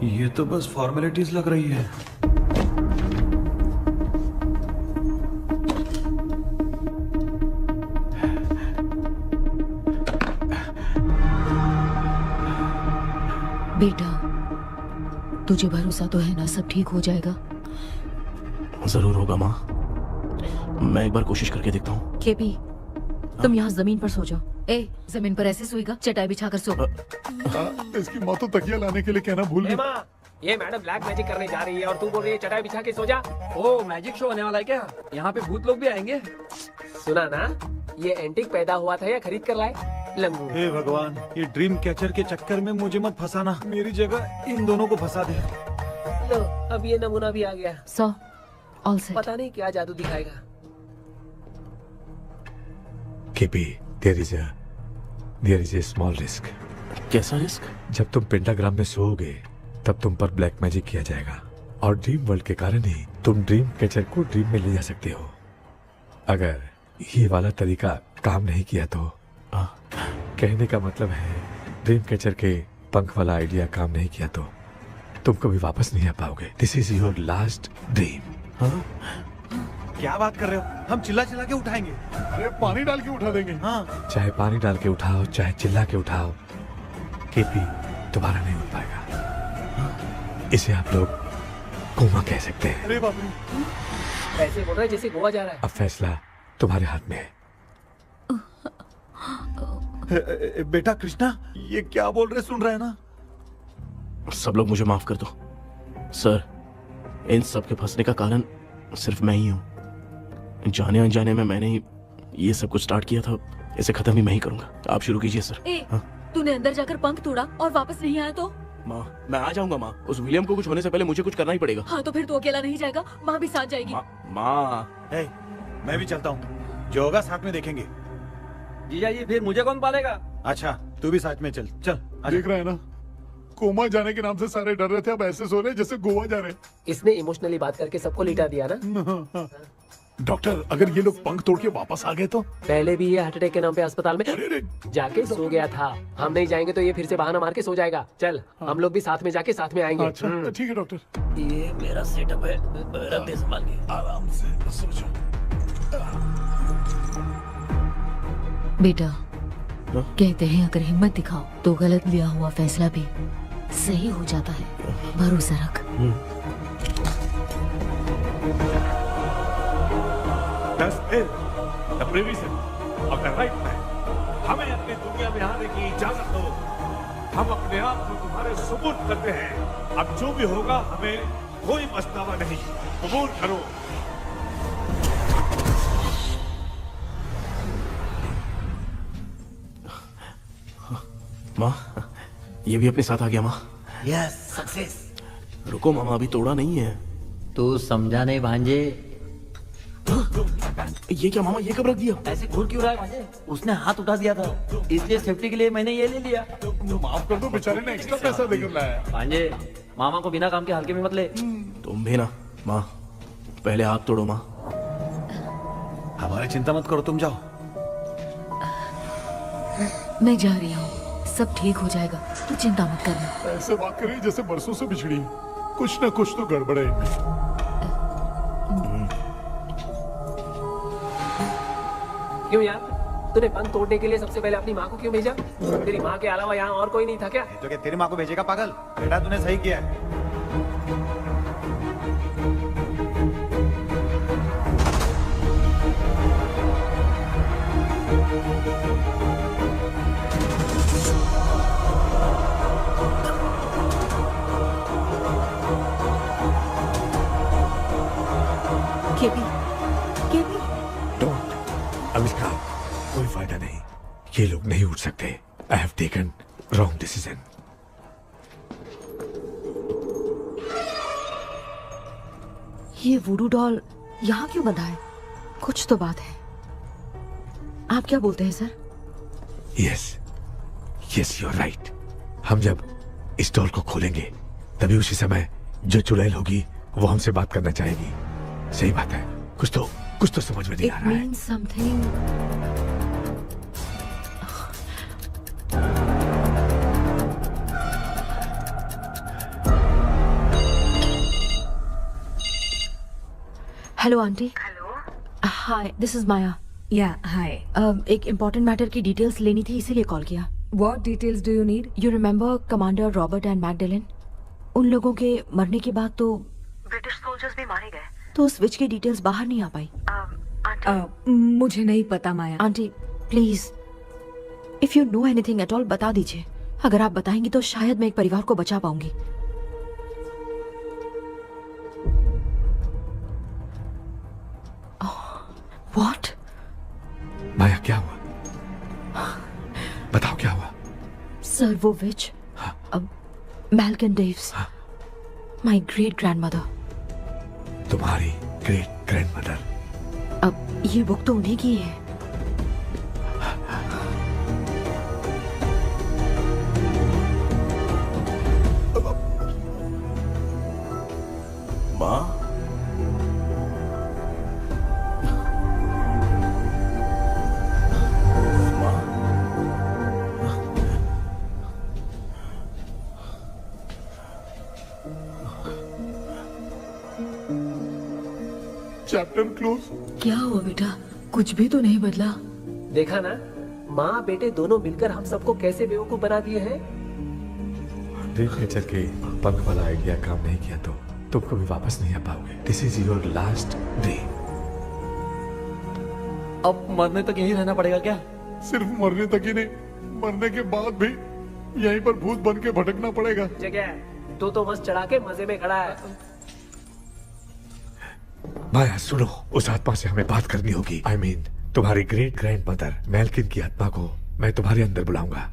ये तो बस फॉर्मेलिटीज लग रही है। बेटा, तुझे भरोसा तो है ना सब ठीक हो जाएगा? जरूर होगा माँ, मैं एक बार कोशिश करके देखता हूँ। केपी, तुम यहाँ जमीन पर सो जाओ। ए, जमीन पर ऐसे सोएगा? चटाई बिछाकर सो। इसकी माँ तो तकिया लाने के लिए कहना भूल गई। माँ, ये मैडम ब्लैक मैजिक करने जा रही है और तू बोल रही है चटाई बिछा के सो जा। ओ, मैजिक शो होने वाला है क्या? यहाँ पे भूत लोग भी आएंगे? सुना ना, ये एंटीक पैदा हुआ था या खरीद कर लाए? लंगू। हे भगवान, ये ड्रीम कैचर के चक्कर में मुझे मत फंसाना। मेरी जगह इन दोनों को फंसा दे। लो, अब ये नमूना भी आ गया। सो, ऑल सेट। पता नहीं क्या जादू दिखाएगा। KP, there is a small risk। कैसा रिस्क? जब तुम पेंटाग्राम में सोओगे तब तुम पर ब्लैक मैजिक किया जाएगा और ड्रीम वर्ल्ड के कारण ही तुम ड्रीम कैचर को ड्रीम में ले जा सकते हो। अगर ये वाला तरीका काम नहीं किया तो कहने का मतलब है ड्रीम कैचर के पंख वाला आइडिया काम नहीं किया तो तुम कभी वापस नहीं आ पाओगे। This is your last dream. क्या बात कर रहे हो? हम चिल्ला चिल्ला के उठाएंगे। अरे पानी डाल के उठा देंगे। हाँ, चाहे पानी डाल के उठाओ, चाहे चिल्ला के उठाओ, केपी दोबारा नहीं उठ पाएगा। इसे आप लोग कोमा कह सकते हैं। अरे बाप रे, ऐसे बोल रहा है जैसे गोवा जा रहा है। अब फैसला तुम्हारे हाथ में है। बेटा कृष्णा, ये क्या बोल रहे, सुन रहे हैं ना? सब लोग मुझे माफ कर दो सर। इन सब के फंसने का कारण सिर्फ मैं ही हूँ। जाने अनजाने में मैंने ही ये सब कुछ स्टार्ट किया था, इसे खत्म भी मैं ही करूंगा। आप शुरू कीजिए सर। ए, तूने अंदर जाकर पंख तोड़ा और वापस नहीं आया तो? माँ, मैं आ जाऊंगा माँ। उस विलियम को कुछ होने से पहले मुझे कुछ करना ही पड़ेगा। हाँ, तो फिर तू अकेला नहीं जाएगा, माँ भी साथ जाएगी। माँ, मैं भी चलता हूँ, जो होगा साथ में देखेंगे। जीजा जी, फिर मुझे कौन पालेगा? अच्छा, तू भी साथ में चल। चल देख रहा है ना, कोमा जाने के नाम से सारे डर रहे थे, अब ऐसे सो रहे जैसे गोवा जा रहे। इसने इमोशनली बात करके सबको लिटा दिया ना। डॉक्टर, अगर ये लोग पंख तोड़ के वापस आ गए तो? पहले भी ये हार्ट अटैक के नाम पे अस्पताल में जाके सो गया था। हम नहीं जाएंगे तो ये फिर से बहाना मार के सो जाएगा। चल, हम लोग भी साथ में जाके साथ में आएंगे। अच्छा, ठीक है डॉक्टर। ये मेरा सेटअप है, रख दे संभाल के। आराम से सो जाओ। बेटा, कहते हैं अगर हिम्मत दिखाओ तो गलत लिया हुआ फैसला भी सही हो जाता है। भरोसा रख। हमें अपनी दुनिया में आने की इजाजत दो। हम अपने आप को तुम्हारे सुपुर्द करते हैं। अब जो भी होगा हमें कोई पछतावा नहीं। कबूल करो। माँ, ये भी अपने साथ आ गया। माँ, यस, सक्सेस। रुको मामा, अभी तोड़ा नहीं है। तू समझा नहीं भांजे। ये क्या मामा, ये कब रख दिया? ऐसे घूर क्यों रहा है भांजे? उसने हाथ उठा दिया था, इसलिए सेफ्टी के लिए मैंने ये ले लिया। माफ कर दो, बेचारे ने एक्स्ट्रा पैसा देकर लाया। भांजे, मामा को बिना काम के हल्के में मत ले। तुम भी ना। माँ, पहले हाथ तोड़ो। माँ, हमारी चिंता मत करो, तुम जाओ। मैं जा रही हूँ, सब ठीक हो जाएगा, तू चिंता मत करना। ऐसे बात कर रही जैसे बरसों से बिछड़ी। कुछ न कुछ तो गड़बड़ है। क्यों यार, तूने बंद तोड़ने के लिए सबसे पहले अपनी माँ को क्यों भेजा? तेरी माँ के अलावा यहाँ और कोई नहीं था क्या? तो क्या तेरी माँ को भेजेगा पागल? बेटा तूने सही किया है। केपी, केपी, डोंट अविष्का, कोई फायदा नहीं। ये लोग नहीं उठ सकते। I have taken wrong decision. ये वुडू डॉल यहाँ क्यों बंधा है? कुछ तो बात है। आप क्या बोलते हैं sir? Yes yes, you are right. हम जब इस डॉल को खोलेंगे तभी उसी समय जो चुड़ैल होगी वो हमसे बात करना चाहेगी। सही बात है। कुछ तो समझ में नहीं आ It रहा है। means something. Hello aunty. Hello. Hi, this is Maya. Yeah hi. एक इम्पोर्टेंट मैटर की डिटेल्स लेनी थी, इसीलिए कॉल किया। What details do you need? You remember commander Robert and Magdalene? उन लोगों के मरने के बाद तो ब्रिटिश सोल्जर्स भी मारे गए, तो स्विच की डिटेल्स बाहर नहीं आ पाई। मुझे नहीं पता Maya. Aunty please, if you know anything at all बता दीजिए। अगर आप बताएंगी तो शायद मैं एक परिवार को बचा पाऊंगी। व्हाट? माया क्या हुआ? बताओ क्या हुआ? सर वो विच, मैल्कन डेव्स, माय ग्रेट ग्रैंडमदर। तुम्हारी ग्रेट ग्रैंडमदर? अब ये बुक तो उन्हीं की है। माँ, चैप्टर क्लोज। क्या हुआ बेटा? कुछ भी तो नहीं बदला। देखा ना, माँ बेटे दोनों मिलकर हम सबको कैसे बेवकूफ बना दिए हैं। ड्रीम कैचर के पंख वाला आइडिया काम नहीं किया तो तुम कभी वापस नहीं आ पाओगे। This is your last dream. अब मरने तक यहीं रहना पड़ेगा क्या? सिर्फ मरने तक ही नहीं, मरने के बाद भी यहीं पर भूत बन के भटकना पड़ेगा। जगह तू तो बस चढ़ा के मजे में खड़ा है। माया सुनो, उस आत्मा से हमें बात करनी होगी। आई मीन तुम्हारी ग्रेट ग्रैंड मदर मैल्किन की आत्मा को मैं तुम्हारे अंदर बुलाऊंगा।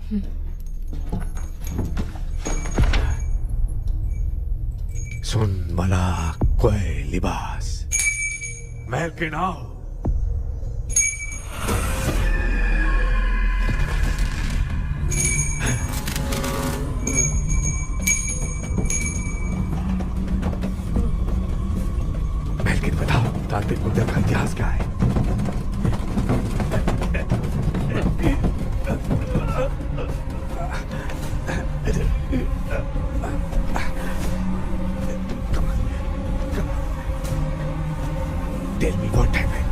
सुन मला कोई लिबास, मैल्किन आओ। मैल्किन बताओ, तांत्रिक मुद्रा का इतिहास क्या है? Tell me what happened.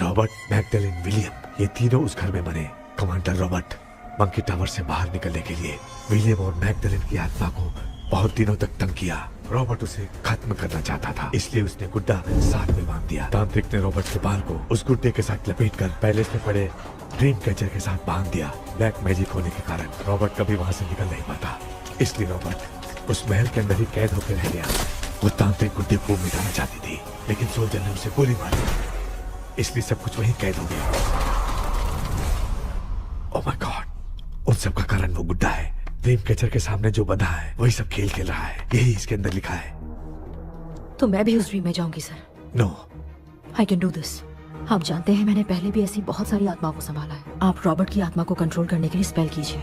Robert, Magdalene, William, ये तीनों उस घर में मरे। कमांडर रॉबर्ट मंकी टावर से बाहर निकलने के लिए विलियम और मैगडेलिन की आत्मा को बहुत दिनों तक तंग किया। रॉबर्ट उसे खत्म करना चाहता था, इसलिए उसने गुड्डा साथ में बांध दिया। तांत्रिक ने रॉबर्ट के बाल को उस गुड्डे के साथ लपेटकर पैलेस में पड़े ड्रीम कैचर के साथ बांध दिया। ब्लैक मैजिक होने के कारण रॉबर्ट कभी वहां से निकल नहीं पाता, इसलिए रॉबर्ट उस महल के अंदर ही कैद होकर रह गया। वो तांत्रिक गुड्डे को मिटाना चाहती थी, लेकिन सोल्जर ने उसे गोली मारी, इसलिए सब कुछ वहीं कैद हो गया। ओह माय गॉड, उन सब का कारण वो गुड्डा है। ड्रीम कैचर के सामने जो बंधा है वही सब खेल खेल रहा है, यही इसके अंदर लिखा है। तो मैं भी उस ड्रीम में जाऊंगी sir. No, I can do this. आप जानते हैं मैंने पहले भी ऐसी बहुत सारी आत्माओं को संभाला है। आप रॉबर्ट की आत्मा को कंट्रोल करने के लिए स्पेल कीजिए।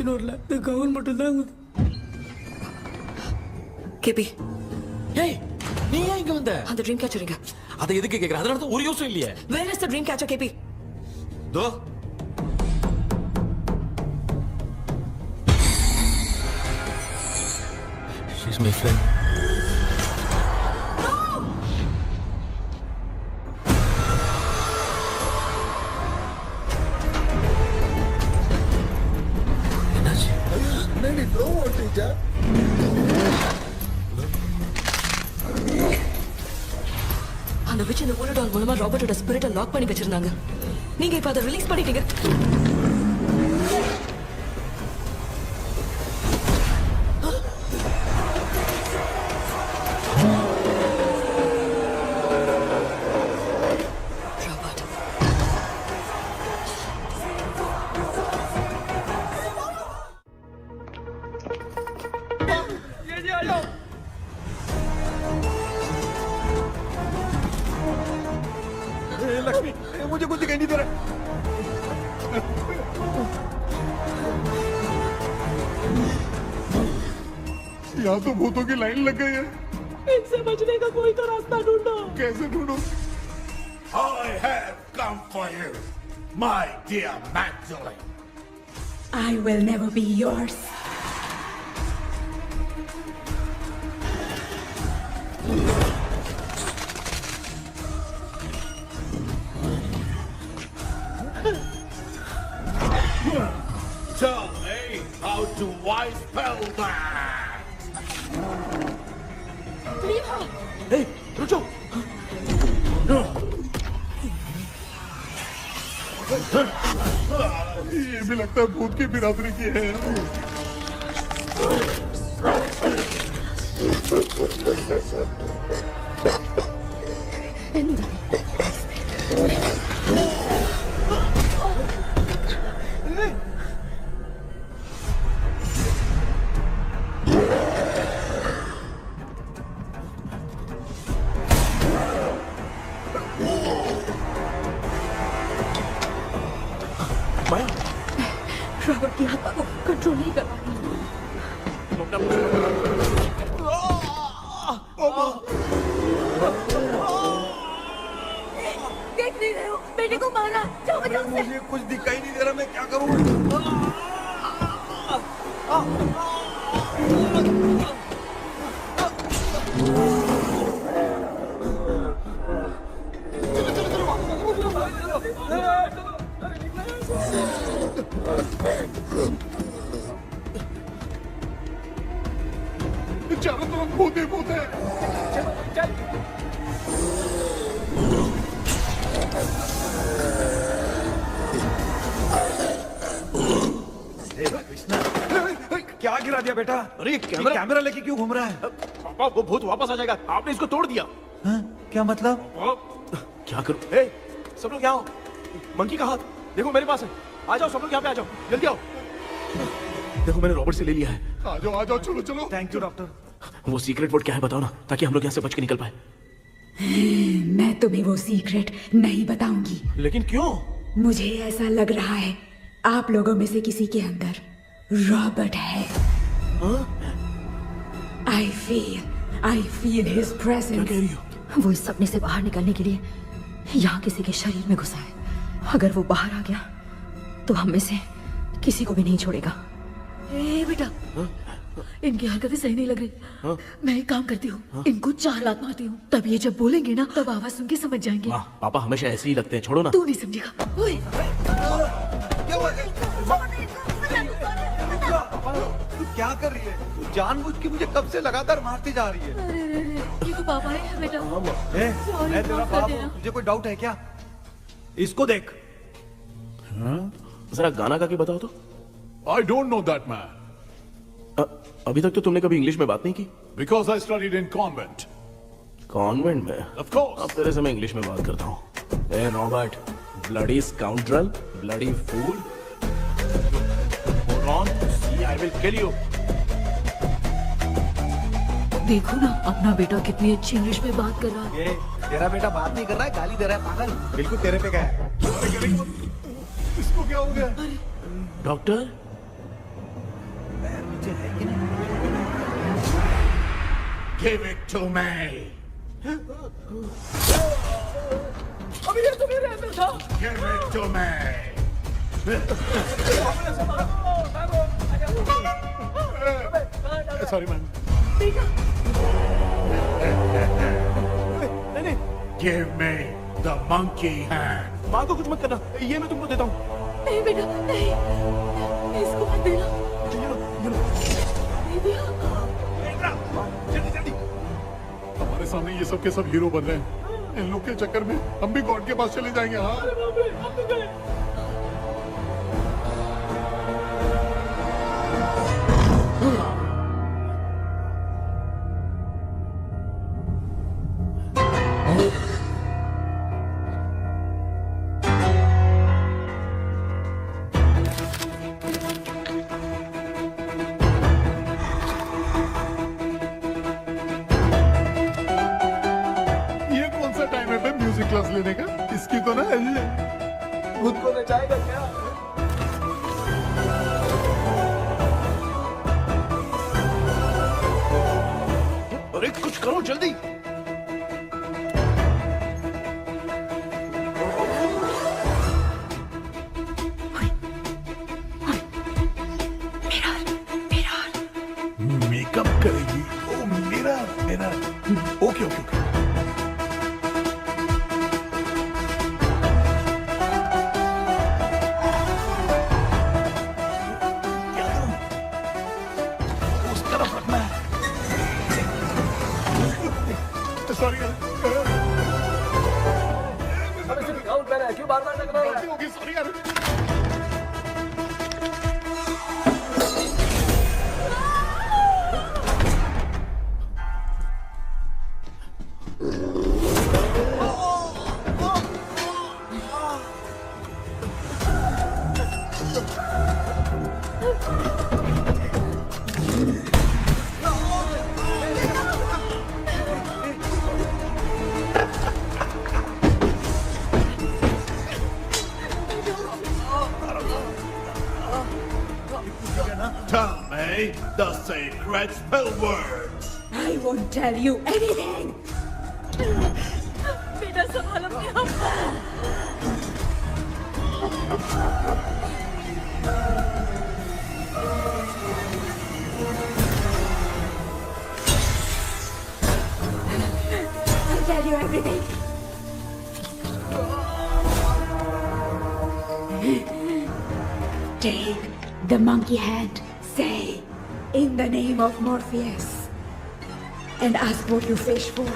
ನೋಡ್ಲ ಗೌನ್ ಮಟ್ಟದಾಗ கேபி ஏய் நீ ஏன் இங்க வந்த அந்த ட்ரீம் கேச்சர் எங்க அதை எதுக்கு கேக்குற அதனால தான் ஒரு யோசனை இல்லையே where is the dream catcher கேபி தோ she's my friend என்னடி ப்ரோ ஓட்டிச்சா அந்த விச் இந்த ஊரடால் மூலமா ராபர்ட்டோட ஸ்பிரிட்டை லாக் பண்ணி வச்சிருந்தாங்க நீங்க இப்ப அதை ரிலீஸ் பண்ணிட்டீங்க लक्ष्मी मुझे कुछ दिखाई नहीं दे रहा। यहाँ तो भूतों की लाइन लग गई है इनसे बचने का कोई तो रास्ता ढूंढो। कैसे ढूंढूं? I have come for you, my dear Magdalene. I will never be yours. Tell me how to wipe spell that. Hey, रुक जाओ ये भी लगता है भूत की बिरादरी की है रॉबर्ट की आत्मा को कंट्रोल नहीं कर पा देख नहीं रहे हो बेटे को मारा जाओ बचाओ उसे। मुझे कुछ दिखाई नहीं दे रहा, मैं क्या करूं? चारों तरफ भूत ही भूत है क्या गिरा दिया बेटा? अरे ये कैमरा लेके क्यों घूम रहा है? पापा वो भूत वापस आ जाएगा आपने इसको तोड़ दिया क्या मतलब? क्या करूं ए सब लोग यहाँ आओ मंकी का हाथ देखो मेरे पास है आ जाओ सब लोग यहाँ पे आ जाओ जल्दी आओ देखो मैंने रॉबर्ट से ले लिया है आ जाओ चलो चलो थैंक यू डॉक्टर। वो सीक्रेट वर्ड क्या है बताओ ना ताकि हम लोग यहाँ से बच के निकल पाए। मैं तुम्हें वो सीक्रेट नहीं बताऊंगी। लेकिन क्यों? मुझे ऐसा लग रहा है आप लोगों में से किसी के अंदर रॉबर्ट है। I feel his presence. क्या कह रही हो? वो इस सपने से बाहर निकलने के लिए यहाँ किसी के शरीर में घुसा है। अगर वो बाहर आ गया तो हम में से किसी को भी नहीं छोड़ेगा। ए बेटा इनकी हरकतें सही नहीं लग रही। मैं एक काम करती हूँ इनको 4 लात मारती हूँ तब ये जब बोलेंगे ना तब आवाज सुन के समझ जाएंगे। पापा हमेशा ऐसे ही लगते हैं छोड़ो ना। तू नहीं समझेगा। ओए तू क्या कर रही है? तू जानबूझ के मुझे कब से लगातार मारती जा रही है। ये तो पापा है बेटा। मैं तेरा बाप हूँ, तुझे कोई डाउट है क्या? इसको देख। जरा गाना गा के बताओ तो। I don't know that man. अभी तक तो तुमने कभी इंग्लिश में बात नहीं की। Because I studied in convent. Convent में? Of course. अब तेरे से मैं इंग्लिश में बात करता हूँ। ए Robert, bloody scoundrel, bloody fool. Hold on, see I will kill you. देखो ना अपना बेटा कितनी अच्छी इंग्लिश में बात कर रहा है। ये तेरा बेटा बात नहीं कर रहा है, गाली दे रहा है पागल। बिल्कुल तेरे पे क्या है? इसको क्या हो गया? Doctor Give it to me. अभी ये तो मेरे अंदर था। Give it to me. Sorry, man. नहीं Give me the monkey hand. माँ को कुछ मत करना, ये मैं तुमको देता हूँ। नहीं बेटा नहीं, इसको मत देना। हमारे सामने ये सब के सब हीरो बन रहे हैं। इन लोग के चक्कर में हम भी गॉड के पास चले जाएंगे। हाँ क्लास लेने का। इसकी तो ना खुद को नचाएगा क्या? अरे कुछ करो जल्दी। मेकअप करेगी। ओ मेरा मेरा ओके ओके ओके। सॉरी अबे सिर्फ गाउन पहना है, क्यों बार-बार टकरा रहा है? होगी सॉरी यार। Tell me the sacred spell words. I won't tell you anything. बेटा संभाल अपने आप को। I'll tell you everything. Take the monkey hand. Say, in the name of Morpheus, and ask what you fish for.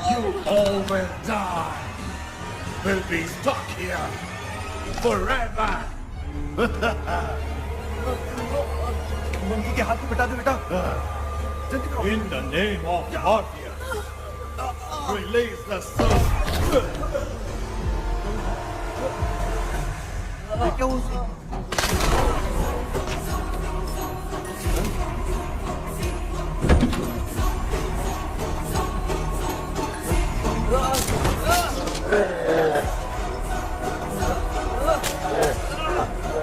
You all will die. We'll be stuck here forever. Monkey के हाथ को बिठा दो बेटा। In the name of Morpheus, release the soul. क्या हुआ उसे?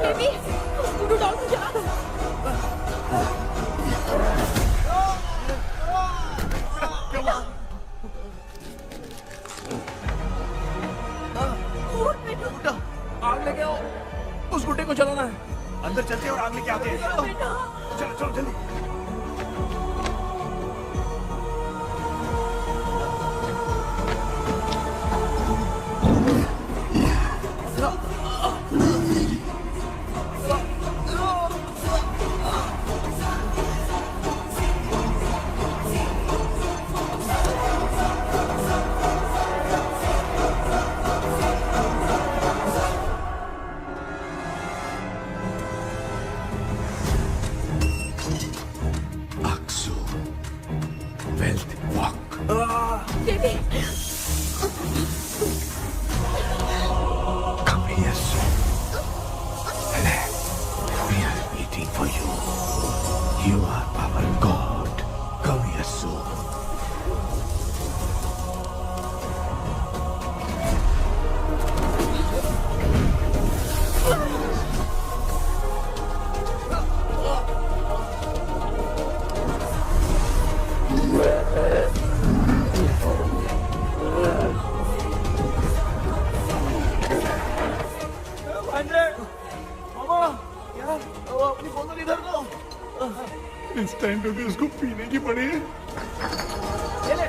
Baby, scooter doll को जला दो। आग लेके आओ, उस गुड्डे को जलाना है। अंदर चलते हैं और आग लेके आते हैं। चलो चलो जल्दी। Baby, Come here soon. We are waiting for you. You are our God. Come here soon. अपनी बोतल इधर लो। इस टाइम पे भी उसको पीने की पड़ी है। ये ले।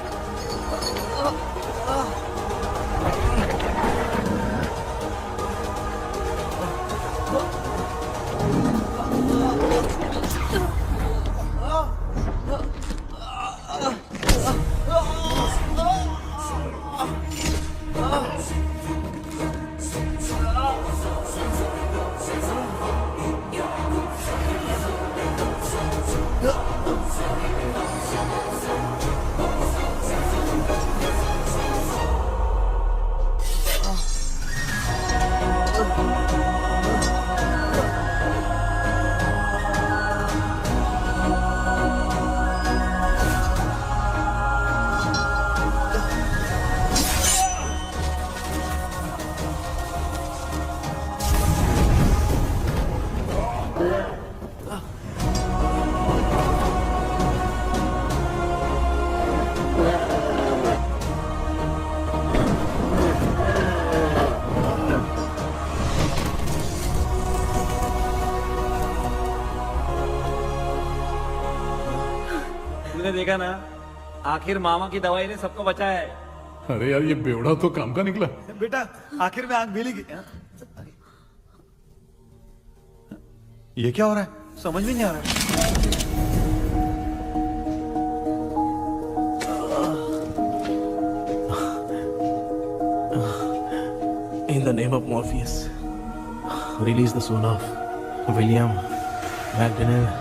तुमने देखा ना, आखिर मामा की दवाई ने सबको बचाया है। अरे यार ये बेवड़ा तो काम का निकला। बेटा आखिर में आंख मिली गई। ये क्या हो रहा है? समझ में नहीं आ रहा है। In the name of Morpheus, release the soul of William Magdalene.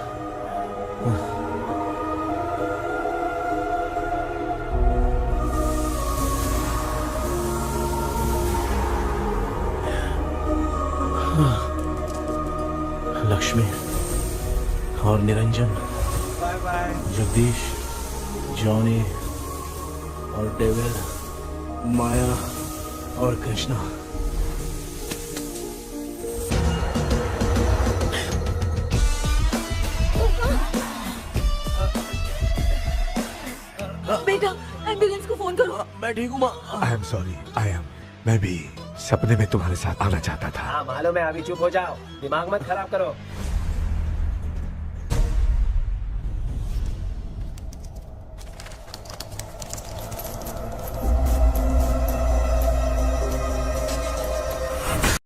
Lakshmi और Niranjan, bye bye. Jagdish, Johnny और डेविड, माया और कृष्णा। बेटा एम्बुलेंस को फोन करो। मैं ठीक हूँ माँ। आई एम सॉरी, मैं भी सपने में तुम्हारे साथ आना चाहता था। हाँ मालूम है, अभी चुप हो जाओ, दिमाग मत खराब करो।